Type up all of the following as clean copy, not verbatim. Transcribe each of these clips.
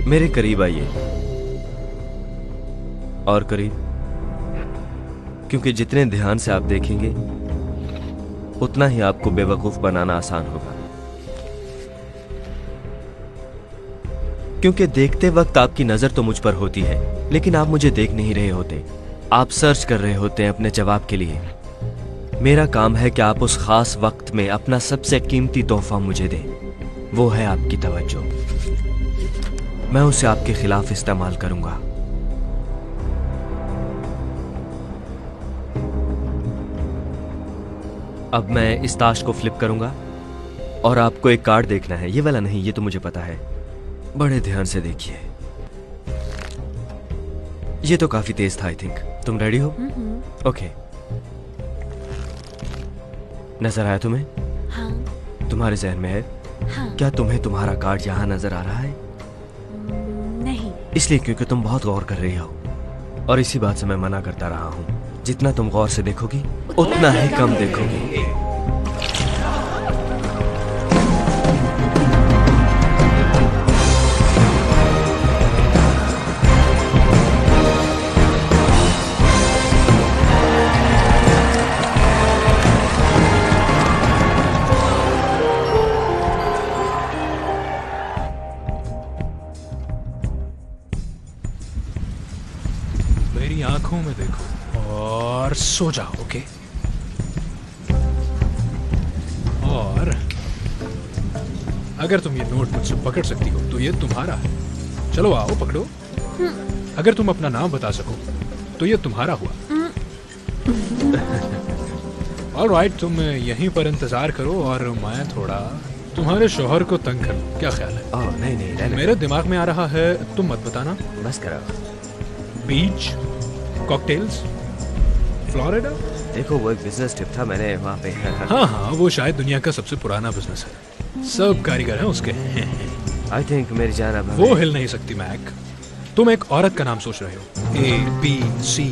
मेरे करीब आइए, और करीब, क्योंकि जितने ध्यान से आप देखेंगे उतना ही आपको बेवकूफ बनाना आसान होगा। क्योंकि देखते वक्त आपकी नजर तो मुझ पर होती है, लेकिन आप मुझे देख नहीं रहे होते। आप सर्च कर रहे होते हैं अपने जवाब के लिए। मेरा काम है कि आप उस खास वक्त में अपना सबसे कीमती तोहफा मुझे दें। वो है आपकी तवज्जो। मैं उसे आपके खिलाफ इस्तेमाल करूंगा। अब मैं इस ताश को फ्लिप करूंगा और आपको एक कार्ड देखना है। ये वाला नहीं, ये तो मुझे पता है। बड़े ध्यान से देखिए। ये तो काफी तेज था। आई थिंक तुम रेडी हो? ओके। नजर आया तुम्हें? हाँ। तुम्हारे जहन में है? हाँ। क्या तुम्हें तुम्हारा कार्ड यहाँ नजर आ रहा है? नहीं। इसलिए क्योंकि तुम बहुत गौर कर रही हो, और इसी बात से मैं मना करता रहा हूँ। जितना तुम गौर से देखोगी उतना ही कम देखोगी। मेरी आंखों में देखो और सो जाओ, ओके? और अगर तुम ये नोट मुझसे पकड़ सकती हो तो ये तुम्हारा है। चलो आओ, पकड़ो। अगर तुम अपना नाम बता सको तो ये तुम्हारा हुआ। ऑलराइट, तुम यहीं पर इंतजार करो और मैं थोड़ा तुम्हारे शौहर को तंग करूं। क्या ख्याल है? ओह नहीं नहीं, रहने मेरे दिमाग में आ रहा है, तुम मत बताना। बस करो। बीच, कॉकटेल्स, फ्लोरिडा। देखो, वो एक बिजनेस ट्रिप था, मैंने वहाँ पे हाँ हाँ, वो शायद दुनिया का सबसे पुराना बिजनेस है। सब कारीगर हैं उसके। आई थिंक मेरी जान अब वो हिल नहीं सकती मैक। तुम एक औरत का नाम सोच रहे हो। ABCDEFGHIJ।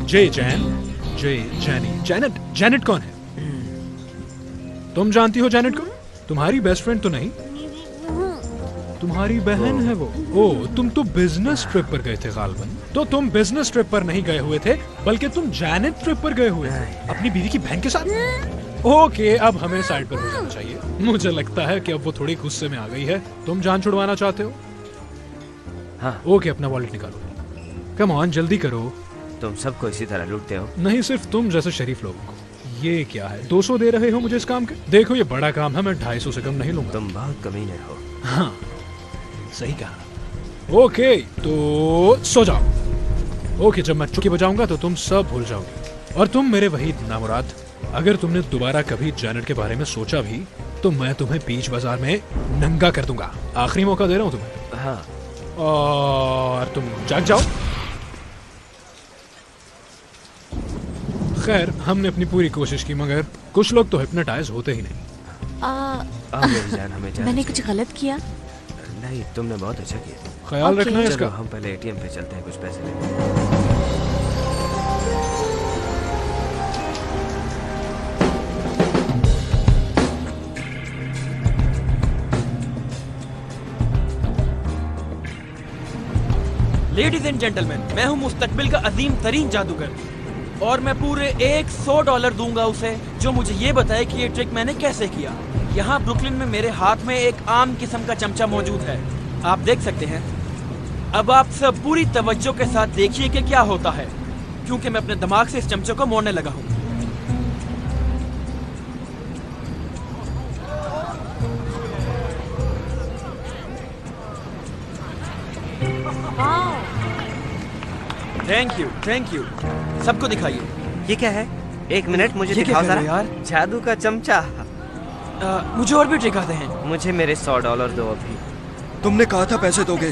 जे जैन, जे जैनी। जैनेट। जैनेट कौन है? तुम जानती हो जैनेट को? तुम्हारी बेस्ट फ्रेंड तो नहीं? तुम्हारी बहन है वो। ओ, तुम तो बिजनेस ट्रिप पर गए थे गालबन। तो तुम बिजनेस ट्रिप पर नहीं गए हुए थे, बल्कि तुम जैनेट ट्रिप पर गए हुए थे अपनी बीवी की बहन के साथ। ओके, अब हमें साइड पर हो जाना चाहिए। मुझे लगता है कि अब वो थोड़ी गुस्से में आ गई है। तुम जान छुड़वाना चाहते हो? हाँ। ओके, अपना वॉलेट निकालो। कम ऑन, जल्दी करो। तुम सबको इसी तरह लूटते हो? नहीं, सिर्फ तुम जैसे शरीफ लोगों को। ये क्या है? 200 दे रहे हो मुझे इस काम के? देखो, ये बड़ा काम है, मैं 250 से कम नहीं लूंगा। तुम बहुत कमीने हो। हाँ, सही कहा। ओके, तो सो जाओ। ओके, जब मैं चुटकी बजाऊंगा तो तुम सब भूल जाओगे। और तुम मेरे वही नामुराद, अगर तुमने दोबारा कभी जैनेट के बारे में सोचा भी तो मैं तुम्हें बीच बाजार में नंगा कर दूंगा। आखिरी मौका दे रहा हूँ तुम्हें। हाँ। और तुम जाग जाओ। खैर, हमने अपनी पूरी कोशिश की, मगर कुछ लोग तो हिप्नोटाइज होते ही नहीं। मेरी जान, हमें जाना मैंने चाहिए। कुछ गलत किया? नहीं, तुमने बहुत अच्छा किया। ख्याल ओके। रखना है चलो इसका। हम पहले एटीएम पे चलते हैं, कुछ पैसे लेते लेडीज एंड जेंटलमैन, मैं हूँ मुस्तकबिल का अजीम तरीन जादूगर, और मैं पूरे $100 दूंगा उसे जो मुझे ये बताए कि ये ट्रिक मैंने कैसे किया। यहाँ ब्रुकलिन में मेरे हाथ में एक आम किस्म का चमचा मौजूद है, आप देख सकते हैं। अब आप सब पूरी तवज्जो के साथ देखिए कि क्या होता है, क्योंकि मैं अपने दिमाग से इस चमचे को मोड़ने लगा हूँ। Thank you. सबको दिखाइए। ये क्या है? एक मिनट, मुझे ये क्या दिखाओ कर रहे जरा। हो यार? जादू का चमचा। मुझे और भी ट्रिक आते हैं। मुझे मेरे $100 दो अभी। तुमने कहा था पैसे दोगे।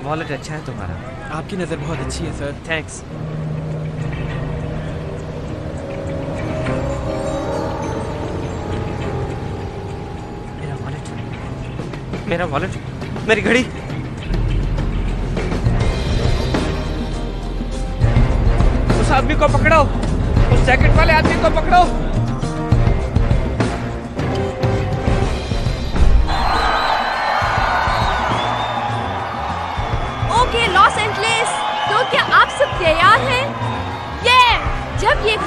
वॉलेट अच्छा है तुम्हारा। आपकी नजर बहुत अच्छी है सर। थैंक्स। मेरा वॉलेट, मेरी घड़ी। उस आदमी को पकड़ो, उस जैकेट वाले आदमी को पकड़ो।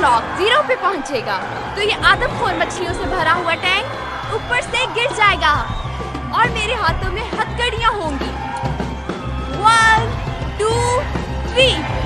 क्लॉक 0 पे पहुंचेगा तो ये आदमखोर मछलियों से भरा हुआ टैंक ऊपर से गिर जाएगा और मेरे हाथों में हथकड़ियां होंगी। 1 2 3।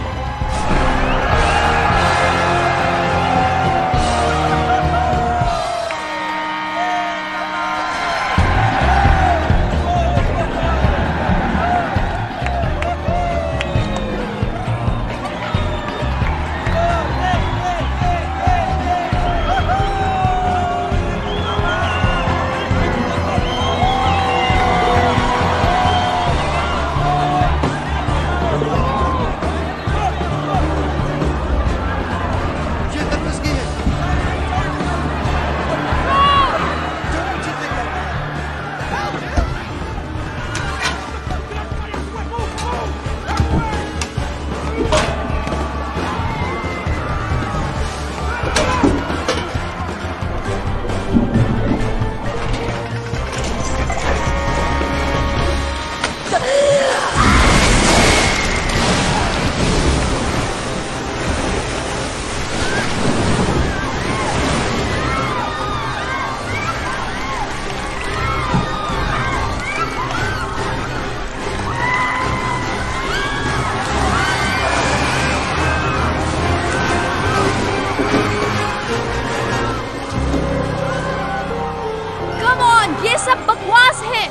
ये सब बकवास है।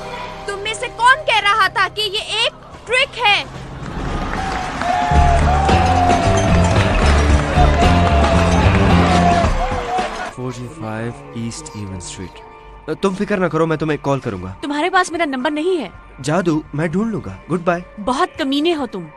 तुम में से कौन कह रहा था कि ये एक ट्रिक है? East even street. तुम फिक्र ना करो, मैं तुम्हें कॉल करूंगा। तुम्हारे पास मेरा नंबर नहीं है। जादू, मैं ढूंढ लूंगा। Good bye. बहुत कमीने हो तुम।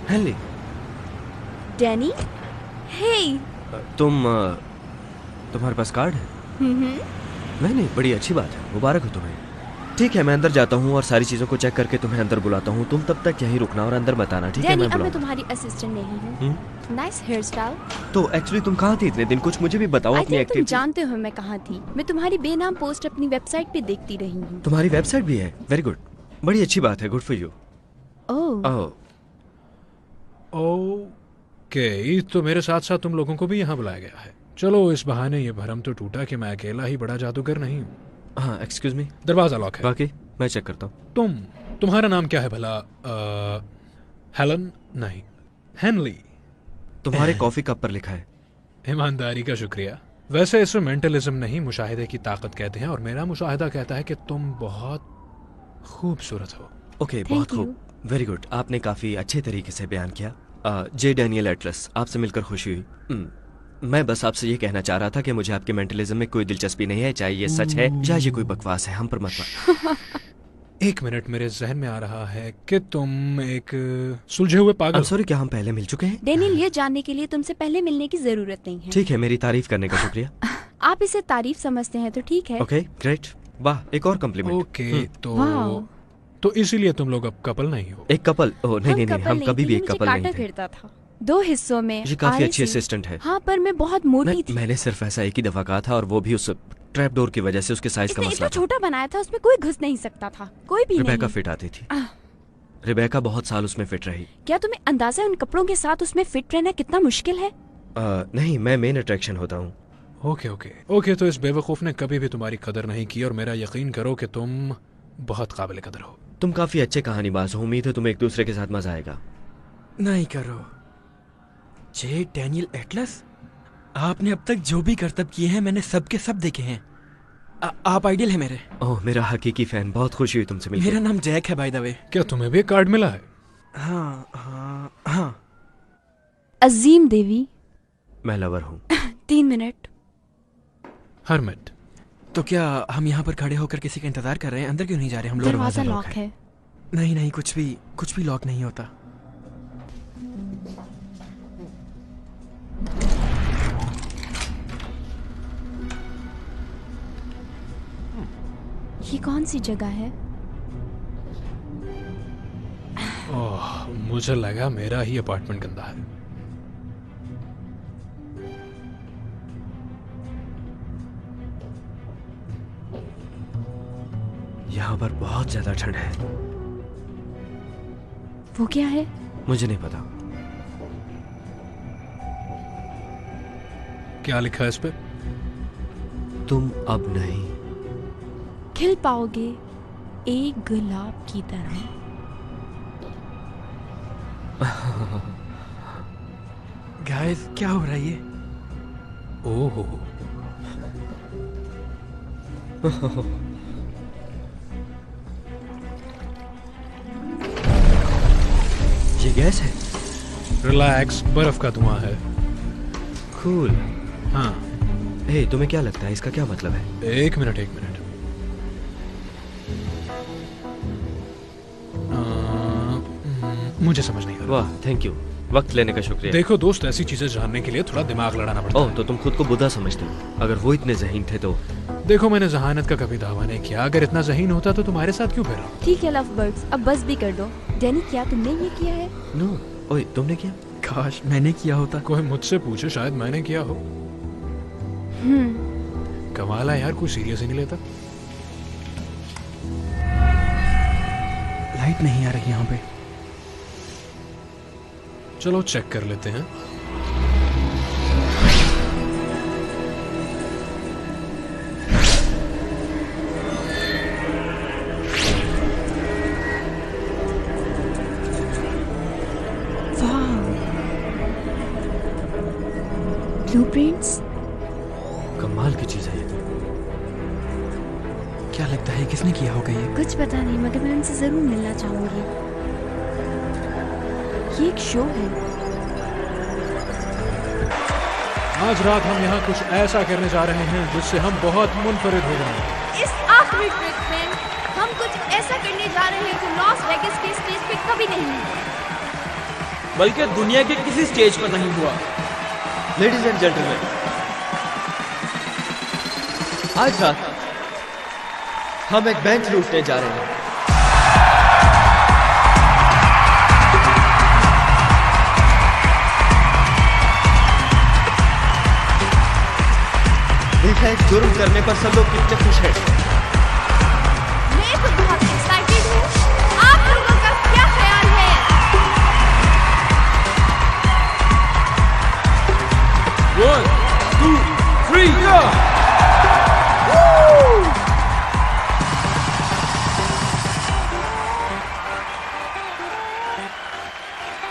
हेनली। डैनी? हे। तुम्हारे पास कार्ड है? नहीं, बड़ी अच्छी बात है, मुबारक हो तुम्हें। ठीक है, मैं अंदर जाता हूँ और सारी चीजों को चेक करके तुम्हें अंदर बुलाता हूँ। तुम तब तक यहीं रुकना और अंदर बताना, ठीक है? मैं तुम्हारी असिस्टेंट नहीं हूँ। Nice hairstyle. तो एक्चुअली तुम कहाँ थी इतने दिन? कुछ मुझे भी बताओ अपनी एक्टिविटी। तुम जानते हो मैं कहाँ थी। मैं तुम्हारी बेनाम पोस्ट अपनी वेबसाइट पे देखती रही हूँ। तुम्हारी वेबसाइट भी है? वेरी गुड, बड़ी अच्छी बात है। Good for you. ओके, तो मेरे साथ साथ तुम लोगों को भी यहाँ बुलाया गया है। चलो, इस बहाने ये भरम तो टूटा कि मैं अकेला ही बड़ा जादूगर नहीं हूँ। हाँ, एक्सक्यूज मी। दरवाजा लॉक है। बाकी मैं चेक करता हूँ। तुम्हारा नाम क्या है भला? हेलन? नहीं, हेनली। तुम्हारे कॉफी कप पर लिखा है। ईमानदारी का शुक्रिया। वैसे इसे मेंटलिज्म नहीं, मुशाहिदे की ताकत कहते हैं और मेरा मुशाहिदा कहता है कि तुम बहुत खूबसूरत हो। ओके, बहुत खूब, वेरी गुड। आपने काफी अच्छे तरीके से बयान किया। जे डैनियल एटलस, आपसे मिलकर खुशी हुई। मैं बस आपसे ये कहना चाह रहा था कि मुझे आपके मेंटलिज्म में कोई दिलचस्पी नहीं है, चाहे ये सच है या ये कोई बकवास है, हम पर मत मानो। एक मिनट, मेरे जहन में आ रहा है कि तुम एक सुलझे हुए पागल। सॉरी, क्या हम पहले मिल चुके हैं? डैनियल, ये जानने के लिए तुमसे पहले मिलने की जरूरत नहीं है। ठीक है, मेरी तारीफ करने का शुक्रिया। आप इसे तारीफ समझते हैं तो ठीक है। Okay, great. वाह, एक और कम्प्लीमेंट। ओके, तो इसीलिए तुम लोग अब कपल नहीं हो? एक कपल? ओह नहीं, हम कभी भी एक कपल नहीं थे। फिरता था 2 हिस्सों में। ये काफी अच्छी असिस्टेंट है। हाँ, पर मैं बहुत मोटी थी। मैंने सिर्फ ऐसा एक ही दफा कहा था और वो भी उस ट्रैप डोर की वजह से। उसके साइज का मसला था। छोटा बनाया था, उसमें कोई घुस नहीं सकता था, कोई भी नहीं। रिबेका फिट आती थी। रिबेका बहुत साल उसमें फिट रही। क्या तुम्हें अंदाजा है उन कपड़ों के साथ उसमें फिट रहना कितना मुश्किल है? नहीं, मैं मेन अट्रैक्शन होता हूँ। ओके ओके ओके, तो इस बेवकूफ ने कभी भी तुम्हारी कदर नहीं की और मेरा यकीन करो कि तुम बहुत काबिल कदर हो। तुम काफी अच्छे कहानीबाज हो, उम्मीद है तुम्हें एक दूसरे के साथ मजा आएगा। नहीं करो जे डैनियल एटलस, आपने अब तक जो भी करतब किए हैं मैंने सबके सब देखे हैं। आप आइडियल है मेरे। ओह, मेरा हकीकी फैन, बहुत खुशी हुई तुमसे मिलकर। मेरा नाम जैक है बाय द वे। क्या तुम्हें भी एक कार्ड मिला है? हाँ हाँ हाँ। अजीम देवी। मैं लवर हूँ। 3 मिनट। हरमिट। तो क्या हम यहाँ पर खड़े होकर किसी का इंतजार कर रहे हैं? अंदर क्यों नहीं जा रहे हम लोग? दरवाजा लॉक है। नहीं नहीं, कुछ भी लॉक नहीं होता। ये कौन सी जगह है? ओह, मुझे लगा मेरा ही अपार्टमेंट गंदा है। यहाँ पर बहुत ज्यादा ठंड है। वो क्या है? मुझे नहीं पता। क्या लिखा है इस पे? तुम अब नहीं। खिल पाओगे एक गुलाब की तरह। गाइस, क्या हो रहा है ये? ओह, ये गैस है? रिलैक्स, बर्फ का धुआं है। कूल। हाँ, हे, तुम्हें क्या लगता है इसका क्या मतलब है? एक मिनट। मुझे समझ नहीं आ रहा। वाह, थैंक यू, वक्त लेने का शुक्रिया। देखो दोस्त, ऐसी चीजें जानने के लिए थोड़ा दिमाग लड़ाना पड़ता ओह, तो तुम खुद को बुद्धा समझते हो? अगर वो इतने ज़हीन थे तो? है। देखो, मैंने जहानत का कभी दावा नहीं किया। अगर इतना ज़हीन होता तो तुम्हारे साथ क्यों फिरा? ठीक है लव बर्ड्स, अब बस भी कर दो। डैनी, क्या तुमने ये किया है? नो। ओए, तुमने किया? काश मैंने किया होता। कोई मुझसे पूछे, शायद मैंने किया हो। कमाल है यार, कोई सीरियस ही नहीं लेता। लाइट नहीं आ रही यहाँ पे। चलो चेक कर लेते हैं। ब्लूप्रिंट्स। कमाल की चीज है ये तो। क्या लगता है किसने किया होगा ये? कुछ पता नहीं, मगर मैं उनसे जरूर मिलना चाहूंगी। ये एक शो है। आज रात हम यहाँ कुछ ऐसा करने जा रहे हैं जिससे हम बहुत मुनफरिद हो जाएंगे। इस आखिरी ट्रिप में हम कुछ ऐसा करने जा रहे हैं जो लॉस वेगास के स्टेज पे कभी नहीं हुआ, बल्कि दुनिया के किसी स्टेज पर नहीं हुआ। लेडीज एंड जेंटलमैन, आज रात हम एक बैंक लूटने जा रहे हैं। देखा है जुर्म करने पर सब लोग कितने खुश हैं। मैं तो बहुत एक्साइटेड हूँ। आप लोगों का क्या ख्याल है? One, 2, 3, go!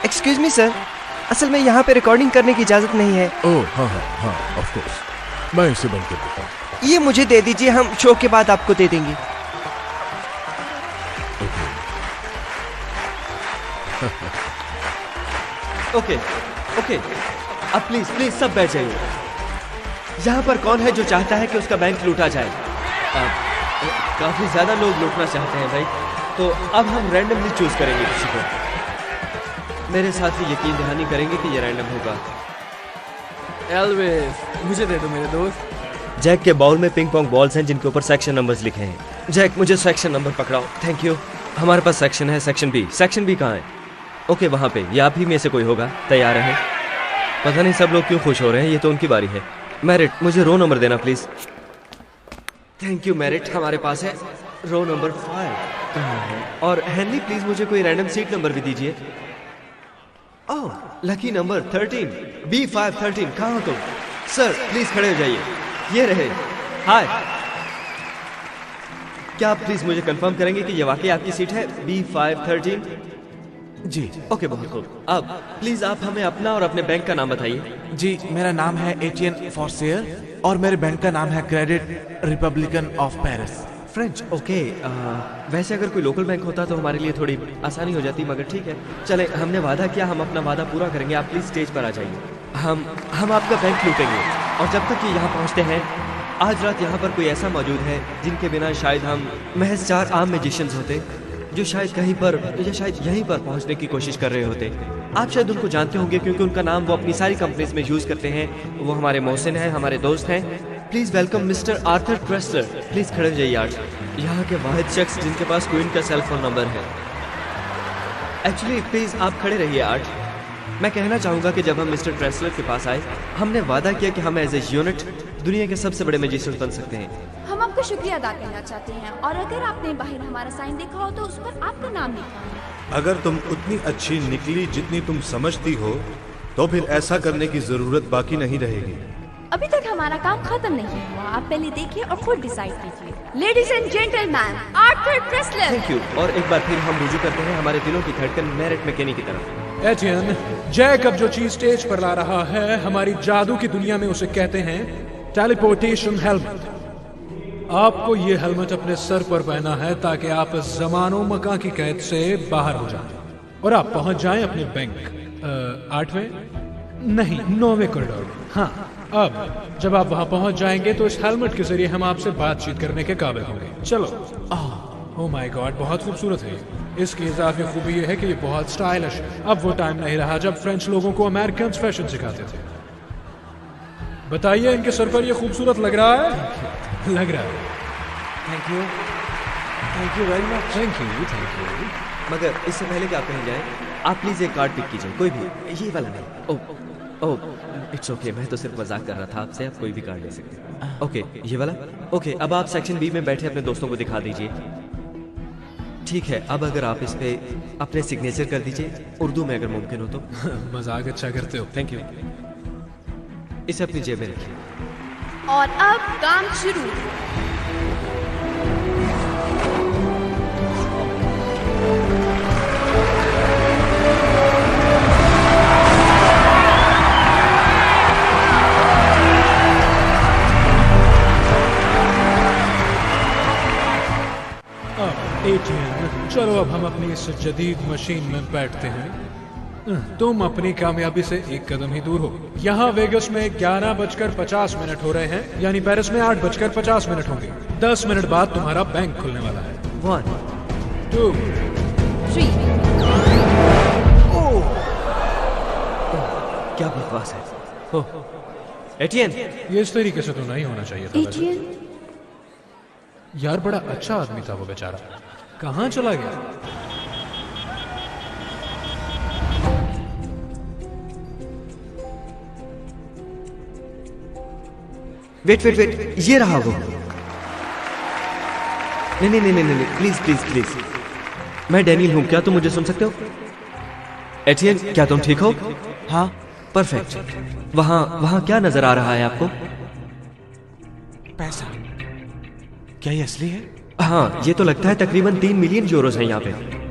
Excuse me sir, असल में यहाँ पे रिकॉर्डिंग करने की इजाजत नहीं है। ओह हाँ, ऑफ कोर्स, मैं इसे बंद कर देता हूँ। ये मुझे दे दीजिए, हम शो के बाद आपको दे देंगे। ओके ओके, अब प्लीज प्लीज सब बैठ जाइए। यहाँ पर कौन है जो चाहता है कि उसका बैंक लूटा जाए? काफी ज्यादा लोग लूटना चाहते हैं भाई, तो अब हम रैंडमली चूज करेंगे किसी को। मेरे साथ ही यकीन दहानी करेंगे कि ये रैंडम होगा। एल्विस, मुझे दे दो मेरे दोस्त। जैक के बाउल में पिंग पोंग बॉल्स हैं जिनके ऊपर सेक्शन नंबर्स लिखे हैं। जैक, मुझे सेक्शन नंबर पकड़ाओ। Thank you. हमारे पास सेक्शन है, सेक्शन बी। सेक्शन बी कहाँ है? ओके, वहाँ पे। ये आप ही में से कोई होगा। तैयार है? पता नहीं सब लोग क्यों खुश हो रहे हैं, ये तो उनकी बारी है। मैरिट, मुझे रो नंबर देना प्लीज। थैंक यू मैरिट, हमारे पास है रो नंबर 5। और हेनरी, प्लीज मुझे कोई रैंडम सीट नंबर भी दीजिए। ओह, लकी नंबर 13, B513, कहाँ हो तुम? सर प्लीज खड़े हो जाइए, ये रहे। हाय, क्या आप प्लीज मुझे कंफर्म करेंगे कि ये वाकई आपकी सीट है B513? जी ओके, बहुत खूब। अब प्लीज आप हमें अपना और अपने बैंक का नाम बताइए। जी, मेरा नाम है एटियन फॉर्सियर और मेरे बैंक का नाम है credit Republican of Paris. French, okay. वैसे अगर कोई लोकल बैंक होता तो हमारे लिए थोड़ी आसानी हो जाती, मगर ठीक है। चले, हमने वादा किया, हम अपना वादा पूरा करेंगे। आप प्लीज स्टेज पर आ जाइए। हम आपका बैंक लूटेंगे, और जब तक ये यहाँ पहुँचते हैं, आज रात यहाँ पर कोई ऐसा मौजूद है जिनके बिना शायद हम महज 4 आम मैजिशियंस होते, जो शायद कहीं पर या शायद यहीं पर पहुँचने की कोशिश कर रहे होते। आप शायद उनको जानते होंगे क्योंकि उनका नाम वो अपनी सारी कंपनीज में यूज करते हैं। वो हमारे मोहसिन हैं, हमारे दोस्त हैं। Please welcome mister Arthur Tressler. Please खड़े हो जाइए आर्ट, यहाँ के वाहिद शख्स जिनके पास क्वीन का सेल फोन नंबर है। एक्चुअली प्लीज आप खड़े रहिए आर्ट। मैं कहना चाहूंगा कि जब हम मिस्टर ट्रेसलर के पास आए, हमने वादा किया कि हम एज ए यूनिट दुनिया के सबसे बड़े मैजिशियन बन सकते हैं। हम आपका शुक्रिया अदा करना चाहते हैं, और अगर आपने बाहर हमारा साइन देखा हो तो उस पर आपका नाम लिखा है। अगर तुम उतनी अच्छी निकली जितनी तुम समझती हो, तो फिर ऐसा करने की जरूरत बाकी नहीं रहेगी। अभी तक हमारा काम खत्म नहीं हुआ, आप पहले देखिए और खुद डिसाइड कीजिए। Ladies and gentleman, Arthur Tressler. Thank you. और एक बार फिर हम रुजू करते हैं हमारे दिलों की धड़कन मैरिट मैकेनी की तरफ। एटियन, जैकब जो चीज स्टेज पर ला रहा है, हमारी जादू की दुनिया में उसे कहते हैं टेलीपोर्टेशन हेलमेट। आपको ये हेलमेट अपने सर पर पहना है ताकि आप जमानो मकान की कैद से बाहर हो जाएं और आप पहुंच जाएं अपने बैंक 8वें नहीं 9वें कॉरिडोर में। हाँ, अब जब आप वहां पहुंच जाएंगे तो इस हेलमेट के जरिए हम आपसे बातचीत करने के काबिल होंगे। चलो। ओह माय गॉड, बहुत खूबसूरत है। इसकी इजाफी खूबी ये है कि ये बहुत स्टाइलिश है। अब वो टाइम नहीं रहा जब फ्रेंच लोगों को अमेरिकन फैशन सिखाते थे। बताइए, इनके सर पर ये खूबसूरत लग रहा है? लग रहा है। Thank you very much. Thank you. मगर इससे पहले कि आप कहीं जाएं, आप प्लीज एक कार्ड पिक कीजिए, कोई भी, ये वाला नहीं। ओह, इट्स ओके, मैं तो सिर्फ मजाक कर रहा था आपसे। आप कोई भी कार्ड ले सकते हैं। ओके, ये वाला। ओके, अब आप सेक्शन बी में बैठे अपने दोस्तों को दिखा दीजिए। ठीक है, अब अगर आप इस पे अपने सिग्नेचर कर दीजिए, उर्दू में अगर मुमकिन हो तो। मजाक अच्छा करते हो। Thank you. इसे अपनी जेब में रखिए। और अब काम शुरू। एटीएम, चलो अब हम अपनी इस जदीद मशीन में बैठते हैं। तुम अपनी कामयाबी से एक कदम ही दूर हो। यहाँ वेगस में 11:50 हो रहे हैं, यानी पेरिस में 8:50 होंगे। 10 मिनट बाद तुम्हारा बैंक खुलने वाला है। 1 2 3 क्या बकवास है। हो एटियन, ये इस तरीके से तो नहीं होना चाहिए था वैसे। एटियन, यार बड़ा अच्छा आदमी था वो बेचारा, कहाँ चला गया? वेट, ये रहा वो। नहीं, प्लीज। मैं डैनियल हूं, क्या तुम मुझे सुन सकते हो? एटियन, क्या तुम ठीक हो? हाँ, परफेक्ट। वहां क्या नजर आ रहा है आपको? पैसा। क्या ये असली है? हाँ, ये तो लगता है तकरीबन 3 मिलियन यूरोस हैं यहाँ पे।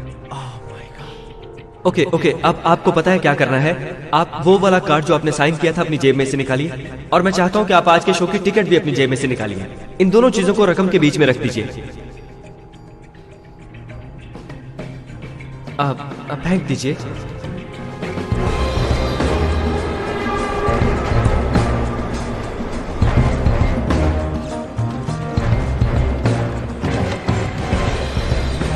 ओके, अब आपको पता है क्या करना है। आप वो वाला कार्ड जो आपने साइन किया था अपनी जेब में से निकालिए, और मैं चाहता हूँ कि आप आज के शो की टिकट भी अपनी जेब में से निकालिए। इन दोनों चीजों को रकम के बीच में रख दीजिए। आप फेंक दीजिए।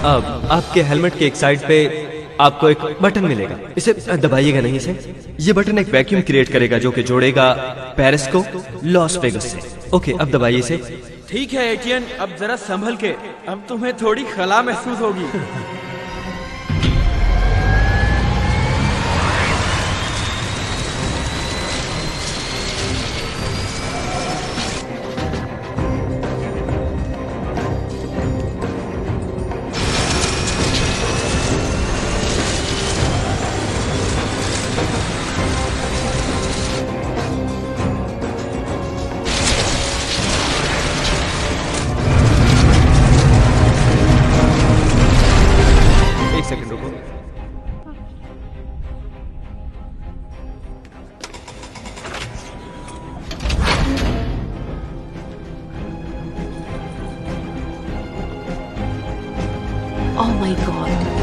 अब आपके हेलमेट के एक साइड पे आपको एक बटन मिलेगा, इसे दबाइएगा नहीं। इसे ये बटन एक वैक्यूम क्रिएट करेगा जो कि जोड़ेगा पेरिस को लॉस वेगस से। ओके, अब दबाइए इसे। ठीक है एटियन, अब जरा संभल के, अब तुम्हें थोड़ी खला महसूस होगी। God.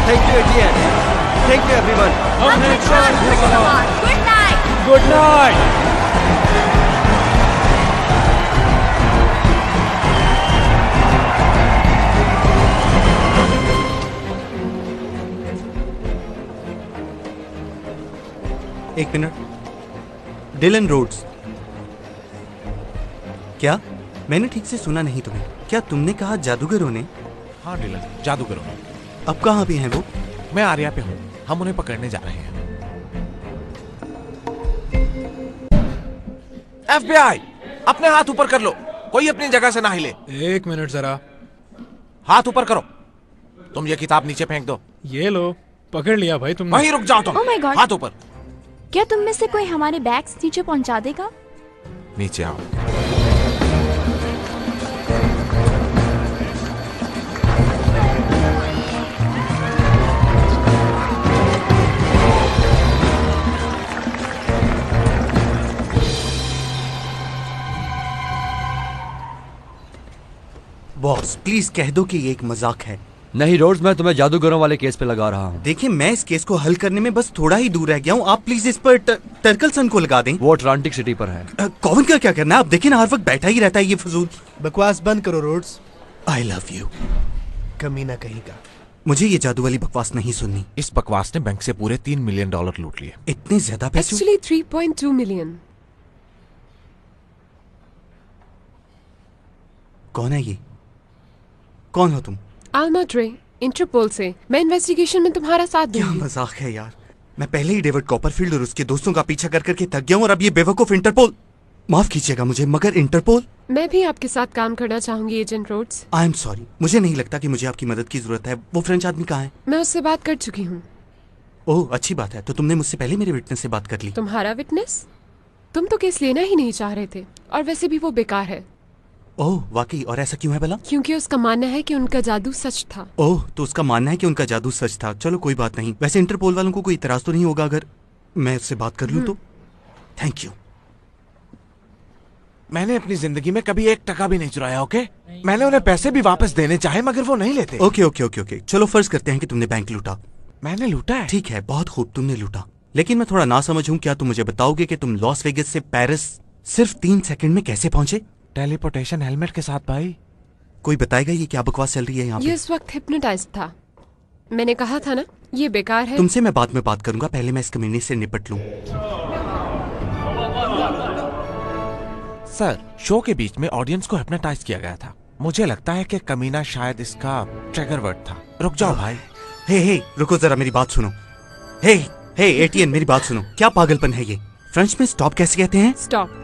Thank you ATN, thank you everyone. Good night. Good night. एक मिनट, डिलन रोड्स। क्या मैंने ठीक से सुना नहीं तुम्हें? क्या तुमने कहा जादूगरों ने? हाँ डिलन, जादूगरों। अब कहाँ भी हैं वो? मैं आर्या पे हूँ, हम उन्हें पकड़ने जा रहे हैं। FBI, अपने हाथ ऊपर कर लो, कोई अपनी जगह से ना हिले। एक मिनट जरा। हाथ ऊपर करो। तुम ये किताब नीचे फेंक दो। ये लो, पकड़ लिया भाई तुमने। वहीं रुक जाओ तुम। Oh my God. हाथ ऊपर। क्या तुम में से कोई हमारे बैग्स नीचे पहुंचा देगा? नीचे आओ। बॉस प्लीज कह दो कि ये एक मजाक है। नहीं रोड्स, मैं तुम्हें जादूगरों वाले केस पे लगा रहा हूँ। देखिए मैं इस केस को हल करने में बस थोड़ा ही दूर रह गया हूँ। आप प्लीज इस पर टर्कलसन को लगा दें। वो अटलांटिक सिटी पर है। कॉविन का क्या करना है? आप देखें ना, हर वक्त बैठा ही रहता है ये फजूल। बकवास बंद करो रोड्स। I love you. कमीना कहीं का। मुझे ये जादू वाली बकवास नहीं सुननी। इस बकवास ने बैंक से पूरे $3 मिलियन लूट लिए। इतने ज्यादा पैसे? Actually 3.2 million. कौन है ये? कौन हो तुम? Alma Dre, इंटरपोल से। मैं इन्वेस्टिगेशन में तुम्हारा साथ क्या दूंगी। मजाक है यार। मैं पहले ही डेविड कॉपरफील्ड और उसके दोस्तों का पीछा कर करके थक गया हूँ और अब ये बेवकूफ इंटरपोल। माफ कीजिएगा मुझे, मगर इंटरपोल। मैं भी आपके साथ काम करना चाहूंगी agent Rhodes. I am sorry, मुझे नहीं लगता कि मुझे आपकी मदद की जरूरत है। वो फ्रेंच आदमी कहाँ है? मैं उससे बात कर चुकी हूँ। ओह अच्छी बात है, तो तुमने मुझसे पहले मेरे विटनेस से बात कर ली। तुम्हारा विटनेस? तुम तो केस लेना ही नहीं चाह रहे थे, और वैसे भी वो बेकार है। ओह वाकई? और ऐसा क्यों है भला? क्योंकि उसका मानना है कि उनका जादू सच था। ओह तो उसका मानना है कि उनका जादू सच था। चलो कोई बात नहीं। वैसे इंटरपोल वालों को कोई इतराज तो नहीं होगा अगर मैं उससे बात कर लूं तो? Thank you. मैंने अपनी जिंदगी में कभी 1 टका भी नहीं चुराया। ओके, मैंने उन्हें पैसे भी वापस देने चाहे मगर वो नहीं लेते। ओके ओके ओके ओके, चलो फर्ज करते हैं कि तुमने बैंक लूटा। मैंने लूटा है। ठीक है, बहुत खूब, तुमने लूटा। लेकिन मैं थोड़ा ना समझ हूं। क्या तुम मुझे बताओगे कि तुम लॉस वेगस से पेरिस सिर्फ 3 सेकंड में कैसे पहुंचे? टेलीपोर्टेशन हेलमेट के साथ भाई। कोई बताएगा ये क्या बकवास चल रही है यहाँ ये पे? इस वक्त हिप्नोटाइज था। मैंने कहा था ना ये बेकार है। तुमसे मैं बाद में बात करूंगा, पहले मैं इस कमीने से निपट लूं। सर, शो के बीच में ऑडियंस को हिप्नोटाइज किया गया था। मुझे लगता है कि कमीना शायद इसका ट्रिगर वर्ड था। रुक जाओ भाई। हे रुको जरा, मेरी बात सुनो। हे एटीएन, मेरी बात सुनो। क्या पागलपन है ये? फ्रेंच में स्टॉप कैसे कहते हैं? स्टॉप।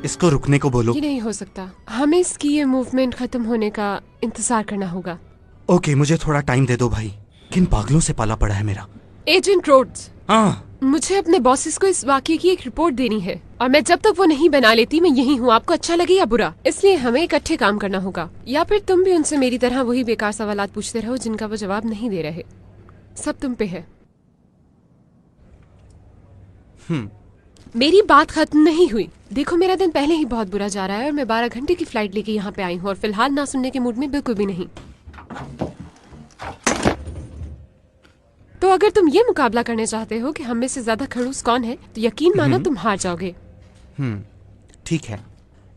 इसको रुकने को बोलो। ये नहीं हो सकता। हमें इसकी ये मूवमेंट खत्म होने का इंतजार करना होगा। ओके, मुझे थोड़ा टाइम दे दो भाई। किन पागलों से पाला पड़ा है मेरा। एजेंट रोड्स, हाँ मुझे अपने बॉसेस को इस वाकये की एक रिपोर्ट देनी है, और मैं जब तक वो नहीं बना लेती मैं यही हूँ, आपको अच्छा लगे या बुरा। इसलिए हमें इकट्ठे काम करना होगा, या फिर तुम भी उनसे मेरी तरह वही बेकार सवालात पूछते रहो जिनका वो जवाब नहीं दे रहे। सब तुम पे है। मेरी बात खत्म नहीं हुई। देखो मेरा दिन पहले ही बहुत बुरा जा रहा है और मैं 12 घंटे की फ्लाइट लेके यहाँ पे आई हूँ और फिलहाल ना सुनने के मूड में बिल्कुल भी नहीं। तो अगर तुम ये मुकाबला करने चाहते हो कि हम में से ज्यादा खड़ूस कौन है, तो यकीन मानो तुम हार जाओगे। ठीक है।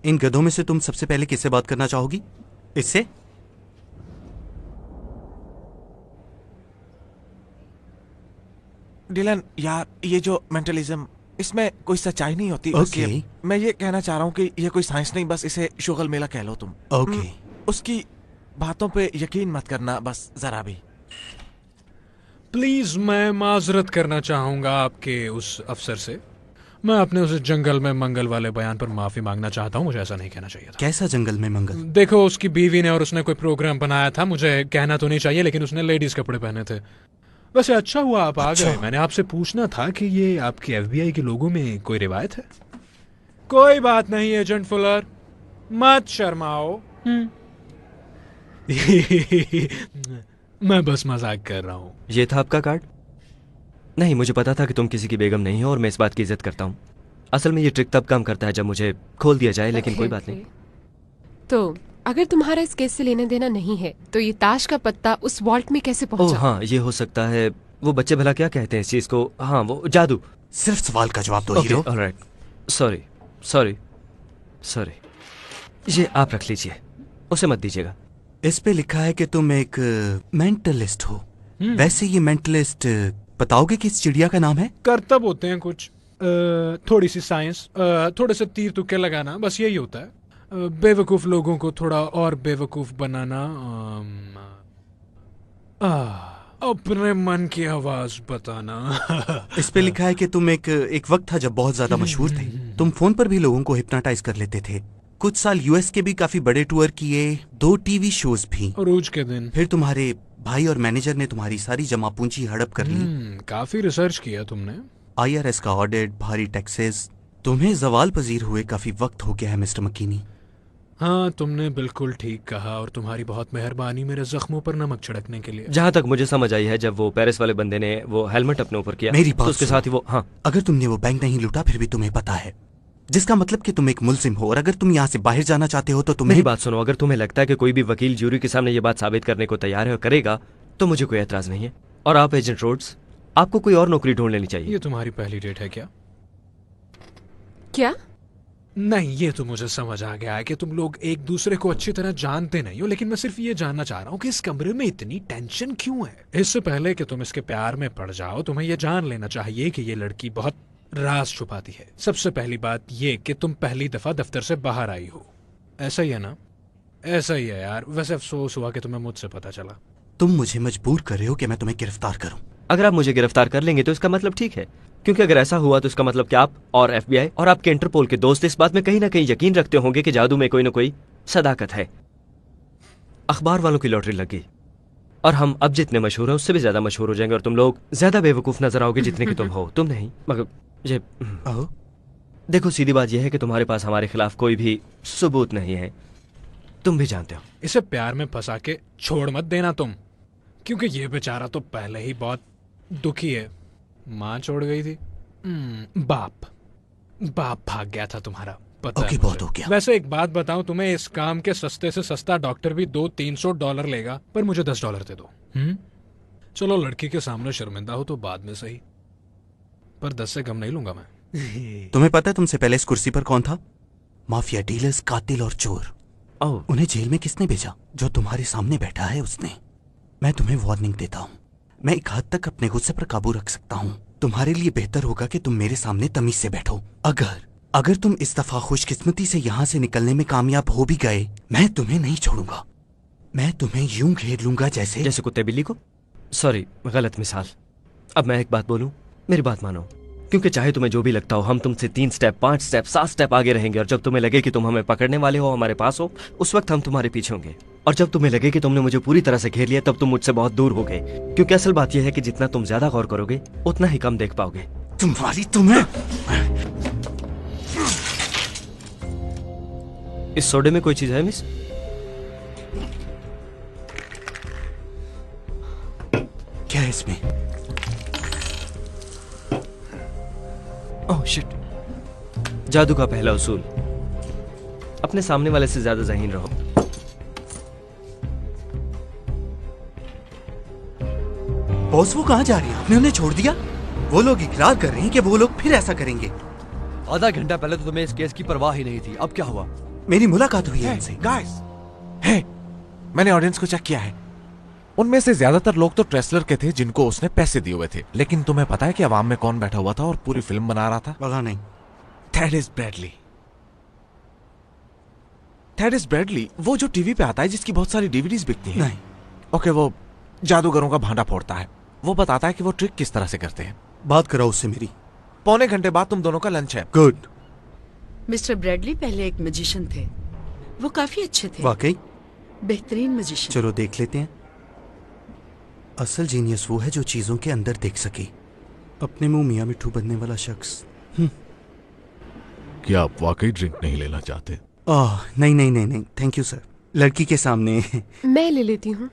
इन गधों में से तुम सबसे पहले किससे बात करना चाहोगी? इससे? डिलन यार, ये जो मेंटलिज्म, इसमें कोई सच्चाई नहीं होती। ओके। मैं ये कहना चाह रहा हूँ कि ये कोई साइंस नहीं, बस इसे शुगल मेला कह लो तुम। ओके। उसकी बातों पे यकीन मत करना बस जरा भी। प्लीज मैं माजरत करना चाहूंगा आपके उस अफसर से। मैं अपने उस जंगल में मंगल वाले बयान पर माफी मांगना चाहता हूँ। मुझे ऐसा नहीं कहना चाहिए था। कैसा जंगल में मंगल? देखो, उसकी बीवी ने और उसने कोई प्रोग्राम बनाया था। मुझे कहना तो नहीं चाहिए, लेकिन उसने लेडीज कपड़े पहने थे। वैसे अच्छा हुआ आप आ गए। मैंने आपसे पूछना था कि ये आपकी FBI के लोगों में कोई रिवायत है? कोई बात नहीं एजेंट फुलर, मत शर्माओ। मैं बस मजाक कर रहा हूँ। ये था आपका कार्ड? नहीं, मुझे पता था कि तुम किसी की बेगम नहीं हो और मैं इस बात की इज्जत करता हूँ। असल में ये ट्रिक तब काम करता है जब मुझे खोल दिया जाए, लेकिन कोई बात नहीं। तो अगर तुम्हारा इस केस से लेना देना नहीं है तो ये ताश का पत्ता उस वॉल्ट में कैसे पहुंचा? ओह हाँ, ये हो सकता है। वो बच्चे भला क्या कहते हैं इस चीज को? हाँ, वो जादू। सिर्फ सवाल का जवाब दो hero. Alright, sorry sorry sorry. ये आप रख लीजिए, उसे मत दीजिएगा। इस पे लिखा है कि तुम एक मेंटलिस्ट हो। वैसे ये मेंटलिस्ट बताओगे कि इस चिड़िया का नाम है? करतब होते हैं कुछ, थोड़ी सी साइंस, थोड़े से तीर तुक्के लगाना, बस यही होता है। बेवकूफ लोगों को थोड़ा और बेवकूफ बनाना। अपने मन की आवाज बताना। इस पे लिखा है कि तुम एक वक्त था जब बहुत ज्यादा मशहूर थे। तुम फोन पर भी लोगों को हिप्नोटाइज कर लेते थे। कुछ साल US के भी काफी बड़े टूर किए, 2 TV शोज भी। रोज के दिन। फिर तुम्हारे भाई और मैनेजर ने तुम्हारी सारी जमा पूंजी हड़प कर ली। काफी रिसर्च किया तुमने। IRS का ऑडिट, भारी टैक्सेस, तुम्हें जवाल पजीर हुए काफी वक्त हो गया है मिस्टर मकीनी। हाँ, तुमने बिल्कुल ठीक कहा और तुम्हारी बहुत मेहरबानी मेरे जख्मों पर नमक छिड़कने के लिए। जहाँ तक मुझे समझ आई है, जब वो पेरिस वाले बंदे ने वो हेलमेट अपने ऊपर किया, मेरी बात तो उसके साथ ही वो, हाँ, अगर तुमने वो बैंक नहीं लूटा फिर भी तुम्हें पता है, जिसका मतलब कि तुम एक मुल्जिम हो, और अगर तुम यहाँ से बाहर जाना चाहते हो तो तुम्हें। मेरी बात सुनो, अगर तुम्हें लगता है कि कोई भी वकील ज्यूरी के सामने ये बात साबित करने को तैयार है और करेगा तो मुझे कोई एतराज नहीं है। और आप एजेंट रोड्स, आपको कोई और नौकरी ढूंढ लेनी चाहिए। ये तुम्हारी पहली डेट है क्या? क्या? नहीं, ये तो मुझे समझ आ गया है कि तुम लोग एक दूसरे को अच्छी तरह जानते नहीं हो, लेकिन मैं सिर्फ ये जानना चाह रहा हूँ कि इस कमरे में इतनी टेंशन क्यों है? इससे पहले कि तुम इसके प्यार में पड़ जाओ, तुम्हें ये जान लेना चाहिए कि ये लड़की बहुत राज छुपाती है। सबसे पहली बात ये कि तुम पहली दफा दफ्तर से बाहर आई हो। ऐसा ही है ना? ऐसा ही है यार। वैसे अफसोस हुआ कि तुम्हें मुझसे पता चला। तुम मुझे मजबूर कर रहे हो कि मैं तुम्हें गिरफ्तार करूं। अगर आप मुझे गिरफ्तार कर लेंगे तो इसका मतलब ठीक है, क्योंकि अगर ऐसा हुआ तो इसका मतलब कि आप और FBI और आपके इंटरपोल के दोस्त इस बात में कहीं ना कहीं यकीन रखते होंगे कि जादू में कोई ना कोई सदाकत है। अखबार वालों की लॉटरी लग गई और हम अब जितने मशहूर हैं उससे भी ज्यादा मशहूर हो जाएंगे और तुम लोग ज्यादा बेवकूफ नजर आओगे जितने की तुम हो। तुम नहीं, मगर ये देखो, सीधी बात यह है कि तुम्हारे पास हमारे खिलाफ कोई भी सबूत नहीं है, तुम भी जानते हो। इसे प्यार में फंसा के छोड़ मत देना तुम, क्योंकि ये बेचारा तो पहले ही बहुत दुखी है। माँ छोड़ गई थी, बाप भाग गया था तुम्हारा, पता है बहुत हो गया। वैसे एक बात बताऊं तुम्हें, इस काम के सस्ते से सस्ता डॉक्टर भी $200-300 लेगा, पर मुझे $10 दे दो। चलो, लड़की के सामने शर्मिंदा हो तो बाद में सही, पर 10 से कम नहीं लूंगा मैं। तुम्हें पता है तुमसे पहले इस कुर्सी पर कौन था? माफिया डीलर्स, कातिल और चोर। उन्हें जेल में किसने भेजा? जो तुम्हारे सामने बैठा है उसने। मैं तुम्हें वार्निंग देता हूँ, मैं एक हद तक अपने गुस्से पर काबू रख सकता हूँ। तुम्हारे लिए बेहतर होगा कि तुम मेरे सामने तमीज से बैठो। अगर तुम इस दफा खुशकिस्मती से यहाँ से निकलने में कामयाब हो भी गए, मैं तुम्हें नहीं छोड़ूंगा। मैं तुम्हें यूं घेर लूंगा जैसे कुत्ते बिल्ली को। सॉरी, गलत मिसाल। अब मैं एक बात बोलूं, मेरी बात मानो, क्योंकि चाहे तुम्हें जो भी लगता हो, हम तुमसे 3 स्टेप, 5 स्टेप, 7 स्टेप आगे रहेंगे। और जब तुम्हें लगे कि तुम हमें पकड़ने वाले हो, हमारे पास हो, उस वक्त हम तुम्हारे पीछे होंगे। और जब तुम्हें लगे कि तुमने मुझे पूरी तरह से घेर लिया, तब तुम मुझसे बहुत दूर हो गए। क्योंकि असल बात यह है कि जितना तुम ज्यादा गौर करोगे उतना ही कम देख पाओगे। तुम्हें इस सोडे में कोई चीज है मिस? क्या है इसमें? Oh shit. जादू का पहला उसूल, अपने सामने वाले से ज्यादा ज़हीन रहो। बॉस, वो कहाँ जा रही है? आपने उन्हें छोड़ दिया? वो लोग इकरार कर रहे हैं कि वो लोग फिर ऐसा करेंगे। आधा घंटा पहले तो तुम्हें इस केस की परवाह ही नहीं थी, अब क्या हुआ? मेरी मुलाकात हुई है उनसे। गाइस, मैंने ऑडियंस को चेक किया है। उनमें से ज्यादातर लोग तो ट्रेसलर के थे जिनको उसने पैसे दिए हुए थे। लेकिन तुम्हें पता है कि अवाम में कौन बैठा हुआ था और पूरी फिल्म बना रहा था? पता नहीं। थैडिस ब्रैडली। थैडिस ब्रैडली, वो जो टीवी पे आता है जिसकी बहुत सारी डीवीडीज बिकती हैं। नहीं। ओके, वो जादूगरों का भांडा फोड़ता है। वो बताता है कि वो ट्रिक किस तरह से करते हैं। बात कराओ उससे मेरी। पौने घंटे बाद तुम दोनों का लंच है। गुड। मिस्टर ब्रैडली पहले एक मैजिशियन थे, वो काफी अच्छे थे। वाकई बेहतरीन मैजिशियन। चलो देख लेते हैं। असल जीनियस वो है जो चीजों के अंदर देख सके। अपने मुंह मियाँ मिट्ठू बनने वाला शख्स। क्या आप वाकई ड्रिंक नहीं लेना चाहते? नहीं नहीं नहीं नहीं, थैंक यू सर। लड़की के सामने। मैं ले लेती हूँ।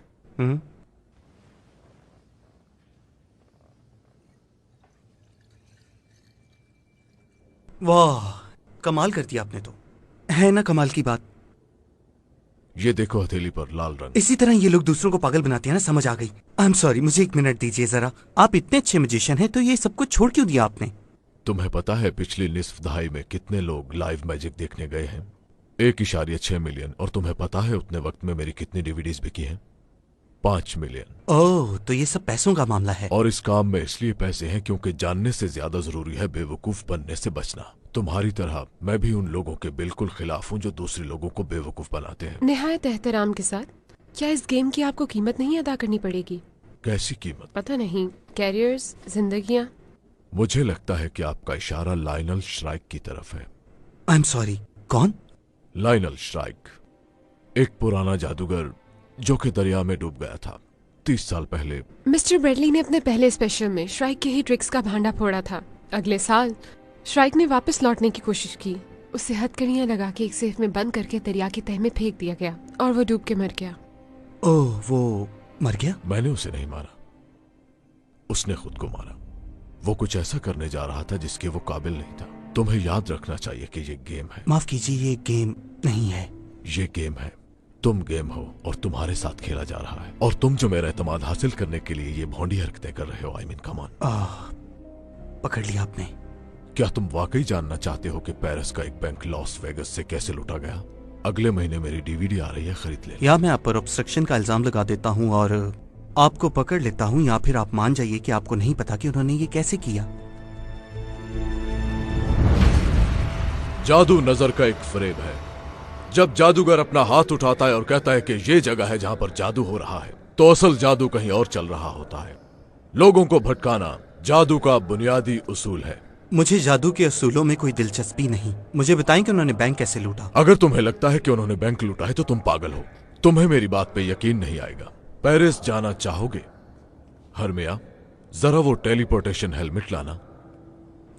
वाह, कमाल कर दिया आपने तो। है ना कमाल की बात। ये देखो हथेली पर लाल रंग। इसी तरह ये लोग दूसरों को पागल बनाते हैं ना, समझ आ गई। आई एम सॉरी, मुझे 1 मिनट दीजिए जरा। आप इतने अच्छे मैजिशियन हैं तो ये सब कुछ छोड़ क्यों दिया आपने? तुम्हें पता है पिछली निस्फ दहाई में कितने लोग लाइव मैजिक देखने गए हैं? 1.6 मिलियन। और तुम्हें पता है उतने वक्त में मेरी कितनी डीवीडीज बिकी हैं? 5 मिलियन। ओह, तो ये सब पैसों का मामला है। और इस काम में इसलिए पैसे हैं क्योंकि जानने से ज्यादा जरूरी है बेवकूफ बनने से बचना। तुम्हारी तरह मैं भी उन लोगों के बिल्कुल खिलाफ हूँ जो दूसरे लोगों को बेवकूफ बनाते हैं। निहायत एहतराम के साथ, क्या इस गेम की आपको कीमत नहीं अदा करनी पड़ेगी? कैसी कीमत? पता नहीं, कैरियर्स, जिंदगियां। मुझे लगता है कि आपका इशारा लाइनल श्राइक की तरफ है। आई एम सॉरी, कौन? लाइनल श्राइक, एक पुराना जादूगर जो कि दरिया में डूब गया था 30 साल पहले। मिस्टर ब्रैडली ने अपने पहले स्पेशल में श्राइक के ही ट्रिक्स का भांडा फोड़ा था। अगले साल श्राइक ने वापस लौटने की कोशिश की। उसे हथकड़ियां लगा के एक सेफ में बंद करके दरिया की तह में फेंक दिया गया और वो डूब के मर गया। ओह, वो मर गया? मैंने उसे नहीं मारा, उसने खुद को मारा। वो कुछ ऐसा करने जा रहा था जिसके वो काबिल नहीं था। तुम्हें याद रखना चाहिए कि ये गेम है। माफ कीजिए, ये गेम नहीं है। ये गेम है। तुम गेम हो और तुम्हारे साथ खेला जा रहा है। और तुम जो मेरा एतमाद हासिल करने के लिए ये भोंडी हरकतें कर रहे हो, आई मीन कम ऑन। पकड़ लिया आपने। क्या तुम वाकई जानना चाहते हो कि पेरिस का एक बैंक लॉस वेगस से कैसे लूटा गया? अगले महीने मेरी डीवीडी आ रही है, खरीद ले। या मैं आप पर ऑब्स्ट्रक्शन का इल्जाम लगा देता हूँ और आपको पकड़ लेता हूँ, या फिर आप मान जाइए कि आपको नहीं पता कि उन्होंने ये कैसे किया। जादू नजर का एक फरेब है। जब जादूगर अपना हाथ उठाता है और कहता है कि ये जगह है जहां पर जादू हो रहा है, तो असल जादू कहीं और चल रहा होता है। लोगों को भटकाना जादू का बुनियादी उसूल है। मुझे जादू के असूलों में कोई दिलचस्पी नहीं। मुझे बताएं कि उन्होंने बैंक कैसे लूटा। अगर तुम्हें लगता है कि उन्होंने बैंक लूटा है तो तुम पागल हो। तुम्हें मेरी बात पे यकीन नहीं आएगा। पेरिस जाना चाहोगे? हरमिया, जरा वो टेलीपोर्टेशन हेलमेट लाना।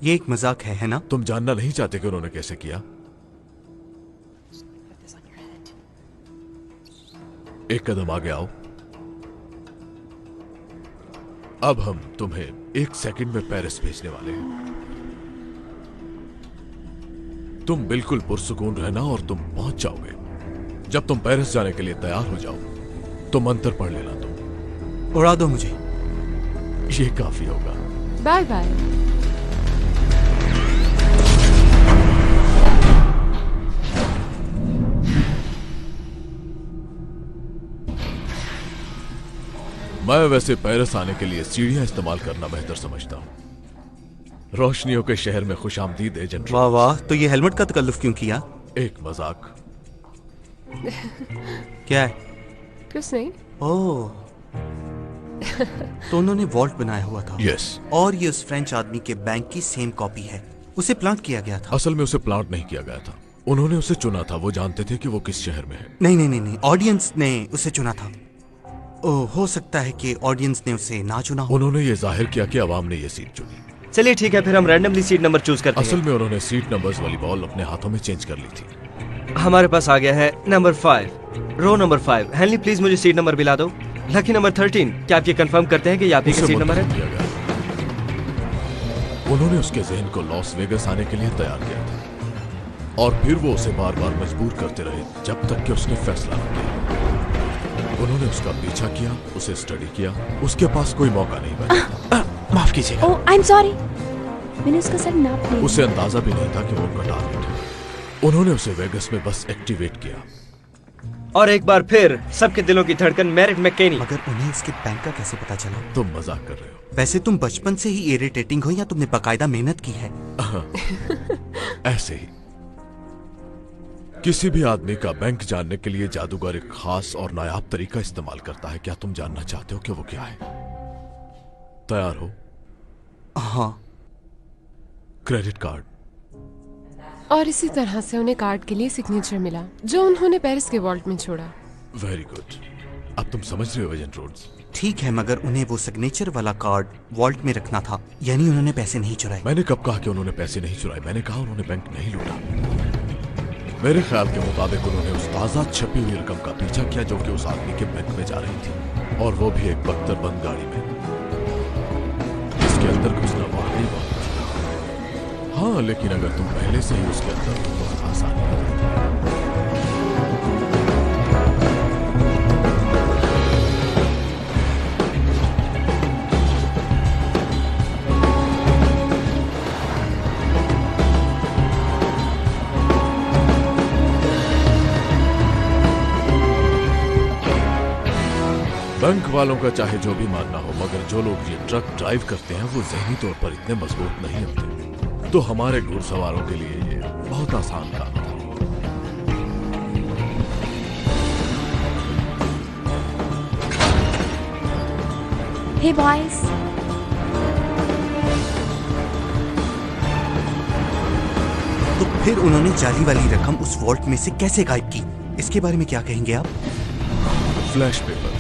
ये एक मजाक है ना? तुम जानना नहीं चाहते कि उन्होंने कैसे किया? एक कदम आगे आओ। अब हम तुम्हें 1 सेकंड में पेरिस भेजने वाले हैं। तुम बिल्कुल पुरसुकून रहना और तुम पहुंच जाओगे। जब तुम पेरिस जाने के लिए तैयार हो जाओ तो मंत्र पढ़ लेना। तुम उड़ा दो मुझे, ये काफी होगा। Bye bye. मैं वैसे पेरिस आने के लिए सीढ़ियां इस्तेमाल करना बेहतर समझता हूं। रोशनियों के शहर में खुशामदीद एजेंट। वाह वाह, तो ये हेलमेट का तकल्लुफ क्यों किया? एक मजाक। क्या है? कुछ नहीं। ओह, तो उन्होंने वॉल्ट बनाया हुआ था। यस। और ये उस फ्रेंच आदमी के बैंक की सेम कॉपी है। उसे प्लांट किया गया था। असल में उसे प्लांट नहीं किया गया था, उन्होंने उसे चुना था। वो जानते थे कि वो किस शहर में है। नहीं नहीं नहीं नहीं, ऑडियंस ने उसे चुना था। ओह, हो सकता है कि ऑडियंस ने उसे ना चुना हो। उन्होंने ये जाहिर किया कि अवाम ने ये सीट चुनी। चलिए ठीक है, फिर हम रैंडमली सीट नंबर चूज करते हैं। असल में उन्होंने सीट नंबर्स वाली बॉल अपने हाथों में चेंज कर ली थी। हमारे पास आ गया है number 5, row number 5। Henley please मुझे सीट नंबर दिला दो। लकी नंबर 13, क्या आप ये कंफर्म करते हैं कि आप ही का सीट नंबर है? उन्होंने उसके जहन को लॉस वेगस आने के लिए तैयार किया था और फिर वो उसे बार बार मजबूर करते रहे जब तक कि उसने फैसला न किया। उन्होंने उसका पीछा किया, उसे स्टडी किया, उसके पास कोई मौका नहीं बचा। माफ कीजिएगा। ओह, आई एम सॉरी, मैंने उसका सर नाप लिया। उसे अंदाजा भी नहीं था कि वो उनका टारगेट है। उन्होंने उसे वेगस में बस एक्टिवेट किया और एक बार फिर सबके दिलों की धड़कन मैरिट मैकेनी। मगर उन्हें इसके बैंक का कैसे पता चला? तुम मजाक कर रहे हो। वैसे तुम बचपन से ही इरिटेटिंग हो या तुमने बाकायदा मेहनत की है? ऐसे ही। किसी भी आदमी का बैंक जानने के लिए जादूगर एक खास और नायाब तरीका इस्तेमाल करता है। क्या तुम जानना चाहते हो कि वो क्या है? तैयार हो? हाँ। Credit card. और इसी तरह से उन्हें कार्ड के लिए सिग्नेचर मिला जो उन्होंने पेरिस के वॉल्ट में छोड़ा। Very good. अब तुम समझ रहे हो एजेंट रोड्स? ठीक है, मगर उन्हें वो सिग्नेचर वाला कार्ड वॉल्ट में रखना था, यानी उन्होंने पैसे नहीं चुराए। मैंने कब कहा कि उन्होंने पैसे नहीं चुराए? मैंने कहा उन्होंने बैंक नहीं लूटा। मेरे ख्याल के मुताबिक उन्होंने उस आजाद छपी हुई रकम का पीछा किया जो कि उस आदमी के बैंक में जा रही थी, और वो भी एक बख्तर बंद गाड़ी में। इसके अंदर घुसना वाकई बहुत मुश्किल। हाँ, लेकिन अगर तुम पहले से ही उसके अंदर हो तो आसान है। बैंक वालों का चाहे जो भी मानना हो, मगर जो लोग ये ट्रक ड्राइव करते हैं वो ज़हनी तौर पर इतने मजबूत नहीं होते। तो हमारे घुड़सवारों के लिए ये बहुत आसान काम था। Hey boys. तो फिर उन्होंने जाली वाली रकम उस वॉल्ट में से कैसे गायब की? इसके बारे में क्या कहेंगे आप? Flash paper.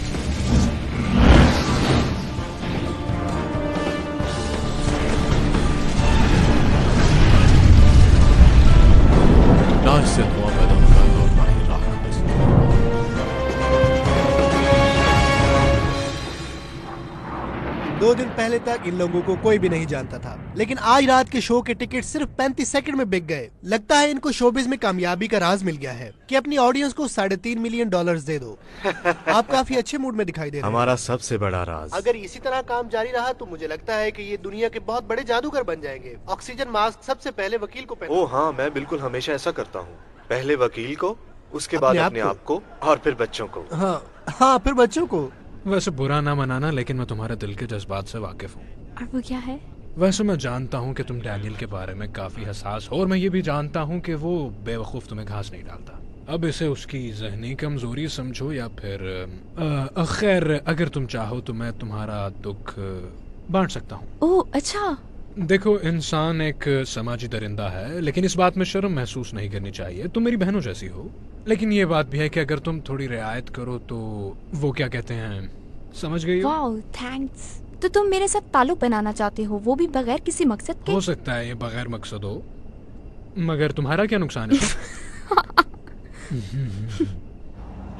ना इससे धुआं पैदा होता है और ना ही राख। 2 दिन पहले तक इन लोगों को कोई भी नहीं जानता था, लेकिन आज रात के शो के टिकट सिर्फ 35 सेकंड में बिक गए। लगता है इनको शोबिज में कामयाबी का राज मिल गया है कि अपनी ऑडियंस को $3.5 मिलियन दे दो। आप काफी अच्छे मूड में दिखाई दे रहे हैं। हमारा सबसे बड़ा राज। अगर इसी तरह काम जारी रहा तो मुझे लगता है कि ये दुनिया के बहुत बड़े जादूगर बन जाएंगे। ऑक्सीजन मास्क सबसे पहले वकील को पहना। ओह हाँ, मैं बिल्कुल हमेशा ऐसा करता हूँ। पहले वकील को, उसके बाद अपने आप को और फिर बच्चों को। हाँ, फिर बच्चों को। वैसे बुरा ना मनाना, लेकिन मैं तुम्हारे दिल के जज्बात से वाकिफ हूँ। और वो क्या है? वैसे मैं जानता हूँ कि तुम डैनियल के बारे में काफी हसास हो, और मैं ये भी जानता हूँ कि वो बेवकूफ तुम्हें घास नहीं डालता। अब इसे उसकी जहनी कमजोरी समझो या फिर खैर, अगर तुम चाहो तो मैं तुम्हारा दुख बांट सकता हूँ। ओह अच्छा। देखो, इंसान एक समाजी दरिंदा है, लेकिन इस बात में शर्म महसूस नहीं करनी चाहिए। तुम मेरी बहनों जैसी हो, लेकिन ये बात भी है कि अगर तुम थोड़ी रियायत करो तो वो क्या कहते हैं, समझ गई हो? Wow, thanks. तो तुम मेरे साथ ताल्लुक बनाना चाहते हो, वो भी बगैर किसी मकसद के? हो सकता है ये बगैर मकसद हो, मगर तुम्हारा क्या नुकसान है?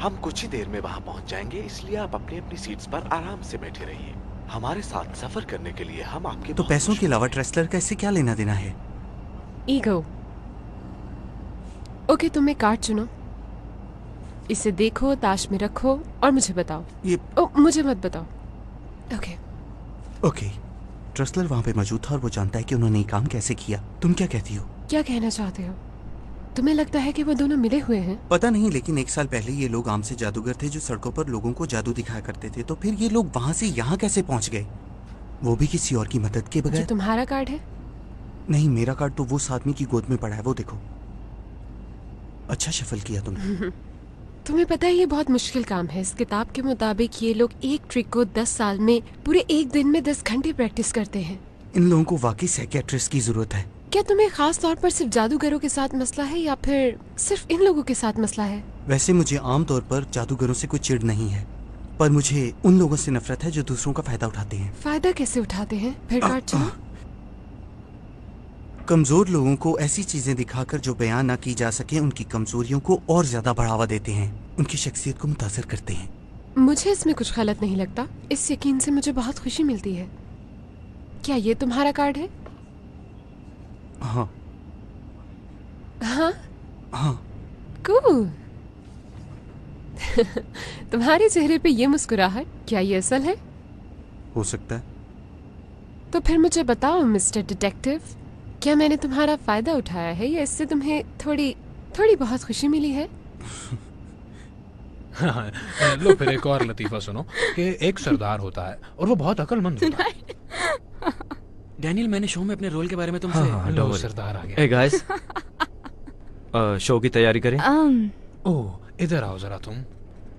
हम कुछ ही देर में वहाँ पहुँच जाएंगे, इसलिए आप अपनी अपनी सीट्स पर आराम से बैठे रहिए। हमारे साथ सफर करने के लिए हम आपके तो पैसों के अलावा ट्रेसलर का इससे क्या लेना देना है? ईगो। ओके, तुम एक कार्ड चुनो, इसे देखो, ताश में रखो और मुझे बताओ। मुझे मत बताओ। ओके। ट्रेसलर वहाँ पे मौजूद था और वो जानता है कि उन्होंने ये काम कैसे किया। तुम क्या कहती हो? क्या कहना चाहते हो? तुम्हें लगता है कि वो दोनों मिले हुए हैं? पता नहीं, लेकिन 1 साल पहले ये लोग आम से जादूगर थे जो सड़कों पर लोगों को जादू दिखाया करते थे। तो फिर ये लोग वहाँ से यहाँ कैसे पहुँच गए, वो भी किसी और की मदद के बगैर? तुम्हारा कार्ड है? नहीं, मेरा कार्ड तो वो उस आदमी की गोद में पड़ा है, वो देखो। अच्छा शफल किया तुमने। तुम्हें पता है ये बहुत मुश्किल काम है। इस किताब के मुताबिक ये लोग एक ट्रिक को 10 साल में पूरे एक दिन में 10 घंटे प्रैक्टिस करते हैं। इन लोगों को वाकई साइकियाट्रिस्ट की जरूरत है। क्या तुम्हें खास तौर पर सिर्फ जादूगरों के साथ मसला है या फिर सिर्फ इन लोगों के साथ मसला है? वैसे मुझे आम तौर पर जादूगरों से कोई चिढ़ नहीं है, पर मुझे उन लोगों से नफरत है जो दूसरों का फायदा उठाते हैं। फायदा कैसे उठाते हैं? फिर कार्ड चुनो। कमजोर लोगों को ऐसी चीजें दिखाकर जो बयान ना की जा सके, उनकी कमजोरियों को और ज्यादा बढ़ावा देते हैं, उनकी शख्सियत को मुतासर करते हैं। मुझे इसमें कुछ गलत नहीं लगता। इस यकीन से मुझे बहुत खुशी मिलती है। क्या ये तुम्हारा कार्ड है? हाँ। हाँ? हाँ। कूल। तुम्हारे चेहरे पे ये मुस्कुराहट, क्या ये असल है? हो सकता है। तो फिर मुझे बताओ मिस्टर डिटेक्टिव, क्या मैंने तुम्हारा फायदा उठाया है या इससे तुम्हें थोड़ी बहुत खुशी मिली है? लो फिर एक और लतीफा सुनो कि एक सरदार होता है और वो बहुत अक्लमंद होता है। डैनियल, मैंने शो में अपने रोल के बारे में तुमसे। लो सरदार आ गया। Hey guys, शो की तैयारी करें? ओह, इधर आओ जरा तुम।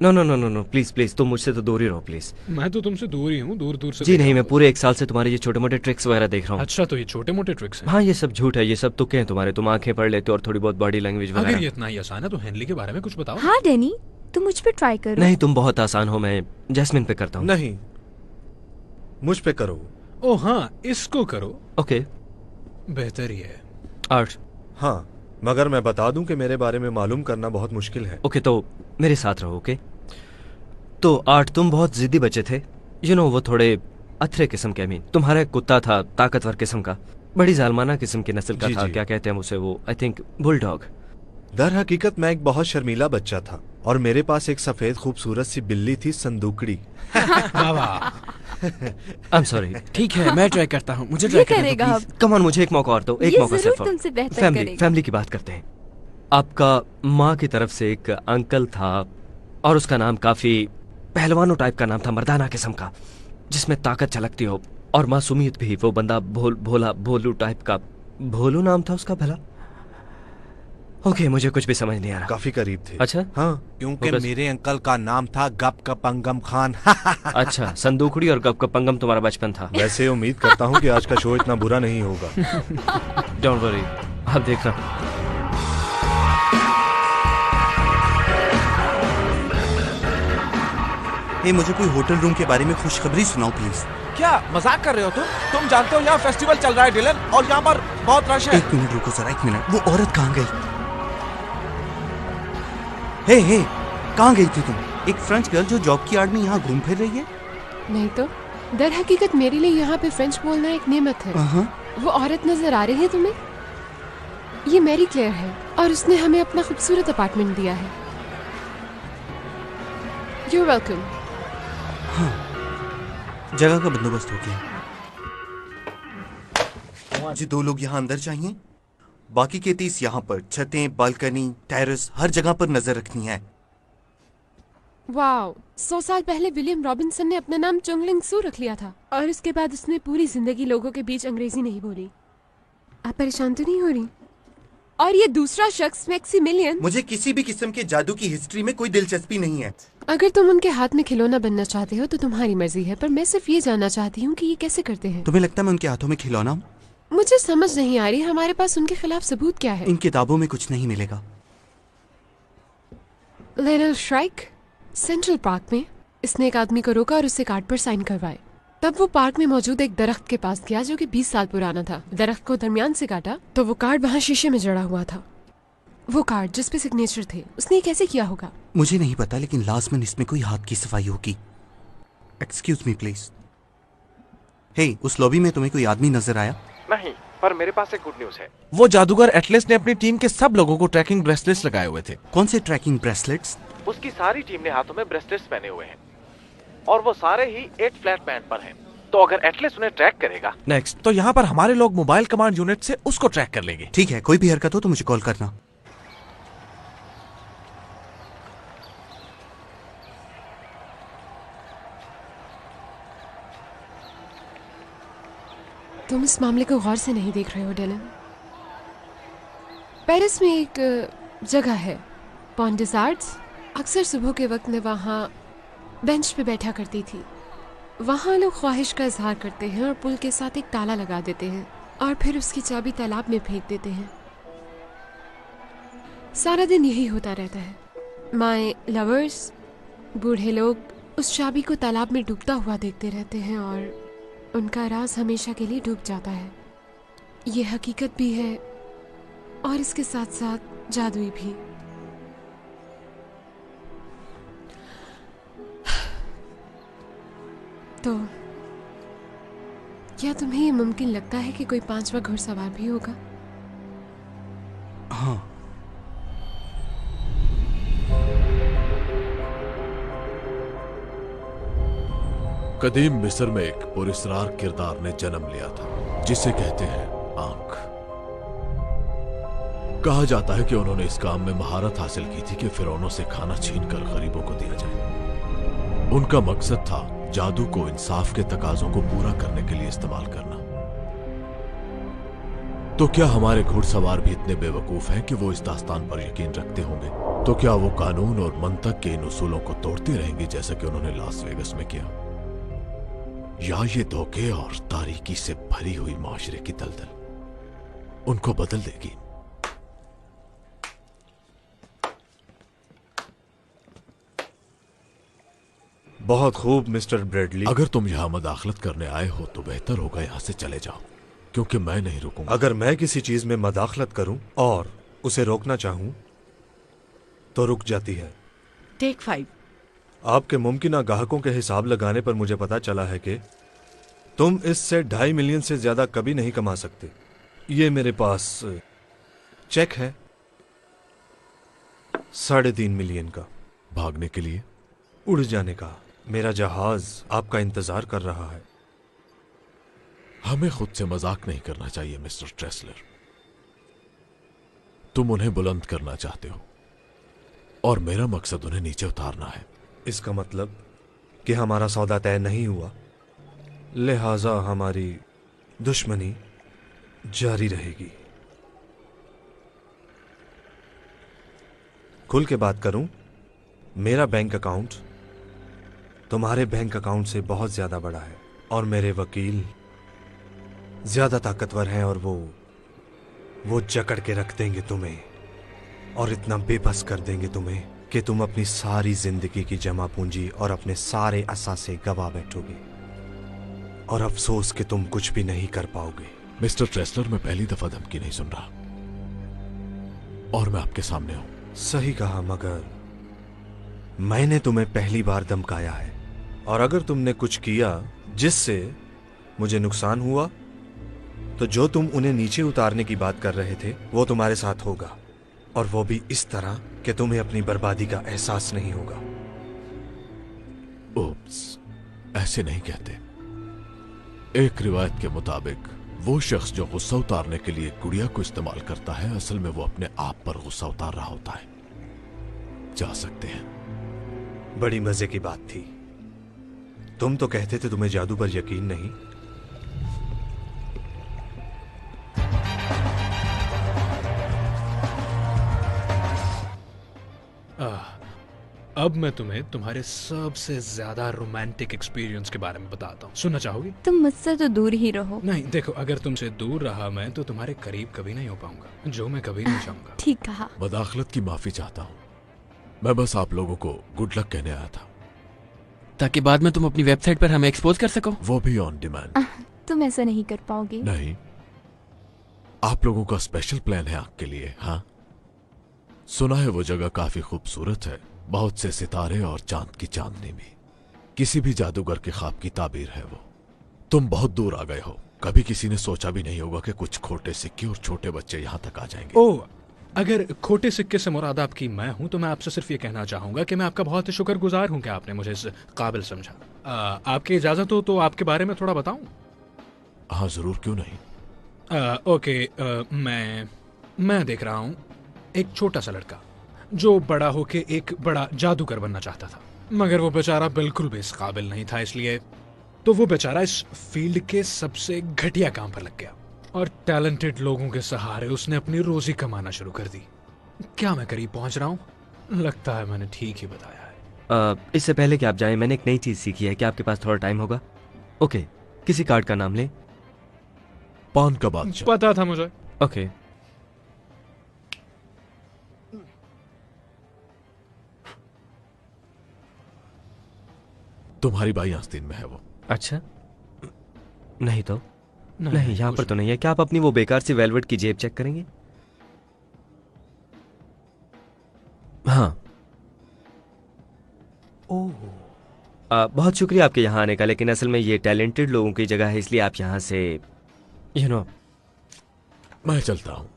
No no no no no, please please, तुम मुझसे तो दूर ही रहो प्लीज। मैं तो तुमसे दूर ही हूँ, दूर दूर से। जी नहीं, मैं पूरे 1 साल से तुम्हारे ये छोटे मोटे ट्रिक्स वगैरह देख रहा हूँ। अच्छा, तो ये छोटे मोटे ट्रिक्स हैं? हाँ, ये सब झूठ है, ये सब तुक्के हैं तुम्हारे। तुम आंखें पढ़ लेते हो और थोड़ी बहुत बॉडी लैंग्वेज वगैरह। अगर ये इतना ही आसान है तो हेनली के बारे में कुछ बताओ। हाँ डैनी, तुम मुझ पे ट्राई करो। नहीं, तुम बहुत आसान हो, मैं जैस्मिन पे करता हूँ। नहीं, मुझ पे करो। ओ हाँ, इसको करो। ओके, बेहतर ही है। आर्ट। हाँ, मगर मैं बता दूं कि मेरे बारे में मालूम करना बहुत मुश्किल है। ओके, तो मेरे साथ रहो। ओके, तो आर्ट, तुम बहुत जिद्दी बच्चे थे। यू नो, वो थोड़े अथरे किस्म के। तुम्हारा एक कुत्ता था ताकतवर किस्म का, बड़ी जालमाना किस्म की नस्ल का था। क्या कहते हैं उसे, वो आई थिंक बुलडॉग। दर हकीकत मैं एक बहुत शर्मीला बच्चा था और मेरे पास एक सफेद खूबसूरत सी बिल्ली थी, संदूकड़ी। आई एम सॉरी। ठीक है, मैं ट्राई करता हूँ, मुझे ये ट्राई करने करेगा दो, अब। प्लीज। कम ऑन, मुझे एक मौका और दो, एक ये मौका जरूर सिर्फ। तुमसे बेहतर फैमिली करेगा। फैमिली की बात करते हैं। आपका माँ की तरफ से एक अंकल था और उसका नाम काफी पहलवानों टाइप का नाम था, मर्दाना किस्म का, जिसमें ताकत झलकती हो, और मासूमियत भी। वो बंदा भोला भोलू टाइप का। भोलू नाम था उसका भला? ओके, मुझे कुछ भी समझ नहीं आ रहा। काफी करीब थे। अच्छा, हाँ, क्योंकि मेरे अंकल का नाम था गपकपंगम खान। अच्छा, संदूकड़ी और गपकपंगम तुम्हारा बचपन था। वैसे उम्मीद करता हूँ कि आज का शो इतना बुरा नहीं होगा। डोंट वरी, आप देखना। हे, मुझे कोई होटल रूम के बारे में खुशखबरी सुनाओ प्लीज। क्या मजाक कर रहे हो तुम जानते हो यहाँ फेस्टिवल चल रहा है डिलन, और यहाँ पर बहुत रश है। 1 मिनट रुको जरा, 1 मिनट। वो औरत कहाँ गई? हे, कहाँ गई थी तुम? एक फ्रेंच गर्ल जो जॉब की आड़ में यहाँ घूम फिर रही है। नहीं तो, दर हकीकत मेरे लिए यहाँ पे फ्रेंच बोलना एक नेमत है। वो औरत नजर आ रही है तुम्हें? ये मैरी क्लेयर है और उसने हमें अपना खूबसूरत अपार्टमेंट दिया है। You're welcome। हाँ, जगह का बंदोबस्त हो गया। मुझे 2 लोग यहाँ अंदर चाहिए, बाकी के 30 यहाँ पर। छतें, बालकनी, टेरेस, हर जगह पर नजर रखनी है। वाओ, 100 साल पहले विलियम रॉबिन्सन ने अपना नाम चुंगलिंग सू रख लिया था और उसके बाद उसने पूरी जिंदगी लोगों के बीच अंग्रेजी नहीं बोली। आप परेशान तो नहीं हो रही? और ये दूसरा शख्स मैक्सिमिलियन। मुझे किसी भी किस्म के जादू की हिस्ट्री में कोई दिलचस्पी नहीं है। अगर तुम उनके हाथ में खिलौना बनना चाहते हो तो तुम्हारी मर्जी है, पर मैं सिर्फ ये जानना चाहती हूँ कि ये कैसे करते हैं। तुम्हें लगता है मैं उनके हाथों में खिलौना हूँ? मुझे समझ नहीं आ रही हमारे पास उनके खिलाफ सबूत क्या है। इन किताबों में कुछ नहीं मिलेगा। लिटिल श्राइक सेंट्रल पार्क में इसने एक आदमी को रोका और उससे कार्ड पर साइन करवाए। तब वो पार्क में मौजूद एक दरख्त के पास गया जो कि 20 साल पुराना था। दरख्त को दरमियान से काटा तो वो कार्ड वहाँ शीशे में जड़ा हुआ था। वो कार्ड जिस पे सिग्नेचर थे, उसने ये कैसे किया होगा? मुझे नहीं पता, लेकिन लाजमन इसमें कोई हाथ की सफाई होगी। Excuse me please. हे, उस लॉबी में तुम्हें कोई आदमी नजर आया? नहीं, पर मेरे पास एक गुड न्यूज है। वो जादूगर एटलस ने अपनी टीम के सब लोगों को ट्रैकिंग ब्रेसलेट्स लगाए हुए थे। कौन से ट्रैकिंग ब्रेसलेट्स? उसकी सारी टीम ने हाथों में ब्रेसलेट्स पहने हुए हैं और वो सारे ही 8 फ्लैट बैंड पर हैं। तो अगर एटलस उन्हें ट्रैक करेगा नेक्स्ट, तो यहाँ पर हमारे लोग मोबाइल कमांड यूनिट से उसको ट्रैक कर लेंगे। ठीक है, कोई भी हरकत हो तो मुझे कॉल करना। तुम इस मामले को गौर से नहीं देख रहे हो डिलन। पेरिस में एक जगह है पॉन डिस आर्ट्स। अक्सर सुबह के वक्त मैं वहाँ बेंच पे बैठा करती थी। वहाँ लोग ख्वाहिश का इजहार करते हैं और पुल के साथ एक ताला लगा देते हैं और फिर उसकी चाबी तालाब में फेंक देते हैं। सारा दिन यही होता रहता है। माय लवर्स, बूढ़े लोग उस चाबी को तालाब में डूबता हुआ देखते रहते हैं और उनका राज हमेशा के लिए डूब जाता है। ये हकीकत भी है और इसके साथ साथ जादुई भी। तो क्या तुम्हें ये मुमकिन लगता है कि कोई 5वां घुड़सवार भी होगा? हाँ। कदीम मिस्र में एक पुरस्कार किरदार ने जन्म लिया था जिसे कहते हैं आंख। कहा जाता है कि उन्होंने इस काम में महारत हासिल की थी कि फिरौनों से खाना छीनकर गरीबों को दिया जाए। उनका मकसद था जादू को इंसाफ के तकाजों को पूरा करने के लिए इस्तेमाल करना। तो क्या हमारे घुड़सवार भी इतने बेवकूफ हैं कि वो इस दास्तान पर यकीन रखते होंगे? तो क्या वो कानून और मंतक के इन उसूलों को तोड़ते रहेंगे जैसा कि उन्होंने लास वेगस में किया? या ये धोखे और तारीकी से भरी हुई माशरे की दलदल उनको बदल देगी? बहुत खूब मिस्टर ब्रेडली। अगर तुम यहां मदाखलत करने आए हो तो बेहतर होगा यहां से चले जाओ, क्योंकि मैं नहीं रुकूंगा। अगर मैं किसी चीज में मदाखलत करूं और उसे रोकना चाहूं तो रुक जाती है। टेक 5। आपके मुमकिन ग्राहकों के हिसाब लगाने पर मुझे पता चला है कि तुम इससे 2.5 मिलियन से ज्यादा कभी नहीं कमा सकते। ये मेरे पास चेक है 3.5 मिलियन का। भागने के लिए? उड़ जाने का। मेरा जहाज आपका इंतजार कर रहा है। हमें खुद से मजाक नहीं करना चाहिए मिस्टर ट्रेसलर। तुम उन्हें बुलंद करना चाहते हो और मेरा मकसद उन्हें नीचे उतारना है। इसका मतलब कि हमारा सौदा तय नहीं हुआ, लिहाजा हमारी दुश्मनी जारी रहेगी। खुल के बात करूं, मेरा बैंक अकाउंट तुम्हारे बैंक अकाउंट से बहुत ज्यादा बड़ा है और मेरे वकील ज्यादा ताकतवर हैं और वो जकड़ के रख देंगे तुम्हें और इतना बेबस कर देंगे तुम्हें कि तुम अपनी सारी जिंदगी की जमा पूंजी और अपने सारे असासे गवा बैठोगे और अफसोस कि तुम कुछ भी नहीं कर पाओगे। मिस्टर ट्रेसलर, मैं पहली दफा धमकी नहीं सुन रहा और मैं आपके सामने हूं। सही कहा, मगर मैंने तुम्हें पहली बार धमकाया है और अगर तुमने कुछ किया जिससे मुझे नुकसान हुआ तो जो तुम उन्हें नीचे उतारने की बात कर रहे थे वो तुम्हारे साथ होगा, और वो भी इस तरह कि तुम्हें अपनी बर्बादी का एहसास नहीं होगा। ओप्स, ऐसे नहीं कहते। एक रिवायत के मुताबिक वो शख्स जो गुस्सा उतारने के लिए गुड़िया को इस्तेमाल करता है, असल में वो अपने आप पर गुस्सा उतार रहा होता है। जा सकते हैं। बड़ी मजे की बात थी। तुम तो कहते थे तुम्हें जादू पर यकीन नहीं। अब मैं तुम्हें तुम्हारे सबसे ज्यादा रोमांटिक एक्सपीरियंस के बारे में बताता हूँ। सुनना चाहोगी? तुम मुझसे तो दूर ही रहो। नहीं, देखो, अगर तुमसे दूर रहा मैं तो तुम्हारे करीब कभी नहीं हो पाऊंगा, जो मैं कभी नहीं चाहूंगा। ठीक कहा। मदाखलत की माफी चाहता हूँ। मैं बस आप लोगों को गुड लक कहने आया था, ताकि बाद में तुम अपनी वेबसाइट पर हमें एक्सपोज कर सको। वो भी ऑन डिमांड। तुम ऐसा नहीं कर पाओगे। नहीं, आप लोगों का स्पेशल प्लान है आपके लिए। हाँ, सुना है वो जगह काफी खूबसूरत है, बहुत से सितारे और चांद की चांदनी भी। किसी भी जादूगर के ख्वाब की ताबीर है वो। तुम बहुत दूर आ गए हो, कभी किसी ने सोचा भी नहीं होगा कि कुछ खोटे सिक्के और छोटे बच्चे यहाँ तक आ जाएंगे। ओह, अगर खोटे सिक्के से मुराद आपकी मैं हूं तो मैं आपसे सिर्फ ये कहना चाहूंगा कि मैं आपका बहुत ही शुक्रगुजार हूं कि आपने मुझे इस काबिल समझा। आपकी इजाजत हो तो आपके बारे में थोड़ा बताऊं? हाँ जरूर, क्यों नहीं। ओके, मैं देख रहा हूं एक छोटा सा लड़का जो बड़ा होके एक बड़ा जादूगर बनना चाहता था, मगर वो बेचारा बिल्कुल भी इस काबिल नहीं था, इसलिए तो वो बेचारा इस फील्ड के सबसे घटिया काम पर लग गया और टैलेंटेड लोगों के सहारे उसने अपनी रोजी कमाना शुरू कर दी। क्या मैं करीब पहुंच रहा हूँ? लगता है मैंने ठीक ही बताया है। इससे पहले कि आप जाएं, मैंने एक नई चीज सीखी है। क्या आपके पास थोड़ा टाइम होगा? ओके, किसी कार्ड का नाम ले। पान का बादशाह। पता था मुझे। ओके, तुम्हारी बाई आस्तीन में है वो। अच्छा, नहीं तो नहीं, यहाँ पर तो नहीं है। क्या आप अपनी वो बेकार सी वेलवेट की जेब चेक करेंगे? हाँ। ओह, बहुत शुक्रिया आपके यहाँ आने का, लेकिन असल में ये टैलेंटेड लोगों की जगह है, इसलिए आप यहाँ से मैं चलता हूँ।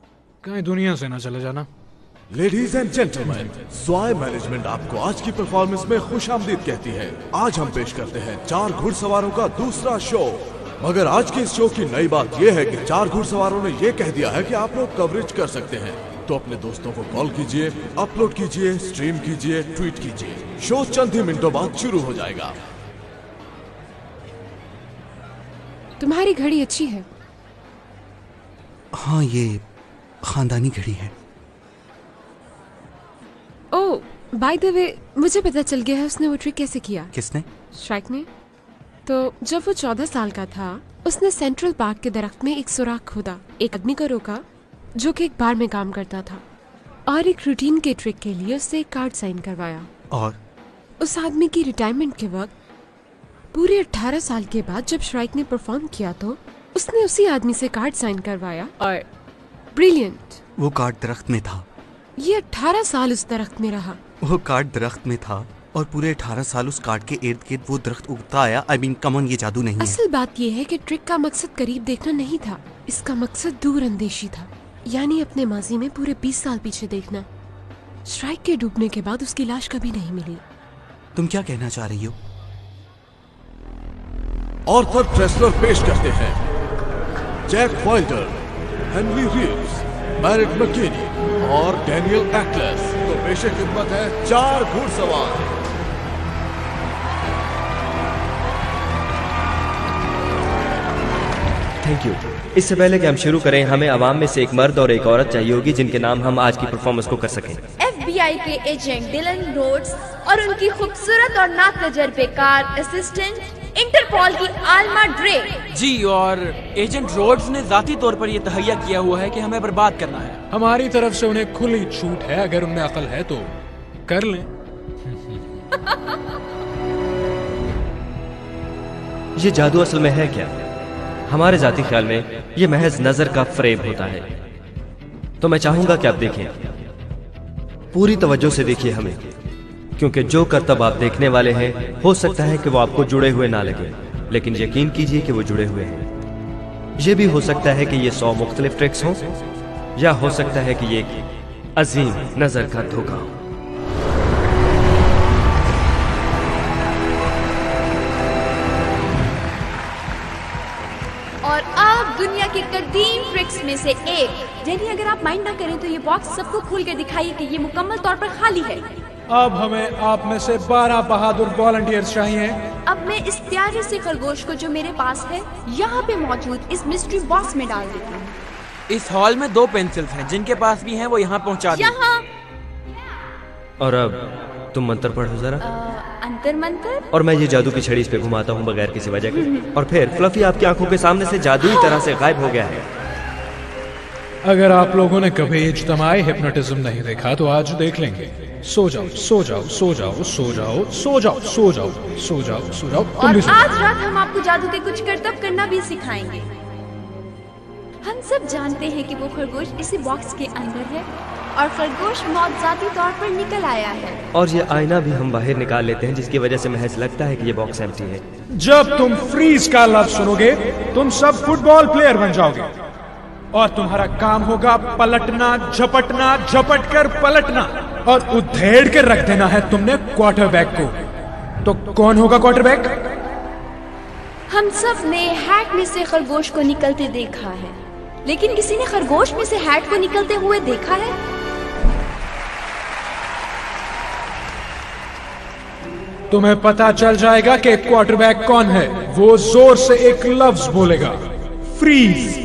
कहीं दुनिया से ना चले जाना। लेडीज एंड जेंटलमैन, स्वाय मैनेजमेंट आपको आज की परफॉर्मेंस में खुशामदीद कहती है। आज हम पेश करते हैं 4 घुड़सवारों का दूसरा शो। मगर आज के इस शो की नई बात यह है कि 4 घुड़सवारों ने यह कह दिया है कि आप लोग कवरेज कर सकते हैं, तो अपने दोस्तों को कॉल कीजिए, अपलोड कीजिए, स्ट्रीम कीजिए, ट्वीट कीजिए। शो चंद ही मिनटों बाद शुरू हो जाएगा। तुम्हारी घड़ी अच्छी है। हाँ, ये खानदानी घड़ी है। ओह, बाय द वे, मुझे पता चल गया है उसने वो ट्रिक कैसे किया। किसने? श्राइक ने। तो जब वो 14 साल का था, उसने सेंट्रल पार्क के दरख्त में एक सुराख खोदा, एक आदमी को रोका जो कि एक बार में काम करता था, और एक रूटीन के ट्रिक के लिए उससे एक कार्ड साइन करवाया। और उस आदमी की रिटायरमेंट के वक्त पूरे 18 साल के बाद जब श्राइक ने परफॉर्म किया तो उसने उसी आदमी से कार्ड साइन करवाया। और ब्रिलियंट, वो कार्ड दरख्त में था। ये 18 साल उस दरख्त में रहा। वो कार्ड दरख्त में था और पूरे 18 साल उस कार्ड के इर्द गिर्द वो दरख्त उगता आया। आई मीन कम ऑन, ये जादू नहीं है। असल बात ये है कि ट्रिक का मकसद करीब देखना नहीं था, इसका मकसद दूर अंदेशी था, यानी अपने माजी में पूरे 20 साल पीछे देखना। श्राइक के डूबने के बाद उसकी लाश कभी नहीं मिली। तुम क्या कहना चाह रही हो? ऑर्थर ट्रेसलर पेश करते हैं Jack Wilder, Henry Reeves, Merritt McKinney और डैनियल एटलस। तो पेशे खिदमत है 4 घुड़सवार। Thank you. इससे पहले कि हम शुरू करें, हमें अवाम में से एक मर्द और एक औरत चाहिए होगी जिनके नाम हम आज की परफॉर्मेंस को कर सकें। FBI के एजेंट डिलन रोड्स और उनकी खूबसूरत और ना तजर्बेकार असिस्टेंट इंटरपोल की आल्मा ड्रे। जी, और एजेंट रोड्स ने जाती तौर पर यह तहैया किया हुआ है कि हमें बर्बाद करना है। हमारी तरफ से उन्हें खुली छूट है, अगर उनमें अकल है तो कर लें। ये जादू असल में है क्या? हमारे जाती ख्याल में ये महज नजर का फरेब होता है। तो मैं चाहूंगा कि आप देखें, पूरी तवज्जो से देखिए हमें, क्योंकि जो करतब आप देखने वाले हैं हो सकता है कि वो आपको जुड़े हुए ना लगे, लेकिन यकीन कीजिए कि वो जुड़े हुए हैं। ये भी हो सकता है कि ये 100 मुख्तलिफ ट्रिक्स हों, या हो सकता है कि ये एक अजीम नजर का धोखा हो। और अब दुनिया के कदीम ट्रिक्स में से एक। जेनी, अगर आप माइंड ना करें तो ये बॉक्स सबको खोल कर दिखाइए कि ये मुकम्मल तौर पर खाली है। अब हमें आप में से 12 बहादुर वॉलंटियर्स चाहिए। अब मैं इस प्यारे से खरगोश को जो मेरे पास है यहाँ पे मौजूद इस मिस्ट्री बॉक्स में डाल देती हूँ। इस हॉल में 2 पेंसिल्स हैं, जिनके पास भी हैं वो यहाँ पहुँचा दें। यहाँ। और अब तुम मंत्र पढ़ो जरा। अंतर मंत्र। और मैं ये जादू की छड़ी इस पे घुमाता हूँ बगैर किसी वजह के, और फिर फ्लफी आपकी आंखों के सामने से जादुई तरह से गायब हो गया है। अगर आप लोगों ने कभी इज्तमाई हिप्नोटिज्म नहीं देखा तो आज देख लेंगे। सो जाओ, सो जाओ, सो जाओ, सो जाओ, सो जाओ, सो जाओ, सो जाओ, सो जाओ। और आज रात हम आपको जादू के कुछ करतब करना भी सिखाएंगे। हम सब जानते हैं कि वो खरगोश इसी बॉक्स के अंदर है और खरगोश मौजूदी तौर पर निकल आया है। और ये आईना भी हम बाहर निकाल लेते हैं, जिसकी वजह से महज लगता है कि ये बॉक्स एम्प्टी है। जब तुम फ्रीज का लफ्ज सुनोगे तुम सब फुटबॉल प्लेयर बन जाओगे और तुम्हारा काम होगा पलटना, झपटना, झपट कर पलटना और उधेड़ के रख देना है तुमने क्वार्टरबैक को। तो कौन होगा क्वार्टरबैक? हम सब ने हैट में से खरगोश को निकलते देखा है, लेकिन किसी ने खरगोश में से हैट को निकलते हुए देखा है? तुम्हें पता चल जाएगा कि क्वार्टरबैक कौन है। वो जोर से एक लफ्ज बोलेगा, फ्रीज।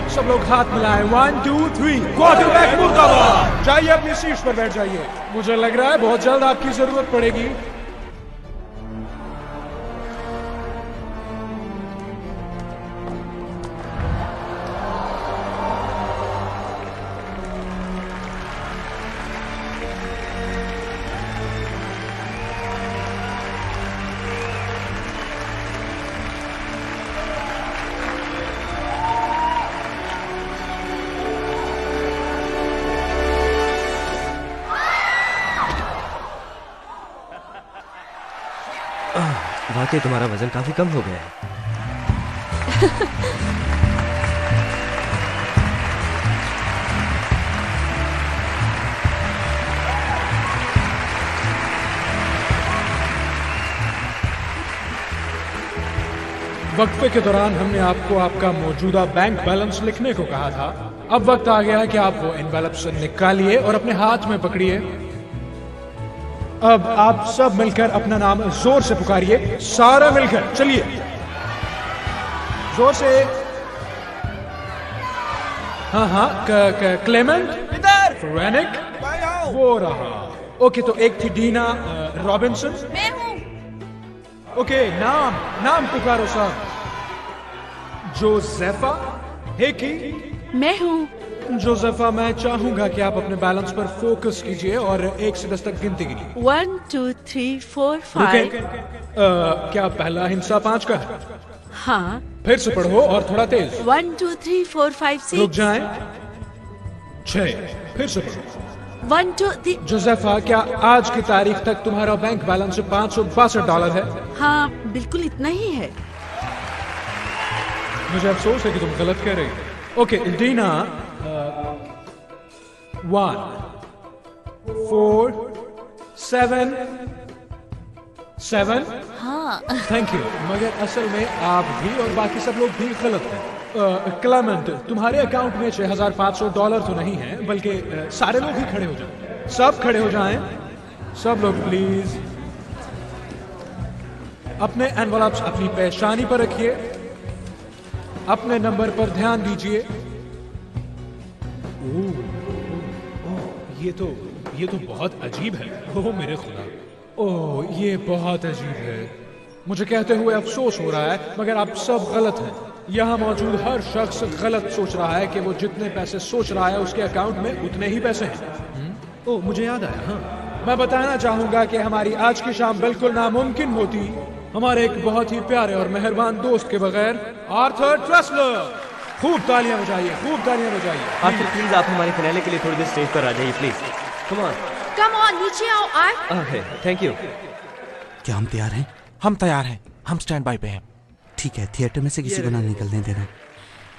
सब लोग हाथ मिलाएं। 1 2 3। क्वार्टरबैक मुर्दाबाद। जाइए अपनी सीट पर बैठ जाइए। मुझे लग रहा है बहुत जल्द आपकी जरूरत पड़ेगी। वाकई तुम्हारा वजन काफी कम हो गया है। वक्फे के दौरान हमने आपको आपका मौजूदा बैंक बैलेंस लिखने को कहा था। अब वक्त आ गया है कि आप वो एनवेलप से निकालिए और अपने हाथ में पकड़िए। अब आप सब मिलकर अपना नाम जोर से पुकारिए, सारे मिलकर चलिए, जोर से। हाँ, क्लेमेंट, फ्रेनिक, वो रहा। ओके, तो एक थी डीना रॉबिन्सन। मैं हूँ। ओके, नाम पुकारो साहब। जोसेफा हेकी। मैं हूँ। जोसेफा, मैं चाहूंगा कि आप अपने बैलेंस पर फोकस कीजिए और 1 से 10 तक गिनती गिनिए। 1 2 3 4 5। क्या पहला हिस्सा 5 का है? हाँ। फिर से पढ़ो और थोड़ा तेज। 1 2 3 4 5 6। रुक जाएं। 6। फिर से पढ़ो। 1 2 3। जोसेफा, क्या आज की तारीख तक तुम्हारा बैंक बैलेंस $562 है? हाँ, बिल्कुल इतना ही है। मुझे अफसोस है कि तुम गलत कह रही हो। ओके, डीना, 1 4 7। हाँ। थैंक यू, मगर असल में आप भी और बाकी सब लोग भी गलत हैं। क्लेमेंट, तुम्हारे अकाउंट में $6,500 तो नहीं है, बल्कि सारे लोग ही खड़े हो जाएं। सब खड़े हो जाएं, सब लोग प्लीज। अपने एनवलप्स अपनी पेशानी पर रखिए, अपने नंबर पर ध्यान दीजिए। ये तो बहुत अजीब है। ओह मेरे खुदा, ओह ये बहुत अजीब है। मुझे कहते हुए अफसोस हो रहा है, मगर आप सब गलत हैं। यहाँ मौजूद हर शख्स गलत सोच रहा है कि वो जितने पैसे सोच रहा है उसके अकाउंट में उतने ही पैसे हैं। ओह, मुझे याद आया। हाँ, मैं बताना चाहूंगा कि हमारी आज की शाम बिल्कुल नामुमकिन होती हमारे एक बहुत ही प्यारे और मेहरबान दोस्त के बगैर। आर्थर ट्रेसलर, खूब तालियां बजाइए, खूब तालियां बजाइए। आर्थर, प्लीज आप हमारे फिनाले के लिए थोड़ी देर स्टेज पर आ जाइए, प्लीज। कम ऑन, नीचे आओ आर्ट। Okay, thank you. क्या हम तैयार हैं? हम तैयार हैं, हम स्टैंड बाय पे हैं। ठीक है, थिएटर में से किसी को ना निकलने देना।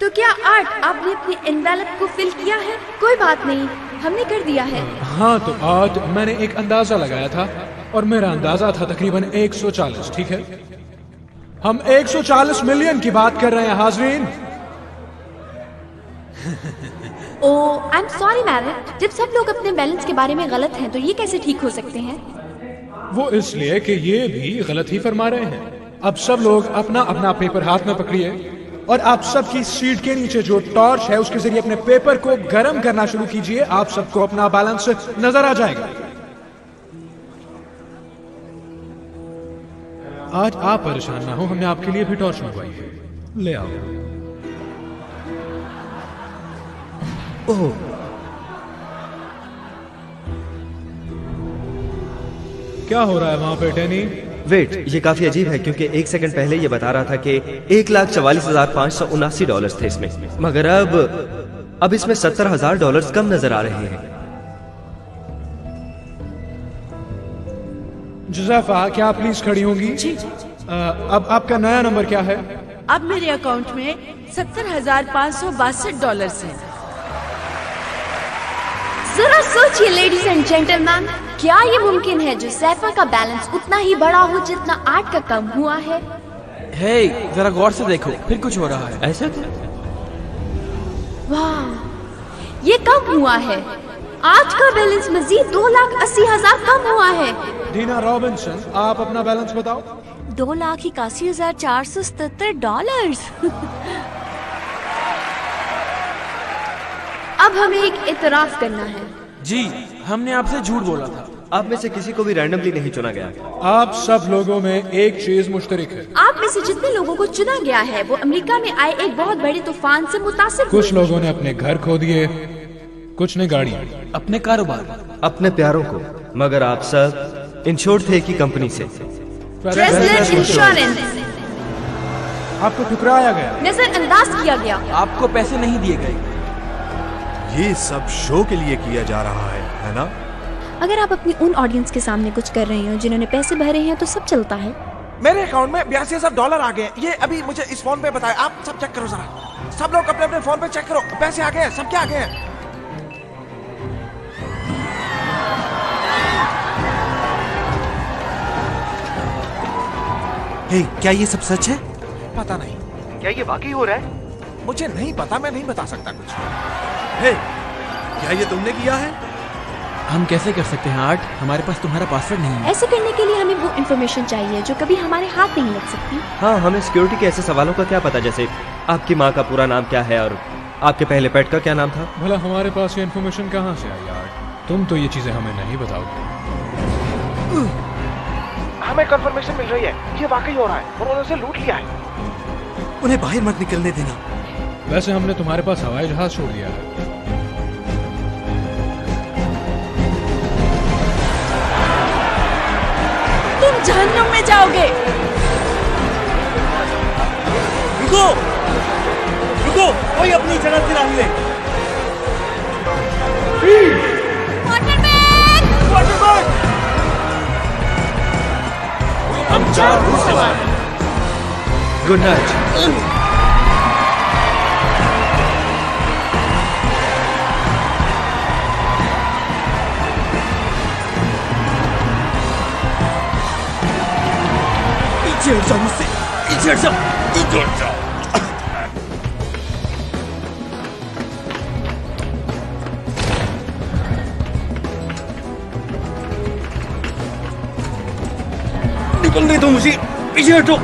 तो क्या आर्ट, आपने अपनी एनवेलप को फिल किया है? कोई बात नहीं, हमने कर दिया है। हाँ, तो आज मैंने एक अंदाजा लगाया था और मेरा अंदाजा था तकरीबन 140, ठीक है? हम 140 मिलियन की बात कर रहे हैं हाजरीन। ओह, आई एम सॉरी मैरिट। जब सब लोग अपने बैलेंस के बारे में गलत हैं तो ये कैसे ठीक हो सकते हैं? वो इसलिए कि ये भी गलत ही फरमा रहे हैं। अब सब लोग अपना अपना पेपर हाथ में पकड़िए और आप सबकी सीट के नीचे जो टॉर्च है उसके जरिए अपने पेपर को गर्म करना शुरू कीजिए। आप सबको अपना बैलेंस नजर आ जाएगा। आज आप परेशान ना हो, हमने आपके लिए भी टॉर्च मंगवाई है। ले आओ। ओह, क्या हो रहा है वहां पे डैनी? वेट, ये काफी अजीब है क्योंकि 1 सेकंड पहले ये बता रहा था कि $1,44,579 थे इसमें, मगर अब इसमें $70,000 कम नजर आ रहे हैं। जोसेफा, क्या आप प्लीज खड़ी होंगी? जी। अब आपका नया नंबर क्या है? अब मेरे अकाउंट में $70,562 है। जरा सोचिए लेडीज एंड जेंटलमैन, क्या ये मुमकिन है जोसेफा का बैलेंस उतना ही बड़ा हो जितना आर्ट का कम हुआ है? हे, जरा गौर से देखो, फिर कुछ हो रहा है। ऐसा? वाह, ये कम हुआ है। आज का बैलेंस मजीद 2,80,000 कम हुआ है। डीना रॉबिन्सन, आप अपना बैलेंस बताओ। $2,81,477। अब हमें एक इतराफ करना है। जी, हमने आपसे झूठ बोला था। आप में से किसी को भी रैंडमली नहीं चुना गया। आप सब लोगों में एक चीज मुश्तरक है। आप में से जितने लोगों को चुना गया है वो अमेरिका में आए एक बहुत बड़े तूफान से मुतासिर कुछ लोगों ने अपने घर खो दिए, कुछ ने गाड़ी, अपने कारोबार, अपने प्यारों को, मगर आप सब इंश्योर्ड थे की कंपनी से। Tressler insurance. आपको ठुकराया गया, नजरअंदाज किया गया, आपको पैसे नहीं दिए गए। ये सब शो के लिए किया जा रहा है ना? अगर आप अपनी उन ऑडियंस के सामने कुछ कर रहे हो जिन्होंने पैसे भरे हैं तो सब चलता है। मेरे अकाउंट में $82,000 आ गए। ये अभी मुझे इस फोन पे बताया। आप सब चेक करो जरा। सब लोग अपने अपने फोन पे चेक करो, पैसे आ गए हैं, सबके आ गए हैं। हे, क्या ये सब सच है? पता नहीं। क्या ये वाकई हो रहा है? मुझे नहीं पता, मैं नहीं बता सकता कुछ। हे, क्या ये तुमने किया है? हम कैसे कर सकते हैं आर्ट? हमारे पास तुम्हारा पासवर्ड नहीं है। ऐसे करने के लिए हमें वो इन्फॉर्मेशन चाहिए जो कभी हमारे हाथ नहीं लग सकती। हाँ, हमें सिक्योरिटी के ऐसे सवालों का क्या पता, जैसे आपकी माँ का पूरा नाम क्या है और आपके पहले पेट का क्या नाम था? भला हमारे पास ये इन्फॉर्मेशन कहाँ से आई यार? तुम तो ये चीजें हमें नहीं बताओगे। हमें कंफर्मेशन मिल रही है, ये वाकई हो रहा है। उन्होंने उसे लूट लिया है। उन्हें बाहर मत निकलने देना। वैसे हमने तुम्हारे पास हवाई जहाज छोड़ दिया है। तुम जहन्नुम में जाओगे। रुको, रुको, कोई अपनी जगह से ना हिले। हम 4 रूट से आए हैं। Good night. पीछे हट जाओ मुझसे, पीछे हट जाओ, पीछे हट जाओ। निकलने दो मुझे, पीछे हटो।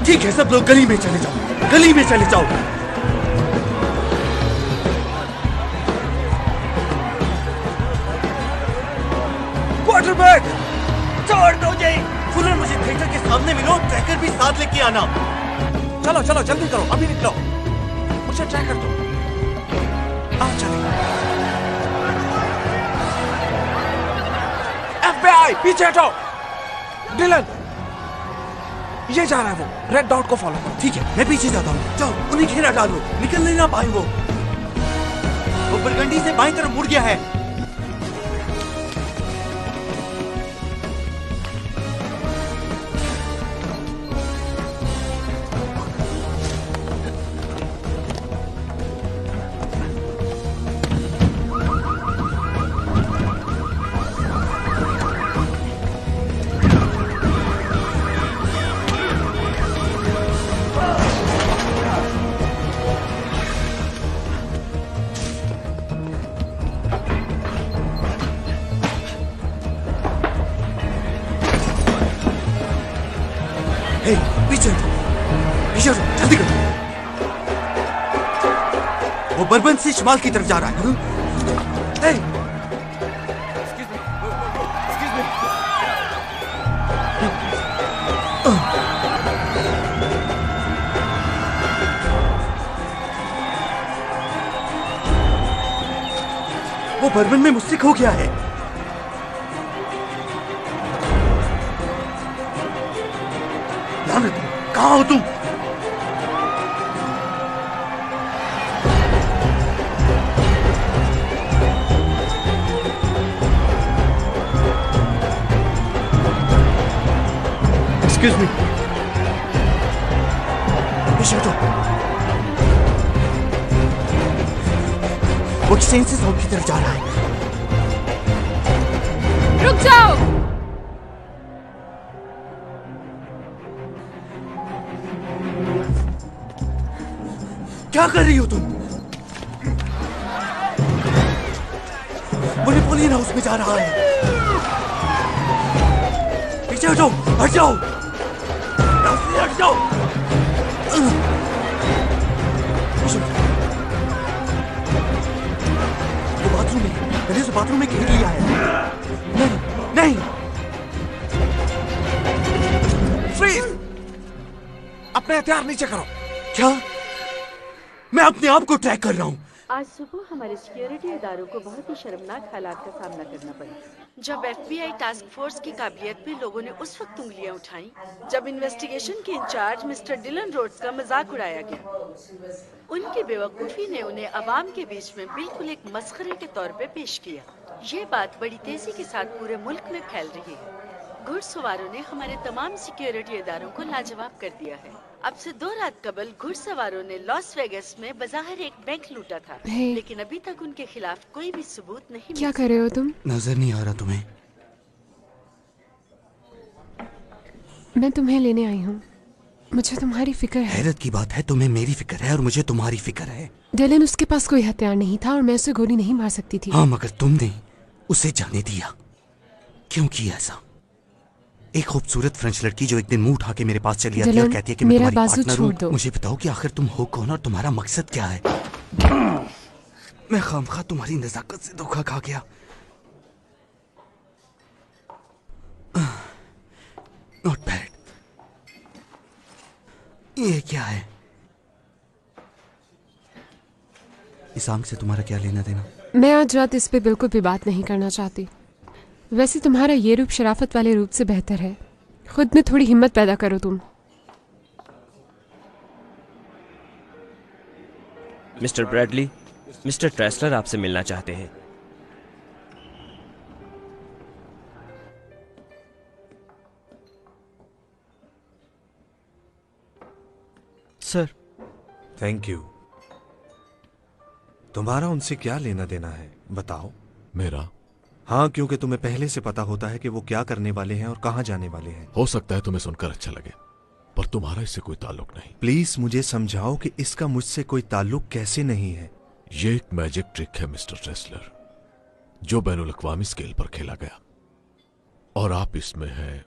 ठीक है, सब लोग गली में चले जाओ, गली में चले जाओ। क्वार्टरबैक, छोड़ दो मुझे। फुलर, मुझे थिएटर के सामने मिलो, ट्रैकर भी साथ लेके आना। चलो चलो जल्दी करो, अभी निकलो। मुझे ट्रैकर दो। आप चले। FBI, पीछे हटो। डिलन, ये जा रहा है वो। रेड डॉट को फॉलो करो। ठीक है, मैं पीछे जाता हूँ। जाओ, उन्हें घेरा डालो, निकलने ना पाए वो बरगंडी से बाईं तरफ मुड़ गया है। पीछे हटो, जल्दी करो। वो बर्बन से शिमाल की तरफ जा रहा है। वो बर्बन में मुझसे खो गया है। कहाँ हो तुम? Excuse me. पीछे हटो। वो किसी से साउथ की तरफ जा रहा है। रुक जाओ। क्या कर रही हो तुम? वो नेपोलियन हाउस में जा रहा है। पीछे हटो, हट जाओ, हट जाओ। वो बाथरूम में, मैंने उसे बाथरूम में घेर लिया है। नहीं नहीं, फ्रीज! अपने हथियार नीचे करो। क्या? मैं अपने आप को ट्रैक कर रहा हूँ। आज सुबह हमारे सिक्योरिटी इदारों को बहुत ही शर्मनाक हालात का सामना करना पड़ा। जब FBI टास्क फोर्स की काबिलियत पे लोगों ने उस वक्त उंगलियां उठाई जब इन्वेस्टिगेशन के इंचार्ज मिस्टर डिलन रोड्स का मजाक उड़ाया गया। उनकी बेवकूफ़ी ने उन्हें अवाम के बीच में बिल्कुल एक मस्खरे के तौर पे पेश किया। ये बात बड़ी तेजी के साथ पूरे मुल्क में फैल रही है। घुड़सवारों ने हमारे तमाम सिक्योरिटी इदारों को लाजवाब कर दिया है। अब से 2 रात कबल घुड़सवारों ने लॉस वेगस में बज़ाहिर एक बैंक लूटा था, हे। लेकिन अभी तक उनके खिलाफ कोई भी सबूत नहीं क्या कर रहे हो तुम? नजर नहीं आ रहा तुम्हें? मैं तुम्हें लेने आई हूँ। मुझे तुम्हारी फिक्र है। हैरत की बात है, तुम्हें मेरी फिक्र है और मुझे तुम्हारी फिक्र है। डिलन, उसके पास कोई हथियार नहीं था और मैं उसे गोली नहीं मार सकती थी। हाँ, मगर तुमने उसे जाने दिया। क्यों किया ऐसा? एक खूबसूरत फ्रेंच लड़की जो एक दिन मुंह उठा के मेरे पास चली आती है और कहती है कि मैं तुम्हारी पार्टनर हूँ। मुझे बताओ कि आखिर तुम हो कौन और तुम्हारा मकसद क्या है? मैं खामखा तुम्हारी नजाकत से धोखा खा गया। Not bad. ये क्या है? इस आंख से तुम्हारा क्या लेना देना? मैं आज रात इस पे बिल्कुल भी बात नहीं करना चाहती। वैसे तुम्हारा ये रूप शराफत वाले रूप से बेहतर है। खुद में थोड़ी हिम्मत पैदा करो तुम। मिस्टर ब्रैडली, मिस्टर ट्रेसलर आपसे मिलना चाहते हैं। सर। Thank you. तुम्हारा उनसे क्या लेना देना है, बताओ। मेरा? हाँ, क्योंकि तुम्हें पहले से पता होता है कि वो क्या करने वाले हैं और कहाँ जाने वाले हैं। हो सकता है तुम्हें सुनकर अच्छा लगे, पर तुम्हारा इससे कोई ताल्लुक नहीं। प्लीज मुझे समझाओ कि इसका मुझसे कोई ताल्लुक कैसे नहीं है। ये एक मैजिक ट्रिक है मिस्टर ट्रेसलर, जो बैनुल अक़वामी स्केल पर खेला गया, और आप इसमें हैं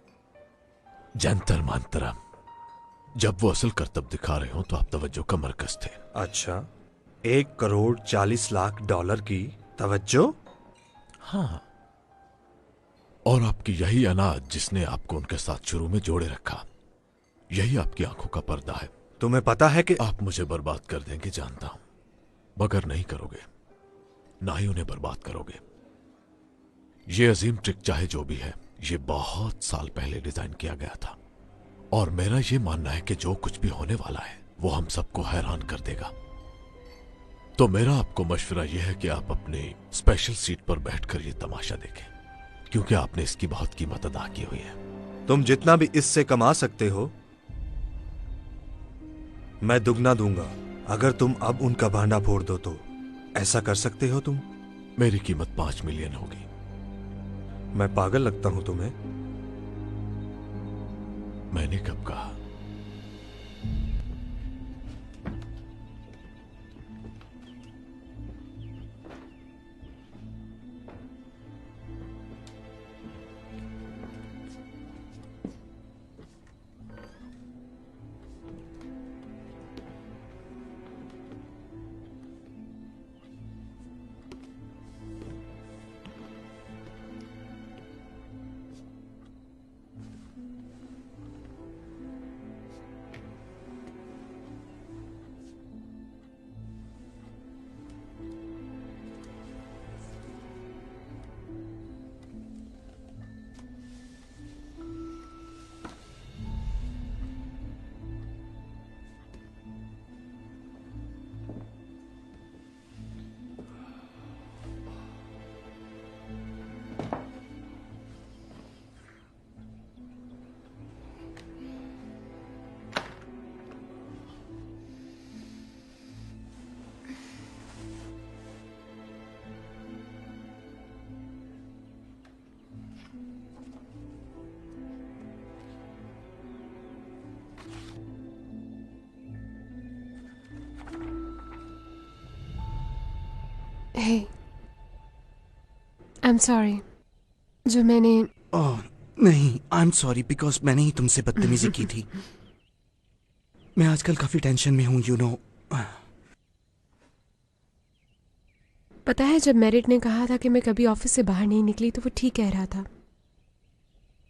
जंतर मंतर। जब वो असल करतब दिखा रहे हो तो आप तवज्जो का मरकज थे। अच्छा, 1,40,00,000 की तवज्जो? हाँ, और आपकी यही अनाज जिसने आपको उनके साथ शुरू में जोड़े रखा, यही आपकी आंखों का पर्दा है। तुम्हें पता है कि आप मुझे बर्बाद कर देंगे, जानता हूं, मगर नहीं करोगे, ना ही उन्हें बर्बाद करोगे। ये अजीम ट्रिक चाहे जो भी है, ये बहुत साल पहले डिजाइन किया गया था, और मेरा ये मानना है कि जो कुछ भी होने वाला है वो हम सबको हैरान कर देगा। तो मेरा आपको मशवरा यह है कि आप अपनी स्पेशल सीट पर बैठकर ये तमाशा देखें, क्योंकि आपने इसकी बहुत कीमत अदा की हुई है। तुम जितना भी इससे कमा सकते हो मैं दुगना दूंगा। अगर तुम अब उनका भांडा फोड़ दो तो ऐसा कर सकते हो तुम? मेरी कीमत 5 मिलियन होगी। मैं पागल लगता हूं तुम्हें? मैंने कब कहा? Hey, I'm sorry. जो मैंने ओह नहीं, आई एम सॉरी बिकॉज मैंने ही तुमसे बदतमीजी की थी। मैं आजकल काफी टेंशन में हूं, यू नो। पता है, जब मेरिट ने कहा था कि मैं कभी ऑफिस से बाहर नहीं निकली तो वो ठीक कह रहा था।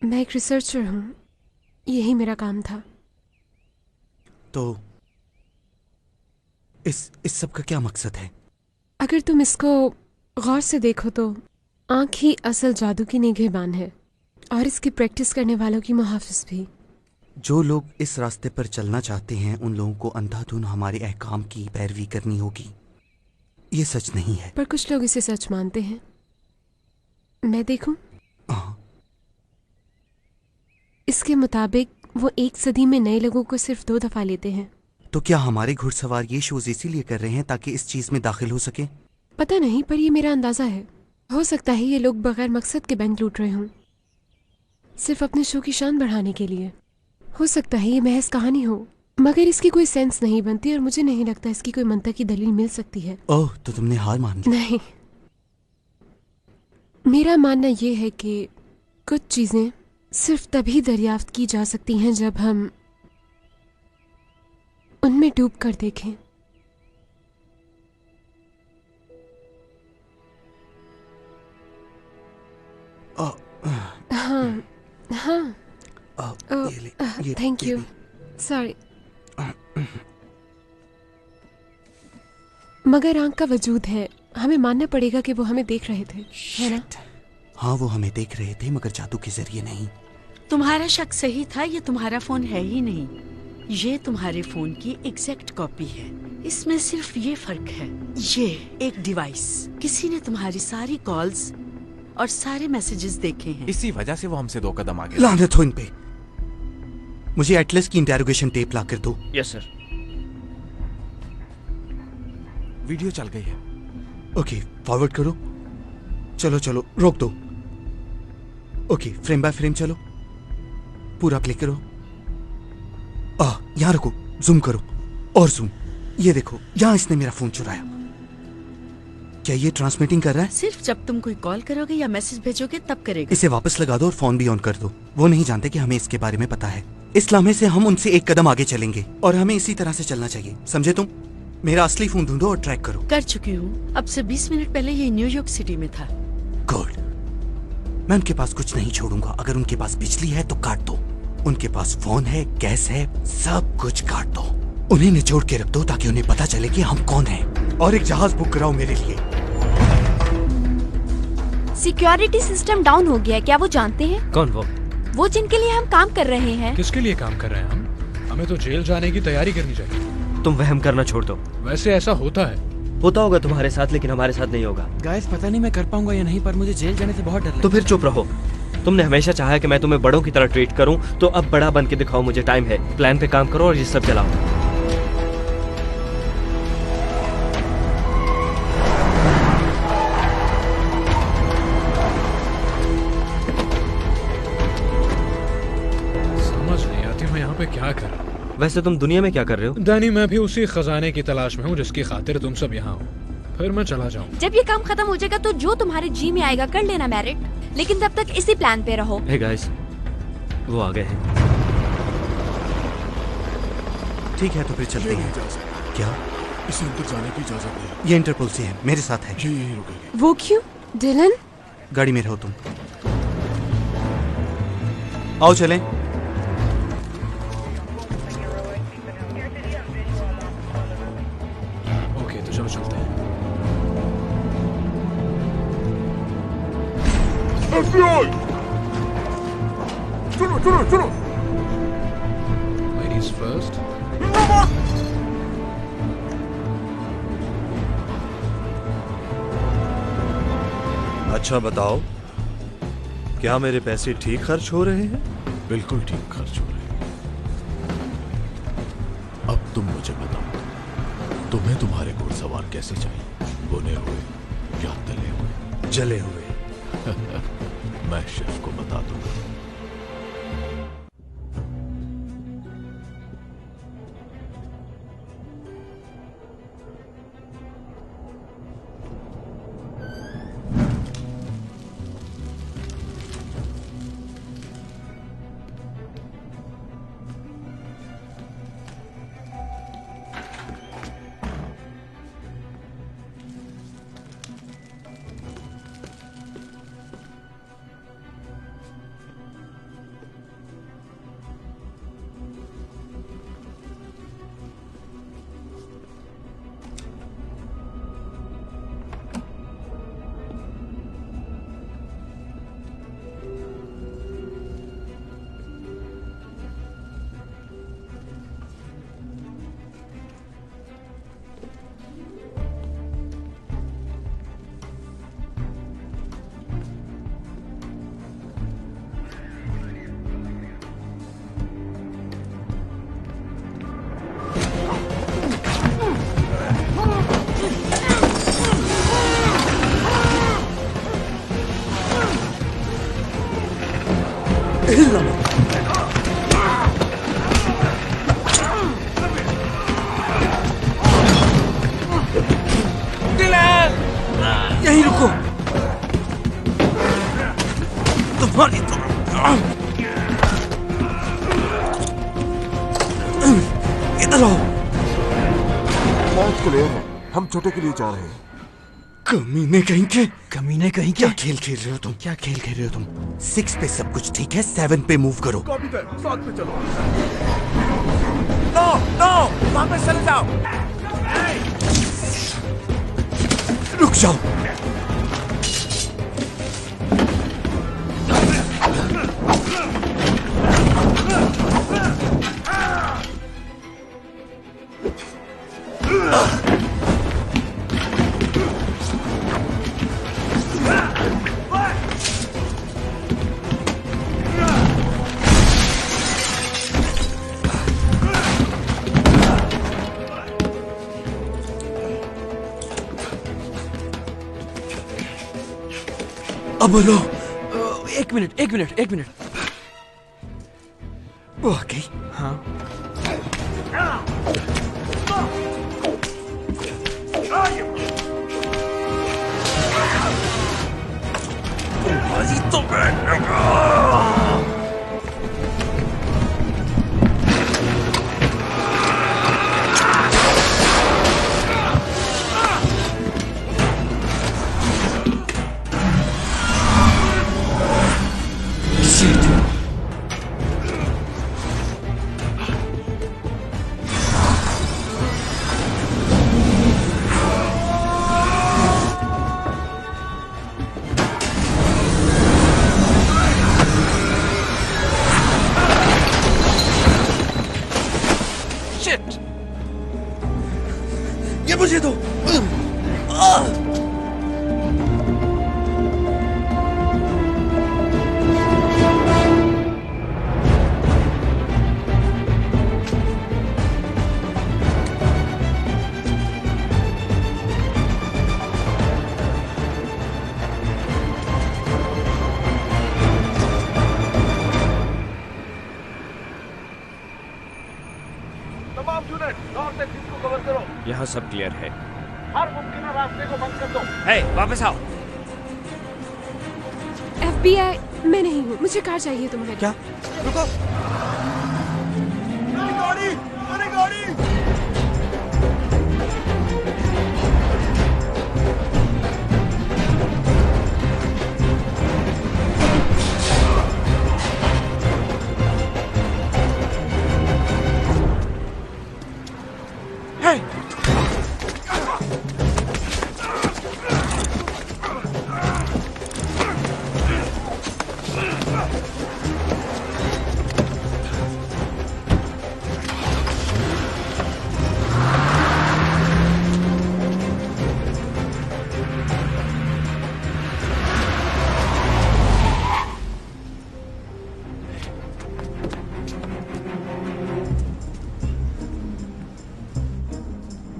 मैं एक रिसर्चर हूं, यही मेरा काम था। तो इस सब का क्या मकसद है? अगर तुम इसको गौर से देखो तो आंख ही असल जादू की निगहबान है, और इसकी प्रैक्टिस करने वालों की मुहाफिज भी। जो लोग इस रास्ते पर चलना चाहते हैं उन लोगों को अंधाधुन हमारे अहकाम की पैरवी करनी होगी। ये सच नहीं है। पर कुछ लोग इसे सच मानते हैं। मैं देखूं? इसके मुताबिक वो 1 सदी में नए लोगों को सिर्फ 2 दफा लेते हैं। तो क्या हमारे घुड़सवार ये शोज इसीलिए कर रहे हैं ताकि इस चीज में दाखिल हो सके? पता नहीं, पर ये मेरा अंदाजा है। हो सकता है ये लोग बगैर मकसद के बैंक लूट रहे हों, सिर्फ अपने शो की शान बढ़ाने के लिए। हो सकता है ये महज कहानी हो, मगर इसकी कोई सेंस नहीं बनती और मुझे नहीं लगता इसकी कोई मंतकी दलील मिल सकती है। ओह, तो तुमने हार मान ली? नहीं, मेरा मानना ये है कि कुछ चीजें सिर्फ तभी दरियाफ्त की जा सकती हैं जब हम उनमें डूब कर देखें। हाँ हाँ, थैंक यू, सॉरी। मगर आंख का वजूद है, हमें मानना पड़ेगा कि वो हमें देख रहे थे, है ना? हाँ, वो हमें देख रहे थे, मगर जादू के जरिए नहीं। तुम्हारा शक सही था, ये तुम्हारा फोन है ही नहीं। ये तुम्हारे फोन की एग्जैक्ट कॉपी है। इसमें सिर्फ ये फर्क है, ये एक डिवाइस, किसी ने तुम्हारी सारी कॉल्स और सारे मैसेजेस देखे हैं। इसी वजह से वो हमसे 2 कदम आगे। लानत हो इन पे। मुझे एटलस की इंटेरोगेशन टेप ला कर दो। Yes sir. वीडियो चल गई है। ओके, फॉरवर्ड करो। चलो चलो, रोक दो। ओके, फ्रेम बाय फ्रेम चलो, पूरा प्ले करो। यहाँ रखो, जूम करो और जूम। ये देखो, यहाँ इसने मेरा फोन चुराया। क्या ये ट्रांसमिटिंग कर रहा है? सिर्फ जब तुम कोई कॉल करोगे या मैसेज भेजोगे तब करेगा। इसे वापस लगा दो और फोन भी ऑन कर दो। वो नहीं जानते कि हमें इसके बारे में पता है। इस लम्हे से हम उनसे 1 कदम आगे चलेंगे और हमें इसी तरह से चलना चाहिए, समझे तुम? मेरा असली फोन ढूंढो और ट्रैक करो। कर चुकी हूँ, अब से 20 मिनट पहले ये न्यूयॉर्क सिटी में था। गुड। मैं उनके पास कुछ नहीं छोड़ूंगा। अगर उनके पास बिजली है तो काट दो, उनके पास फोन है, गैस है, सब कुछ काट दो। उन्हें निचोड़ के रख दो ताकि उन्हें पता चले कि हम कौन हैं। और एक जहाज बुक कराओ मेरे लिए। सिक्योरिटी सिस्टम डाउन हो गया है, क्या वो जानते हैं? कौन वो जिनके लिए हम काम कर रहे हैं। किसके लिए काम कर रहे हैं हम? हमें तो जेल जाने की तैयारी करनी चाहिए। तुम वहम करना छोड़ दो। वैसे ऐसा होता है। होता होगा तुम्हारे साथ, लेकिन हमारे साथ नहीं होगा। गाइस, पता नहीं मैं कर पाऊंगा या नहीं, पर मुझे जेल जाने से बहुत डर लगता है। तो फिर चुप रहो। तुमने हमेशा चाहा कि मैं तुम्हें बड़ों की तरह ट्रीट करूं, तो अब बड़ा बन के दिखाओ। मुझे टाइम है, प्लान पे काम करो और ये सब चलाओ। समझ नहीं आती मैं यहाँ पे क्या कर रहा हूँ। वैसे तुम दुनिया में क्या कर रहे हो? दानी, मैं भी उसी खजाने की तलाश में हूँ जिसकी खातिर तुम सब यहाँ हो। फिर मैं चला जाऊँ। जब ये काम खत्म हो जाएगा तो जो तुम्हारे जी में आएगा कर लेना मैरिट, लेकिन तब तक इसी प्लान पे रहो। हे गाइस, वो आ गए हैं। ठीक है, तो फिर चलते हैं। क्या? इसे अंदर जाने की इजाजत नहीं। ये इंटरपोल से है, मेरे साथ है। यही रुकेगी। वो क्यों? डिलन, गाड़ी में रहो तुम। आओ चलें। ओके, तो चलो चलते हैं। सुनो सुनो सुनो। Ladies first. अच्छा बताओ, क्या मेरे पैसे ठीक खर्च हो रहे हैं? बिल्कुल ठीक खर्च हो रहे हैं। अब तुम मुझे बताओ, तुम्हें तुम्हारे घुड़सवार कैसे चाहिए? बुने हुए या तले हुए? जले हुए। मैं शेफ को बता दूंगा। हिलना मत। यहीं रुको। तुम्हारी तो इधर आओ। मैच क्लियर है, हम छोटे के लिए जा रहे हैं। कमीने कहीं के। कमीने कहीं क्या खेल खेल रहे हो तुम? क्या खेल खेल रहे हो तुम? 6 पे सब कुछ ठीक है, 7 पे मूव करो। कॉपी कर, साथ में चलो। नो नो, वापस चले जाओ। रुक जाओ। अब बोलो। एक मिनट। वो आ गई। हाँ। तुम्हारी तो ये मुझे दो। तमाम यूनिट नॉर्थ एक्सिस को कवर करो। यहाँ सब क्लियर है। हर मुमकिन रास्ते को बंद कर दो। हे, वापस आओ। FBI, मैं नहीं हूँ, मुझे कार चाहिए तुम्हारी। क्या? रुको। मेरी गाड़ी।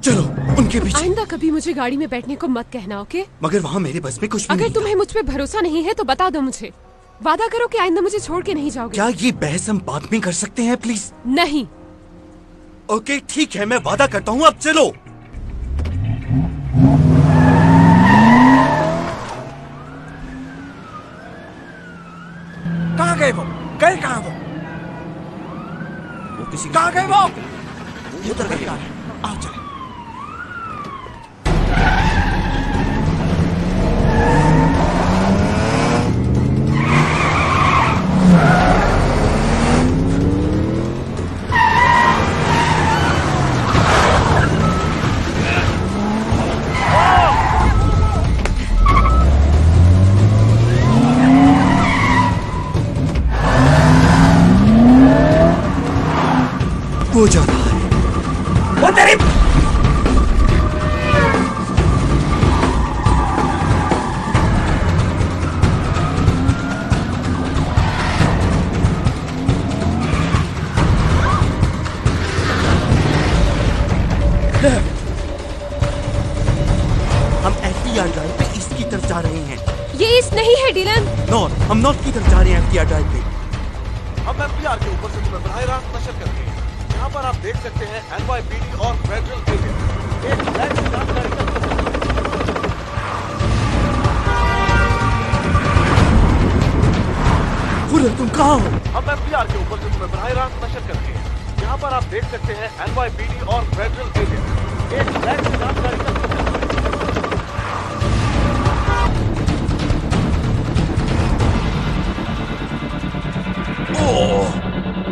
चलो उनके पीछे। आइंदा कभी मुझे गाड़ी में बैठने को मत कहना, ओके? मगर वहाँ मेरे बस में कुछ भी अगर नहीं तुम्हें मुझ पे भरोसा नहीं है तो बता दो मुझे। वादा करो कि आइंदा मुझे छोड़ के नहीं जाओगे। क्या ये बहस हम बाद में कर सकते हैं प्लीज? नहीं। ओके ठीक है, मैं वादा करता हूँ, अब चलो। कहाँ गए वो? गए कहाँ वो? किसी कहाँ गए वो? उधर गए। आओ चले। वो जा रहा है। वो तेरी हम FTR ड्राइव पे ईस्ट की तरफ जा रहे हैं। ये ईस्ट नहीं है डिलन। नॉर्थ, हम नॉर्थ की तरफ जा रहे हैं FTR ड्राइव पे। हम एफबीआर के ऊपर से तुम्हें बराह रास्त नशर करते हैं। यहाँ पर आप देख सकते हैं NYPD और फेडरल एजेंट एक फ्लैट की जानकारी का तुम कहाँ हो? हम एफबीआर के ऊपर से तुम्हें बराह रास्त नशर करते हैं। यहाँ पर आप देख सकते हैं NYPD और फेडरल एजेंट एक फ्लैट की जानकारी का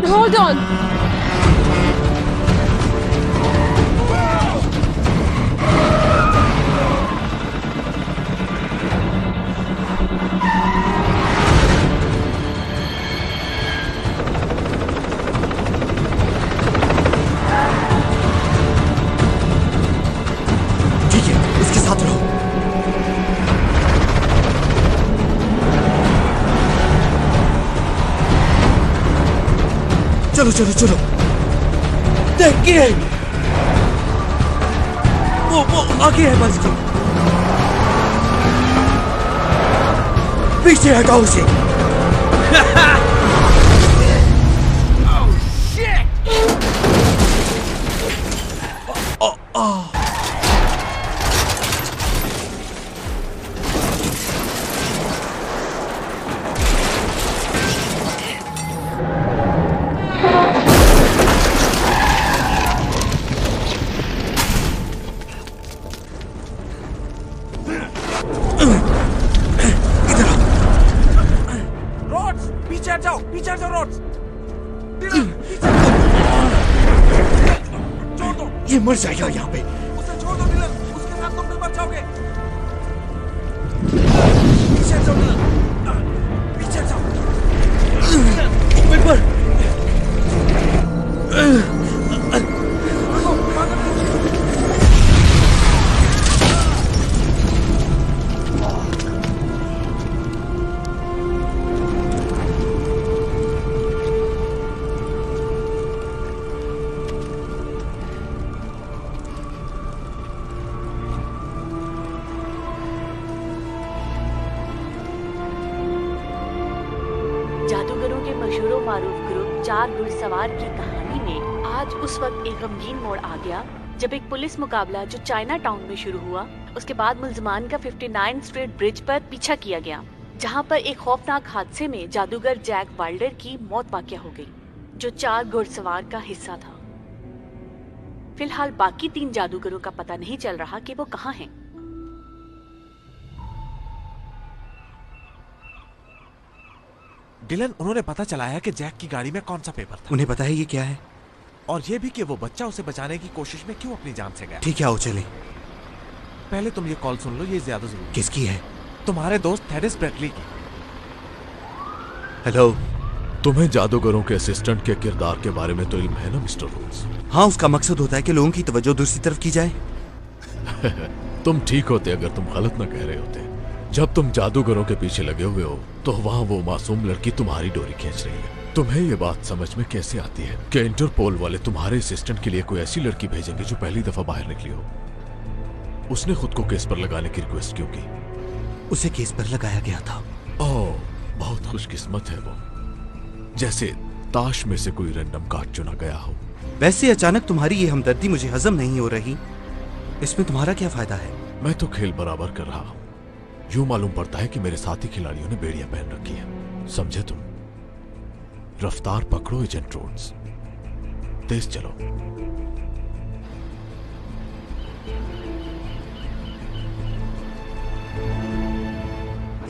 Hold on! ठीक है, इसके साथ रहो। चलो चलो चलो। देखिए, वो आगे है बस। पीछे हटाओ उसे। रोड्स, पीछे हट जाओ रोड्स। छोड़ दो, ये मर जाएगा यहाँ पे। उसे छोड़ दो डिलन, उसके साथ तुम भी मर जाओगे। पीछे हट जाओ डिलन, पीछे हट जाओ। एक बार। जादूगरों के मशहूर मारूफ ग्रुप 4 घुड़सवार की कहानी में आज उस वक्त एक गमगीन मोड़ आ गया जब एक पुलिस मुकाबला जो चाइना टाउन में शुरू हुआ, उसके बाद मुल्जमान का 59 स्ट्रीट ब्रिज पर पीछा किया गया, जहां पर एक खौफनाक हादसे में जादूगर जैक वाल्डर की मौत वाक़या हो गई, जो 4 घुड़सवार का हिस्सा था। फिलहाल बाकी 3 जादूगरों का पता नहीं चल रहा कि वो कहाँ हैं। डिलन, उन्होंने पता चलाया कि जैक की गाड़ी में कौन सा पेपर था। उन्हें पता है ये क्या है? और ये भी कि वो बच्चा उसे बचाने की कोशिश में क्यों अपनी जान से गया। ठीक है, आओ चलें। पहले तुम ये कॉल सुन लो, ये ज्यादा जरूरी। किसकी है? तुम्हारे दोस्त थेडिस ब्रेटली की। हेलो। तुम्हें जादूगरों के असिस्टेंट के किरदार के बारे में तो इल्म है ना मिस्टर रोज? हाँ, उसका मकसद होता है कि लोगों की तवज्जो दूसरी तरफ की जाए। तुम ठीक होते अगर तुम गलत न कह रहे होते। जब तुम जादूगरों के पीछे लगे हुए हो तो वहाँ वो मासूम लड़की तुम्हारी डोरी खींच रही है। तुम्हें ये बात समझ में कैसे आती है कि इंटरपोल वाले तुम्हारे असिस्टेंट के लिए कोई ऐसी लड़की भेजेंगे जो पहली दफा बाहर निकली हो? उसने खुद को केस पर लगाने की रिक्वेस्ट क्यों की? उसे केस पर लगाया गया था। ओह, बहुत खुशकिस्मत है वो, जैसे ताश में से कोई रैंडम कार्ड चुना गया हो। वैसे अचानक तुम्हारी ये हमदर्दी मुझे हजम नहीं हो रही। इसमें तुम्हारा क्या फायदा है? मैं तो खेल बराबर कर रहा हूं। यूं मालूम पड़ता है कि मेरे साथी खिलाड़ियों ने बेड़ियां पहन रखी है। समझे तुम? रफ्तार पकड़ो एजेंट रोड्स, तेज चलो।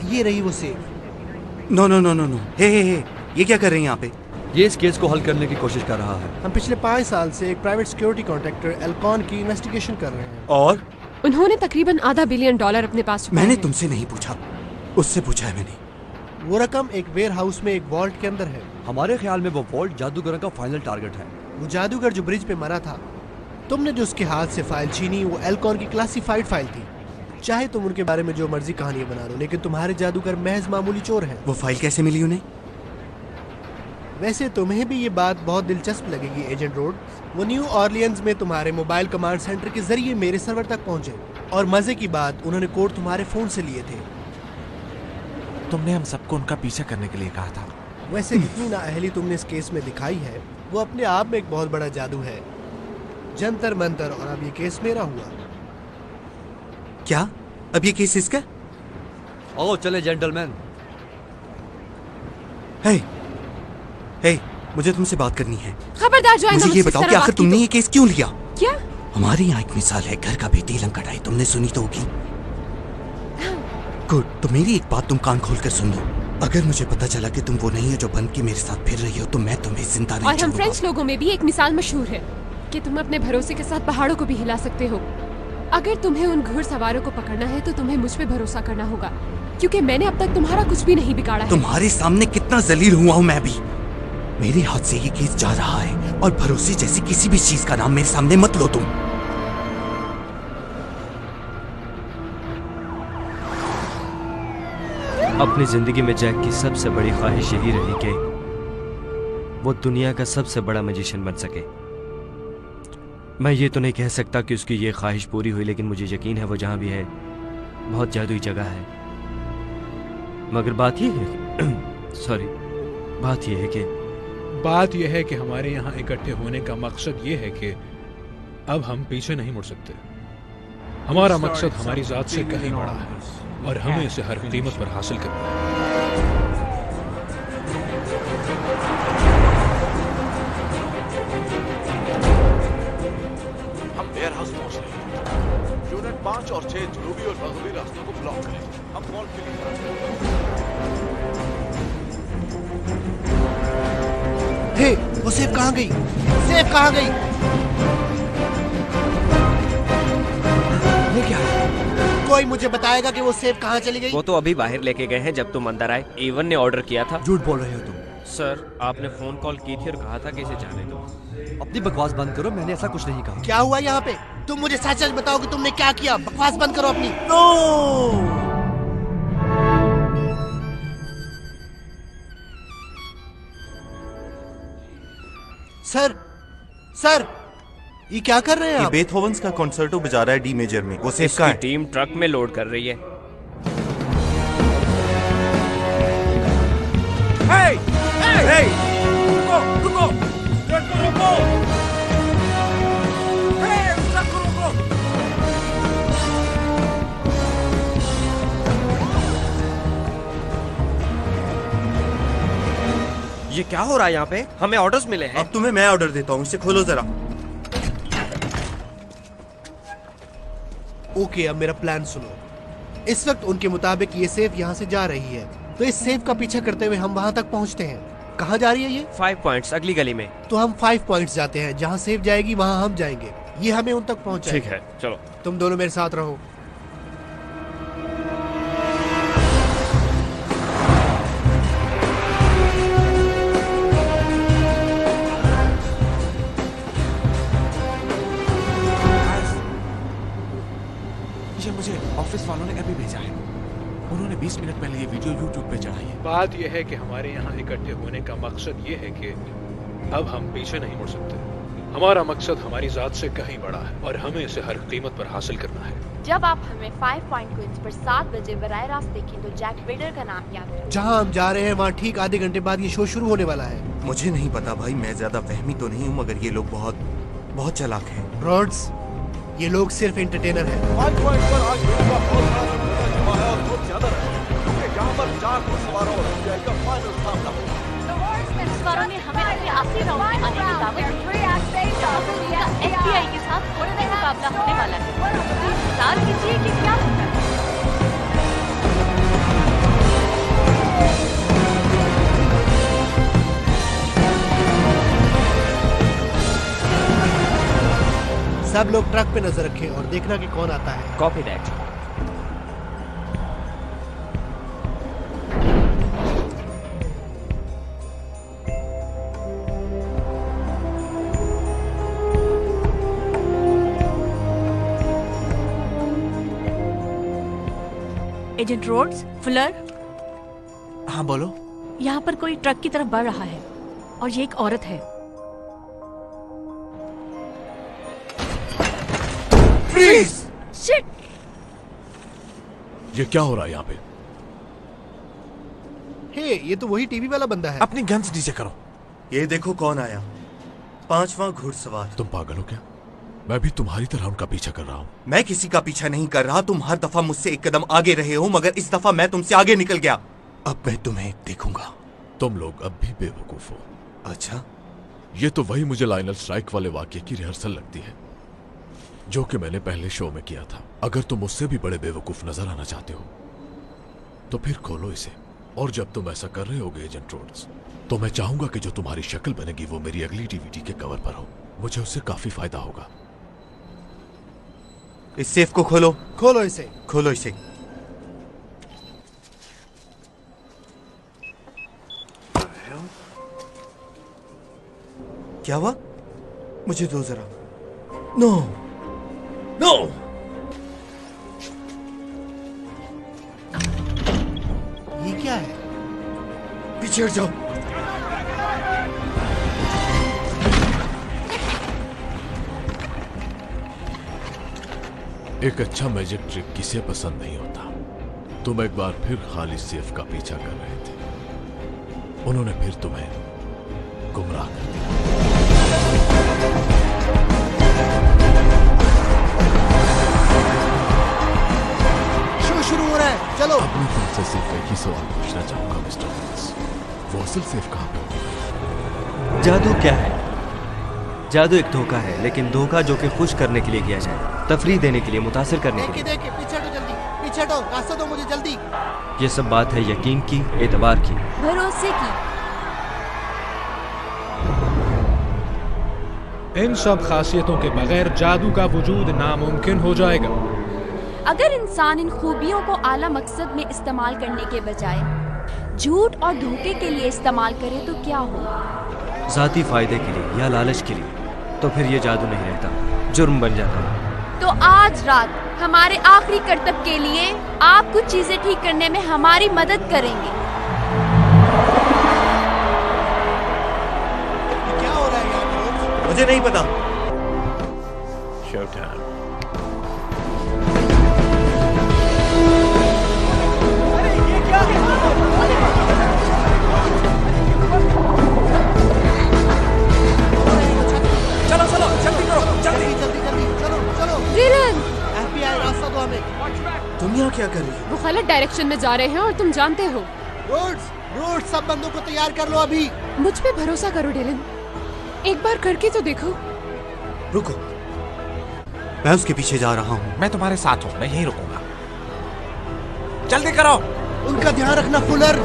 ये रही वो safe. No no no no no, hey, ये क्या कर रहे हैं यहाँ पे? ये इस केस को हल करने की कोशिश कर रहा है। हम पिछले 5 साल से एक प्राइवेट सिक्योरिटी कॉन्ट्रैक्टर एल्कॉन की इन्वेस्टिगेशन कर रहे हैं। और उन्होंने तकरीबन $500 बिलियन अपने पास छुपाए मैंने हैं। तुमसे नहीं पूछा, उससे पूछा है मैंने। वो रकम एक वेयर हाउस में एक वॉल्ट के अंदर है। हमारे ख्याल में वो वॉल्ट जादूगरों का फाइनल टारगेट है। वो जादूगर जो ब्रिज पे मरा था, तुमने जो उसके हाथ से फाइल छीनी, वो एल्कॉन की क्लासिफाइड फाइल थी। चाहे तुम उनके बारे में जो मर्जी कहानियां बना लो, लेकिन तुम्हारे जादूगर महज मामूली चोर हैं। वो फाइल कैसे मिली उन्हें? वैसे तुम्हें भी ये बात बहुत दिलचस्प लगेगी एजेंट रोड। वो न्यू ऑर्लियंस में तुम्हारे मोबाइल कमांड सेंटर के जरिए मेरे सर्वर तक पहुंचे, और मजे की बात, उन्होंने कोड तुम्हारे फोन से लिए थे। तुमने हम सबको उनका पीछा करने के लिए कहा था। वैसे जितनी नाअहली तुमने इस केस में दिखाई है वो अपने आप में एक बहुत बड़ा जादू है। जंतर मंतर, और अब ये केस मेरा हुआ। क्या? अब ये केस इसका? आओ चले जेंटलमैन। हे, हे, मुझे तुमसे बात करनी है। खबरदार जो मुझे ये बताओ कि आखिर तुमने ये केस क्यों लिया? क्या? हमारे यहाँ एक मिसाल है, घर का बेटी लंग कटाई, तुमने सुनी तो होगी। गुड, तो मेरी एक बात तुम कान खोल कर सुन लो। अगर मुझे पता चला कि तुम वो नहीं हो जो बन के मेरे साथ फिर रही हो, तो मैं तुम्हें जिंदा नहीं और हम छोड़ूंगा। फ्रेंच लोगों में भी एक मिसाल मशहूर है कि तुम अपने भरोसे के साथ पहाड़ों को भी हिला सकते हो। अगर तुम्हें उन घुड़सवारों को पकड़ना है तो तुम्हें मुझ पे भरोसा करना होगा, क्योंकि मैंने अब तक तुम्हारा कुछ भी नहीं बिगाड़ा है। तुम्हारे सामने कितना जलील हुआ हूँ मैं भी। मेरे हाथ से ये केस जा रहा है और भरोसे जैसी किसी भी चीज का नाम मेरे सामने मत लो तुम। अपनी जिंदगी में जैक की सबसे बड़ी ख्वाहिश यही रही कि वो दुनिया का सबसे बड़ा मैजिशियन बन सके। मैं ये तो नहीं कह सकता कि उसकी ये ख्वाहिश पूरी हुई, लेकिन मुझे यकीन है वो जहां भी है बहुत जादुई जगह है। मगर बात ये है बात यह है कि हमारे यहाँ इकट्ठे होने का मकसद ये है कि अब हम पीछे नहीं मुड़ सकते। हमारा मकसद हमारी जात से कहीं बड़ा है और हमें इसे हर कीमत पर हासिल करना है। हम वेयर हाउस पहुंच रहे हैं। यूनिट 5 और 6 जनूबी और मगरबी रास्तों को ब्लॉक करें। हम मॉल के लिए हे, वो सेफ कहाँ गई? सेफ कहाँ गई? ये क्या है? कोई मुझे बताएगा कि वो सेफ कहाँ चली गई? वो तो अभी बाहर लेके गए हैं जब तुम अंदर आए। एवन ने ऑर्डर किया था। झूठ बोल रहे हो तुम। सर, आपने फोन कॉल की थी और कहा था कि इसे जाने दो। अपनी बकवास बंद करो, मैंने ऐसा कुछ नहीं कहा। क्या हुआ यहाँ पे? तुम मुझे सच सच बताओ कि तुमने क्या किया। बकवास बंद करो अपनी। नो! सर, ये क्या कर रहे हैं आप? बेथोवन्स का कॉन्सर्टो बजा रहा है डी मेजर में। वो सेफ का है। टीम ट्रक में लोड कर रही है। रुको! ट्रक को रोको! ट्रक को रोको! ये क्या हो रहा है यहाँ पे? हमें ऑर्डर्स मिले हैं। अब तुम्हें मैं ऑर्डर देता हूँ, इसे खोलो जरा। ओके, अब मेरा प्लान सुनो। इस वक्त उनके मुताबिक ये सेफ यहाँ से जा रही है, तो इस सेफ का पीछा करते हुए हम वहाँ तक पहुँचते हैं। कहाँ जा रही है ये? 5 पॉइंट्स अगली गली में। तो हम 5 पॉइंट्स जाते हैं। जहाँ सेफ जाएगी वहाँ हम जाएंगे। ये हमें उन तक पहुँचाएगा। ठीक है, चलो। तुम दोनों मेरे साथ रहो। ये मुझे ऑफिस वालों ने अभी भेजा है। उन्होंने 20 मिनट पहले ये वीडियो YouTube पे चढ़ाई है। बात यह है कि हमारे यहाँ इकट्ठे होने का मकसद ये है कि अब हम पीछे नहीं मुड़ सकते। हमारा मकसद हमारी जात से कहीं बड़ा है और हमें इसे हर कीमत पर हासिल करना है। जब आप हमें 5 पॉइंट क्वींस पर 7 बजे बराह रास्त देखें तो जैक बेडर का नाम याद रखें। जहाँ हम जा रहे हैं वहाँ ठीक आधे घंटे बाद ये शो शुरू होने वाला है। मुझे नहीं पता भाई, मैं ज्यादा फहमी तो नहीं हूँ, मगर ये लोग बहुत बहुत चालाक हैं। रॉड्स, ये लोग सिर्फ एंटरटेनर हैं। 5 पॉइंट पर आज का बहुत बड़ा है और बहुत ज्यादा है, क्योंकि यहाँ पर 4 घुड़सवारों और FBI का फाइनल सामना होगा। घुड़सवारों ने हमें अपने आखिरी राउंड में आने की दावत दी। FBI के साथ थोड़ा सा मुकाबला होने वाला है। इंतजार कीजिए कि क्या होता है। सब लोग ट्रक पे नजर रखें और देखना कि कौन आता है। Copy that. Agent Rhodes, Fuller, हाँ बोलो। यहाँ पर कोई ट्रक की तरफ बढ़ रहा है और ये एक औरत है। प्लीज! शिट! ये क्या हो रहा है यहाँ पे? हे, ये तो वही टीवी वाला बंदा है। अपनी गन्स नीचे करो। ये देखो कौन आया, 5वां घुड़सवार। तुम पागल हो क्या? मैं भी तुम्हारी तरह उनका पीछा कर रहा हूँ। मैं किसी का पीछा नहीं कर रहा। तुम हर दफा मुझसे एक कदम आगे रहे हो, मगर इस दफा मैं तुमसे आगे निकल गया। अब मैं तुम्हें देखूंगा। तुम लोग अब भी बेवकूफ हो। अच्छा, ये तो वही मुझे लाइनल स्ट्राइक वाले वाक्य की रिहर्सल लगती है जो कि मैंने पहले शो में किया था। अगर तुम मुझसे भी बड़े बेवकूफ नजर आना चाहते हो तो फिर खोलो इसे। और जब तुम ऐसा कर रहे होगे एजेंट रोड्स, तो मैं चाहूंगा कि जो तुम्हारी शक्ल बनेगी वो मेरी अगली डीवीडी के कवर पर हो। मुझे उससे काफी फायदा होगा। इस सेफ को खोलो। खोलो इसे। खोलो इसे। क्या हुआ? मुझे दो जरा। No no. ये क्या है? पीछे हट जाओ। एक अच्छा मैजिक ट्रिक किसे पसंद नहीं होता। तुम एक बार फिर खाली सेफ का पीछा कर रहे थे। उन्होंने फिर तुम्हें गुमराह कर दिया। शो शुरू हो रहा है, चलो। अपनी तुमसे सिर्फ एक ही सवाल पूछना चाहूंगा मिस्टर विल्स, वो असल सेफ कहाँ पे? जादू क्या है? जादू एक धोखा है, लेकिन धोखा जो कि खुश करने के लिए किया जाए, तफरीह देने के लिए, मुतासिर करने के लिए। देखिए, पीछे हटो जल्दी, पीछे हटो, रास्ता दो मुझे जल्दी। ये सब बात है यकीन की, एतबार की, भरोसे की। इन सब खासियतों के बगैर जादू का वजूद नामुमकिन हो जाएगा। अगर इंसान इन खूबियों को आला मकसद में इस्तेमाल करने के बजाय झूठ और धोखे के लिए इस्तेमाल करे तो क्या हो? जाती फायदे के लिए या लालच के लिए, तो फिर ये जादू नहीं रहता, जुर्म बन जाता है। तो आज रात हमारे आखिरी कर्तव्य के लिए आप कुछ चीजें ठीक करने में हमारी मदद करेंगे। क्या हो रहा है यहाँ पर? मुझे नहीं पता। Show time. चलो चलो जल्दी करो, जल्दी जल्दी जल्दी, चलो चलो। डिलन! FBI, रास्ता दो हमें। तुम यहाँ क्या कर रही हो? वो गलत डायरेक्शन में जा रहे हैं और तुम जानते हो। रोड्स, रोड्स, सब बंदों को तैयार कर लो अभी। मुझ पे भरोसा करो डिलन, एक बार करके तो देखो। रुको, मैं उसके पीछे जा रहा हूँ। मैं तुम्हारे साथ हूँ, मैं यहीं रुकूंगा। जल्दी करो। उनका ध्यान रखना फुलर।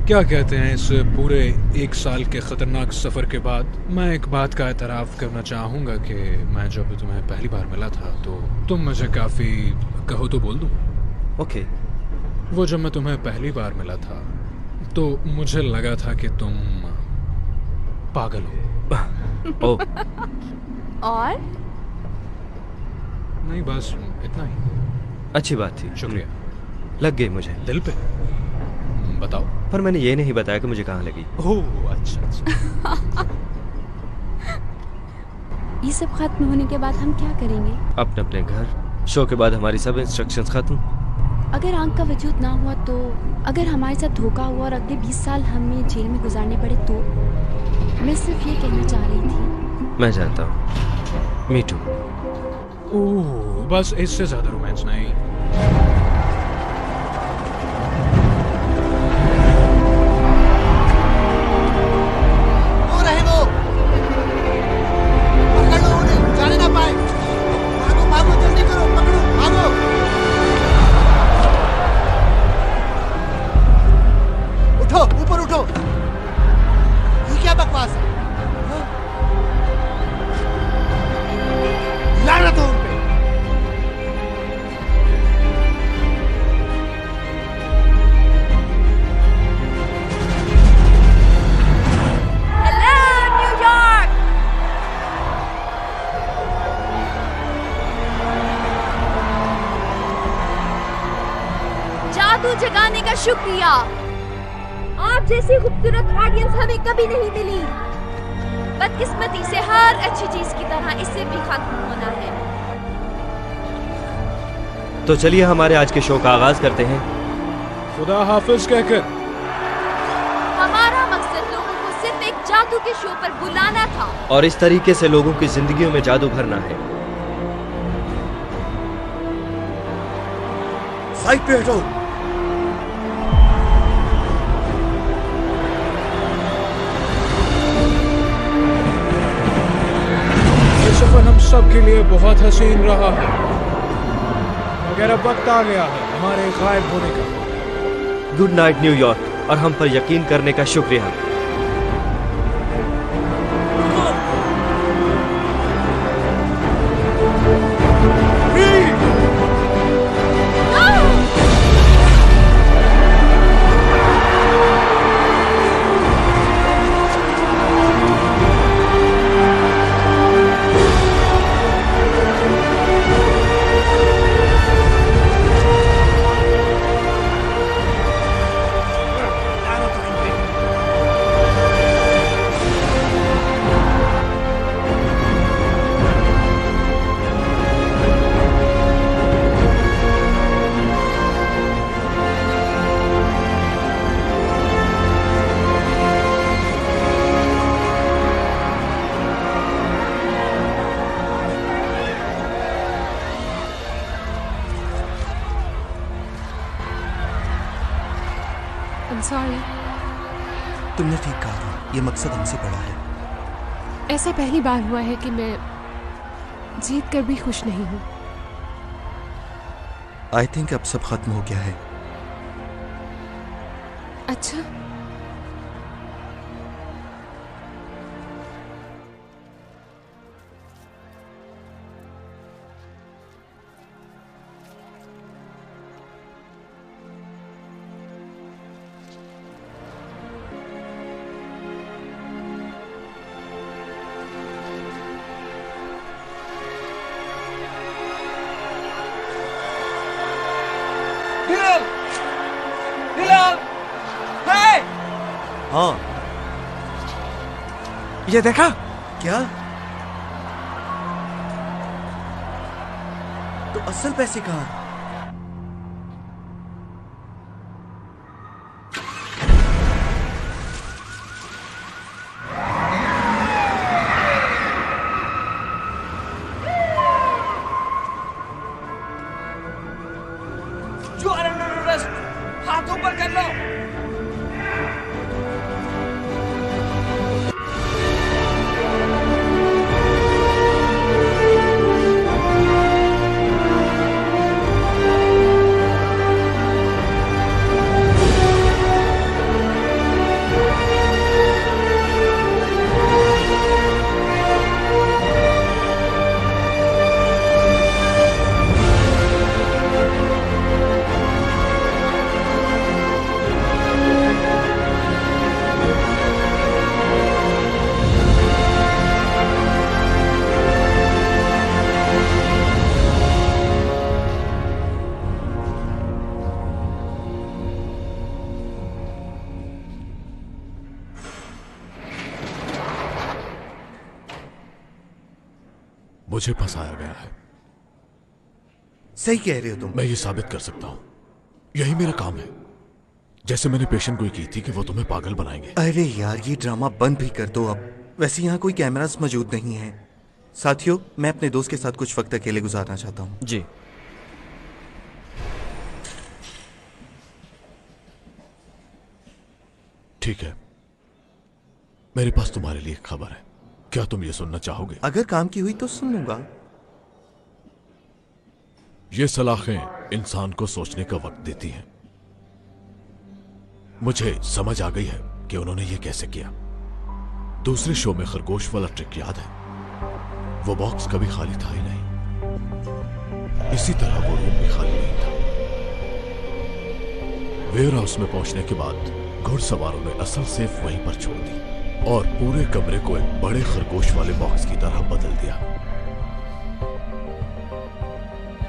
क्या कहते हैं, इस पूरे 1 साल के खतरनाक सफर के बाद मैं एक बात का एतराफ़ करना चाहूँगा कि मैं जब तुम्हें पहली बार मिला था तो तुम मुझे काफ़ी, कहो तो बोल दूँ? ओके। वो जब मैं तुम्हें पहली बार मिला था तो मुझे लगा था कि तुम पागल हो। ओ। और? नहीं, बस इतना ही। अच्छी बात थी, शुक्रिया। लग गई मुझे दिल पे। बताओ। पर मैंने ये नहीं बताया कि मुझे कहाँ लगी। ओह अच्छा अच्छा। ये सब खत्म होने के बाद हम क्या करेंगे? अपने अपने घर। शो के बाद हमारी सब इंस्ट्रक्शंस खत्म। अगर आंख का वजूद ना हुआ तो, अगर हमारे साथ धोखा हुआ और अगले 20 साल हमें जेल में गुजारने पड़े तो? मैं सिर्फ ये कहना चाह रही थी। मैं जानता हूँ। मी टू। ओह, बस इससे ज्यादा रोमांस नहीं। जादू जगाने का शुक्रिया। आप जैसी खूबसूरत ऑडियंस हमें कभी नहीं मिली। बदकिस्मती से हर अच्छी चीज की तरह इससे भी खत्म होना है। तो चलिए हमारे आज के शो का आगाज करते हैं। खुदा हाफिज कहकर। हमारा मकसद लोगों को सिर्फ एक जादू के शो पर बुलाना था और इस तरीके से लोगों की जिंदगियों में जादू भरना है। साइड पे हटो। ये सफर हम सब के लिए बहुत हसीन रहा है, मगर अब वक्त आ गया है हमारे गायब होने का। गुड नाइट न्यूयॉर्क, और हम पर यकीन करने का शुक्रिया। Sorry. तुमने ठीक कहा था, ये मकसद हमसे बड़ा है। ऐसा पहली बार हुआ है कि मैं जीत कर भी खुश नहीं हूँ। आई थिंक अब सब खत्म हो गया है। अच्छा, हाँ, ये देखा क्या? तो असल पैसे कहाँ? हाथ ऊपर कर लो। मुझे फंसाया गया है। सही कह रहे हो तुम। मैं ये साबित कर सकता हूं, यही मेरा काम है। जैसे मैंने पेशेंट को की थी कि वो तुम्हें पागल बनाएंगे। अरे यार, ये ड्रामा बंद भी कर दो अब। वैसे यहाँ कोई कैमरास मौजूद नहीं है। साथियों, मैं अपने दोस्त के साथ कुछ वक्त अकेले गुजारना चाहता हूँ। जी। ठीक है, मेरे पास तुम्हारे लिए एक खबर है। क्या तुम ये सुनना चाहोगे? अगर काम की हुई तो सुन लूंगा। ये सलाखें इंसान को सोचने का वक्त देती हैं। मुझे समझ आ गई है कि उन्होंने ये कैसे किया। दूसरे शो में खरगोश वाला ट्रिक याद है? वो बॉक्स कभी खाली था ही नहीं। इसी तरह वो रूम भी खाली नहीं था। वेयर हाउस में पहुंचने के बाद घुड़सवारों ने असल सेफ वहीं पर छोड़ दी और पूरे कमरे को एक बड़े खरगोश वाले बॉक्स की तरह बदल दिया।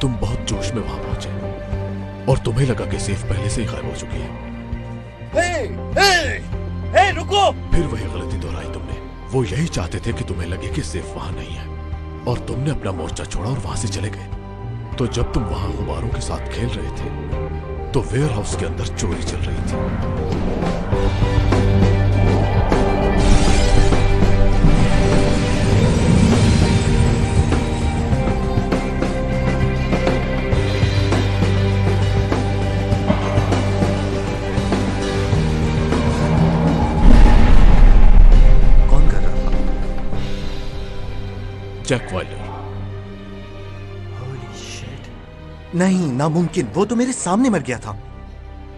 तुम बहुत जोश में वहां पहुंचे। और तुम्हें लगा कि सेफ पहले से ही गायब हो चुकी है। रुको! फिर वही गलती दोहराई तुमने। वो यही चाहते थे कि तुम्हें लगे कि सेफ वहां नहीं है, और तुमने अपना मोर्चा छोड़ा और वहां से चले गए। तो जब तुम वहां गुब्बारों के साथ खेल रहे थे तो वेयर हाउस के अंदर चोरी चल रही थी। जैक वाइलर। नहीं, नामुमकिन। वो तो मेरे सामने मर गया था।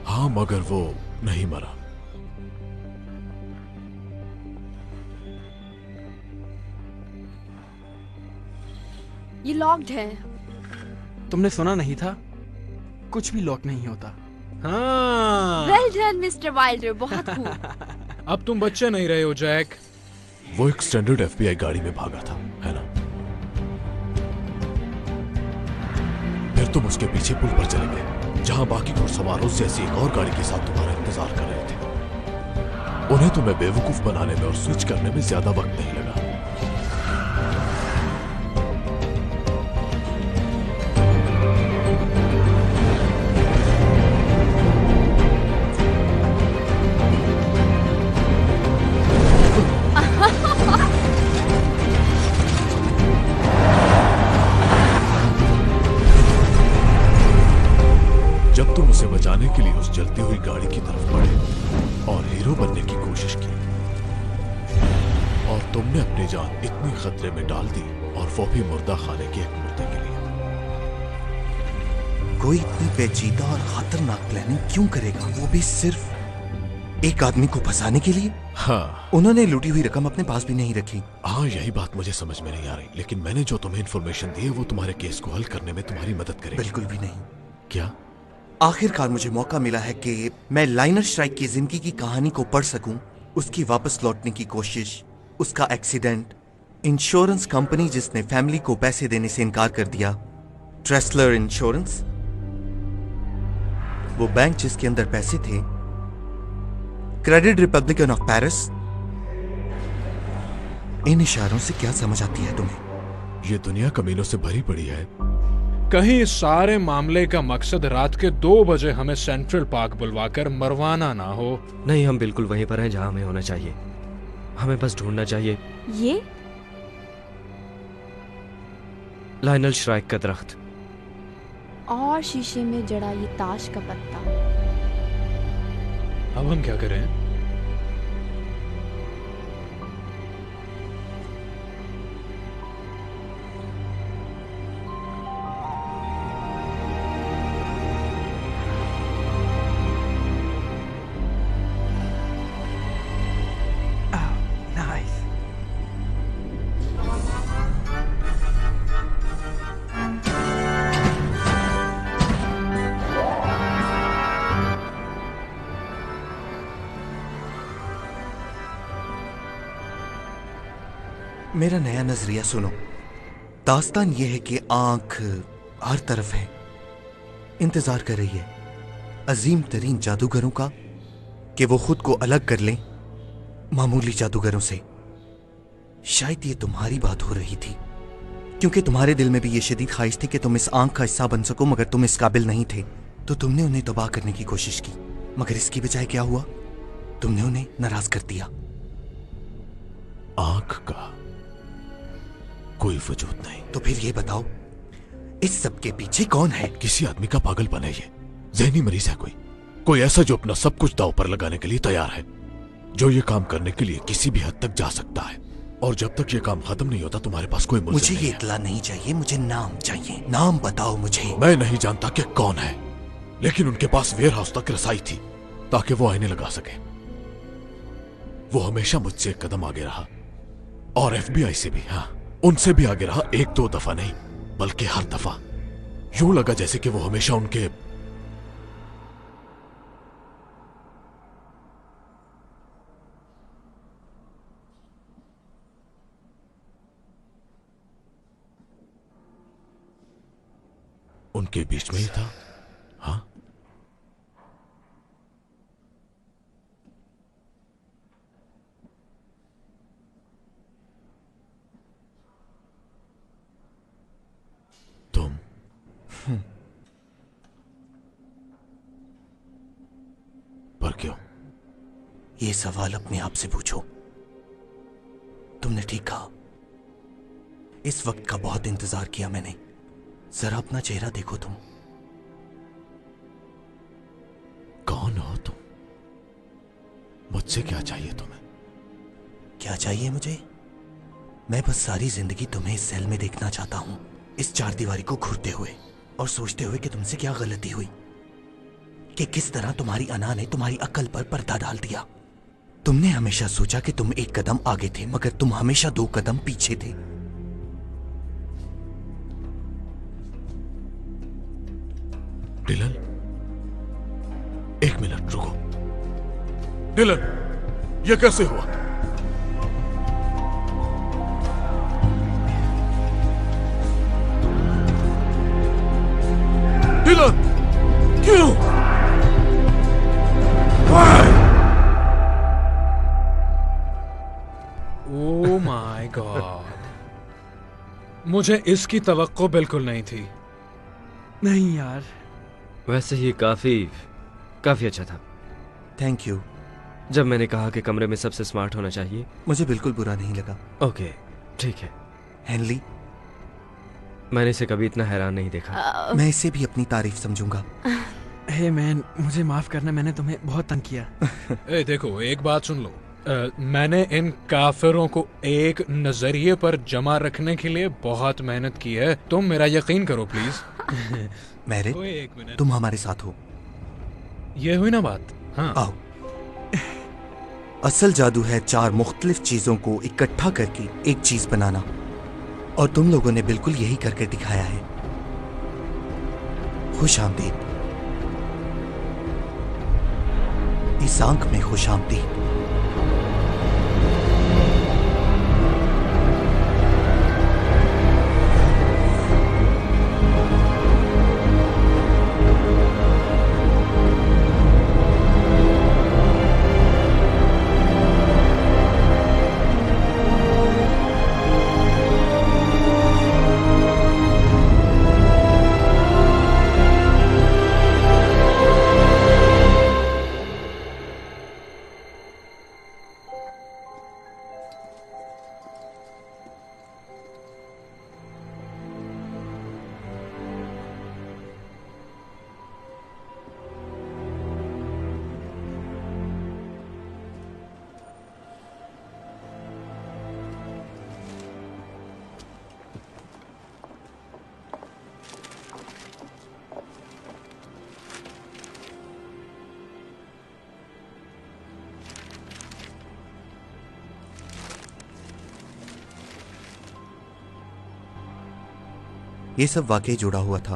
हाँ, मगर वो नहीं मरा। ये लॉक्ड है। तुमने सुना नहीं था? कुछ भी लॉक नहीं होता। हाँ। वेल डन मिस्टर वाइल्डर, बहुत खूब। अब तुम बच्चे नहीं रहे हो जैक। वो एक स्टैंडर्ड एफबीआई गाड़ी में भागा था, है ना? फिर तुम उसके पीछे पुल पर चले गए, जहां बाकी घुड़सवारों से ऐसी एक और गाड़ी के साथ तुम्हारा इंतजार कर रहे थे। उन्हें तुम्हें बेवकूफ बनाने में और स्विच करने में ज्यादा वक्त नहीं लगा। जब तुम उसे बचाने के लिए उस जलती हुई गाड़ी की तरफ बढ़े और हीरो बनने की कोशिश की, और तुमने अपनी जान इतनी खतरे में डाल दी, और वो भी मुर्दा खाने के एक मुर्दे के लिए। कोई इतनी पेचीदा और खतरनाक प्लानिंग क्यों करेगा, वो भी सिर्फ एक आदमी को फंसाने के लिए? हाँ। उन्होंने लूटी हुई रकम अपने पास भी नहीं रखी। हाँ, यही बात मुझे समझ में नहीं आ रही, लेकिन मैंने जो तुम्हें इन्फॉर्मेशन दी है वो तुम्हारे केस को हल करने में तुम्हारी मदद करेगी। बिल्कुल भी नहीं। क्या? आखिरकार मुझे मौका मिला है कि मैं लाइनर श्राइक की जिंदगी की कहानी को पढ़ सकूं, उसकी वापस लौटने की कोशिश, उसका एक्सीडेंट, इंश्योरेंस कंपनी जिसने फैमिली को पैसे देने से इनकार कर दिया, ट्रेसलर इंश्योरेंस, वो बैंक जिसके अंदर पैसे थे, क्रेडिट रिपब्लिकन ऑफ पेरिस। इन इशारों से क्या समझ आती है तुम्हें? ये दुनिया कमीनों से भरी पड़ी है। कहीं इस सारे मामले का मकसद रात के 2 बजे हमें सेंट्रल पार्क बुलवाकर मरवाना ना हो। नहीं, हम बिल्कुल वहीं पर हैं जहां हमें होना चाहिए। हमें बस ढूंढना चाहिए ये लाइनल श्राइक का दरख्त और शीशे में जड़ा ये ताश का पत्ता। अब हम क्या करें? मेरा नया नजरिया सुनो। दास्तान यह है कि आंख हर तरफ है, इंतजार कर रही है अजीम तरीन जादूगरों का कि वो खुद को अलग कर लें मामूली जादूगरों से। शायद ये तुम्हारी बात हो रही थी, क्योंकि तुम्हारे दिल में भी ये शदीद ख्वाहिश थी कि तुम इस आंख का हिस्सा बन सको, मगर तुम इस काबिल नहीं थे, तो तुमने उन्हें तबाह करने की कोशिश की। मगर इसकी बजाय क्या हुआ? तुमने उन्हें नाराज कर दिया। आंख का कोई वजूद नहीं। तो फिर ये बताओ, इस सब के पीछे कौन है? किसी आदमी का पागलपन है ये। जहनी मरीज है कोई ऐसा जो अपना सब कुछ दांव पर लगाने के लिए तैयार है, जो ये काम करने के लिए किसी भी हद तक जा सकता है। और जब तक ये काम खत्म नहीं होता तुम्हारे पास कोई मुझे ये इतला नहीं चाहिए, मुझे नाम चाहिए। नाम बताओ मुझे। मैं नहीं जानता कि कौन है, लेकिन उनके पास वेयर हाउस तक रसाई थी ताकि वो आईने लगा सके। वो हमेशा मुझसे एक कदम आगे रहा, और एफबीआई से भी, हाँ, उनसे भी आगे रहा। 1-2 दफा नहीं, बल्कि हर दफा यूं लगा जैसे कि वो हमेशा उनके बीच में ही था। हाँ, ये सवाल अपने आप से पूछो। तुमने ठीक कहा, इस वक्त का बहुत इंतजार किया मैंने। जरा अपना चेहरा देखो तुम। कौन हो तुम? मुझसे क्या चाहिए तुम्हें? क्या चाहिए मुझे? मैं बस सारी जिंदगी तुम्हें इस सेल में देखना चाहता हूं, इस चार दीवारी को घूरते हुए और सोचते हुए कि तुमसे क्या गलती हुई, कि किस तरह तुम्हारी अना ने तुम्हारी अक्ल पर पर्दा डाल दिया। तुमने हमेशा सोचा कि तुम एक कदम आगे थे, मगर तुम हमेशा 2 कदम पीछे थे। डिलन, 1 मिनट रुको। डिलन, ये कैसे हुआ? डिलन, क्यों? ओह माय गॉड, मुझे इसकी तवक्को बिल्कुल नहीं थी। नहीं यार, वैसे ये काफी अच्छा था। Thank you. जब मैंने कहा कि कमरे में सबसे स्मार्ट होना चाहिए, मुझे बिल्कुल बुरा नहीं लगा। ओके, ठीक है। हेनली, मैंने इसे कभी इतना हैरान नहीं देखा। मैं इसे भी अपनी तारीफ समझूंगा। हे मैन, मुझे माफ करना, मैंने तुम्हें बहुत तंग किया। ए देखो, एक बात सुन लो। मैंने इन काफिरों को एक नजरिए पर जमा रखने के लिए बहुत मेहनत की है। तुम मेरा यकीन करो प्लीज। मैरिट, तुम हमारे साथ हो। ये हुई ना बात। हाँ, आओ। असल जादू है 4 मुख्तलिफ चीजों को इकट्ठा करके एक चीज बनाना, और तुम लोगों ने बिल्कुल यही करके दिखाया है। खुश आमदीद। इस आंख में खुश आमदीद। ये सब वाकई जुड़ा हुआ था।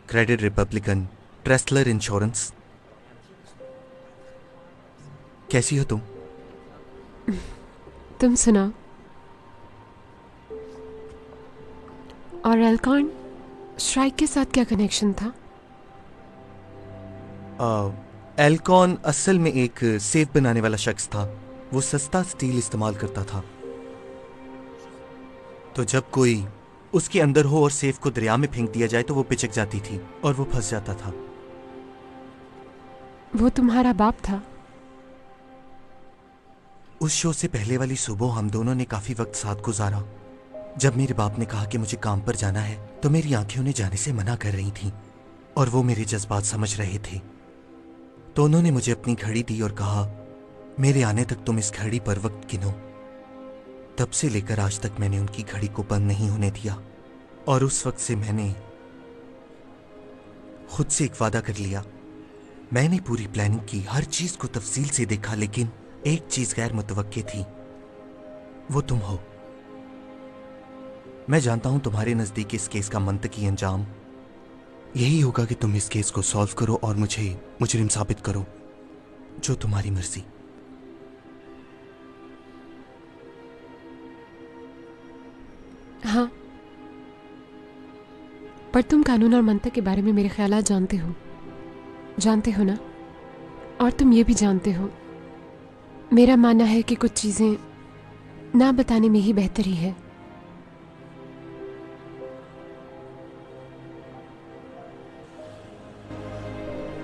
Credit republican, Tressler insurance. कैसी हो तुम? तुम सुनाओ। और एल्कॉन स्ट्राइक के साथ क्या कनेक्शन था? एल्कॉन असल में एक सेफ बनाने वाला शख्स था। वो सस्ता स्टील इस्तेमाल करता था, तो जब कोई उसके अंदर हो और सेफ को दरिया में फेंक दिया जाए तो वो पिचक जाती थी और वो फंस जाता था। वो तुम्हारा बाप था? उस शो से पहले वाली सुबह हम दोनों ने काफी वक्त साथ गुजारा। जब मेरे बाप ने कहा कि मुझे काम पर जाना है तो मेरी आंखें उन्हें जाने से मना कर रही थीं और वो मेरे जज्बात समझ रहे थे। तो उन्होंने मुझे अपनी घड़ी दी और कहा, मेरे आने तक तुम इस घड़ी पर वक्त गिनो। तब से लेकर आज तक मैंने उनकी घड़ी को बंद नहीं होने दिया, और उस वक्त से मैंने खुद से एक वादा कर लिया। मैंने पूरी प्लानिंग की, हर चीज को तफसील से देखा, लेकिन एक चीज गैर मुतवक्के थी, वो तुम हो। मैं जानता हूं तुम्हारे नजदीक इस केस का मंतकी अंजाम यही होगा कि तुम इस केस को सॉल्व करो और मुझे मुजरिम साबित करो, जो तुम्हारी मर्जी। हाँ, पर तुम कानून और मंतक के बारे में मेरे ख्यालात जानते हो ना? और तुम ये भी जानते हो, मेरा मानना है कि कुछ चीजें ना बताने में ही बेहतरी है।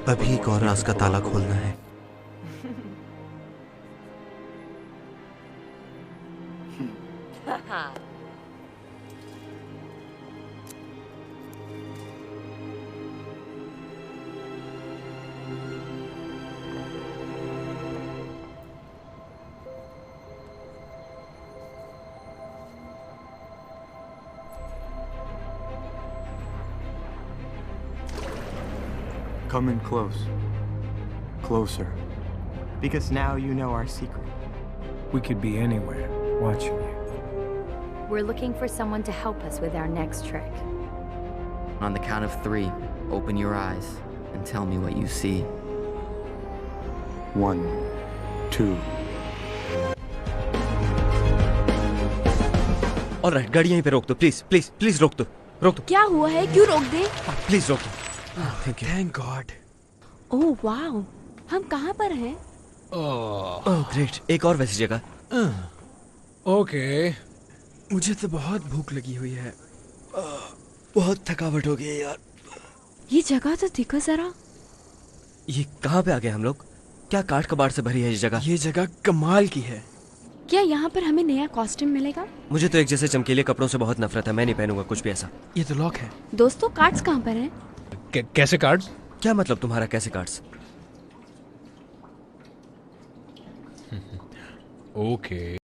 अभी एक और राज का ताला खोलना है। Come in close. Closer. Because now you know our secret. We could be anywhere, watching you. We're looking for someone to help us with our next trick. On the count of 3, open your eyes and tell me what you see. 1, 2. Alright, गाड़ी यहीं पे रोक दो, please please please रोक दो। क्या हुआ है, क्यों रोक दे? प्लीज रोक दो। Thank you. Thank God. Oh wow, हम कहाँ पर हैं? ओह ग्रेट, एक और वैसी जगह। ओके, मुझे तो बहुत भूख लगी हुई है। बहुत थकावट हो गई है यार। ये जगह तो देखो जरा। ये कहाँ पे आ गए हम लोग? क्या काठ कबाड़ से भरी है ये जगह? ये जगह कमाल की है। क्या यहाँ पर हमें नया कॉस्ट्यूम मिलेगा? मुझे तो एक जैसे चमकीले कपड़ों से बहुत नफरत है, मैं नहीं पहनूंगा कुछ भी ऐसा। ये तो लॉक है। दोस्तों, कार्ड्स कहाँ पर हैं? कैसे कार्ड्स? क्या मतलब तुम्हारा कैसे कार्ड्स? ओके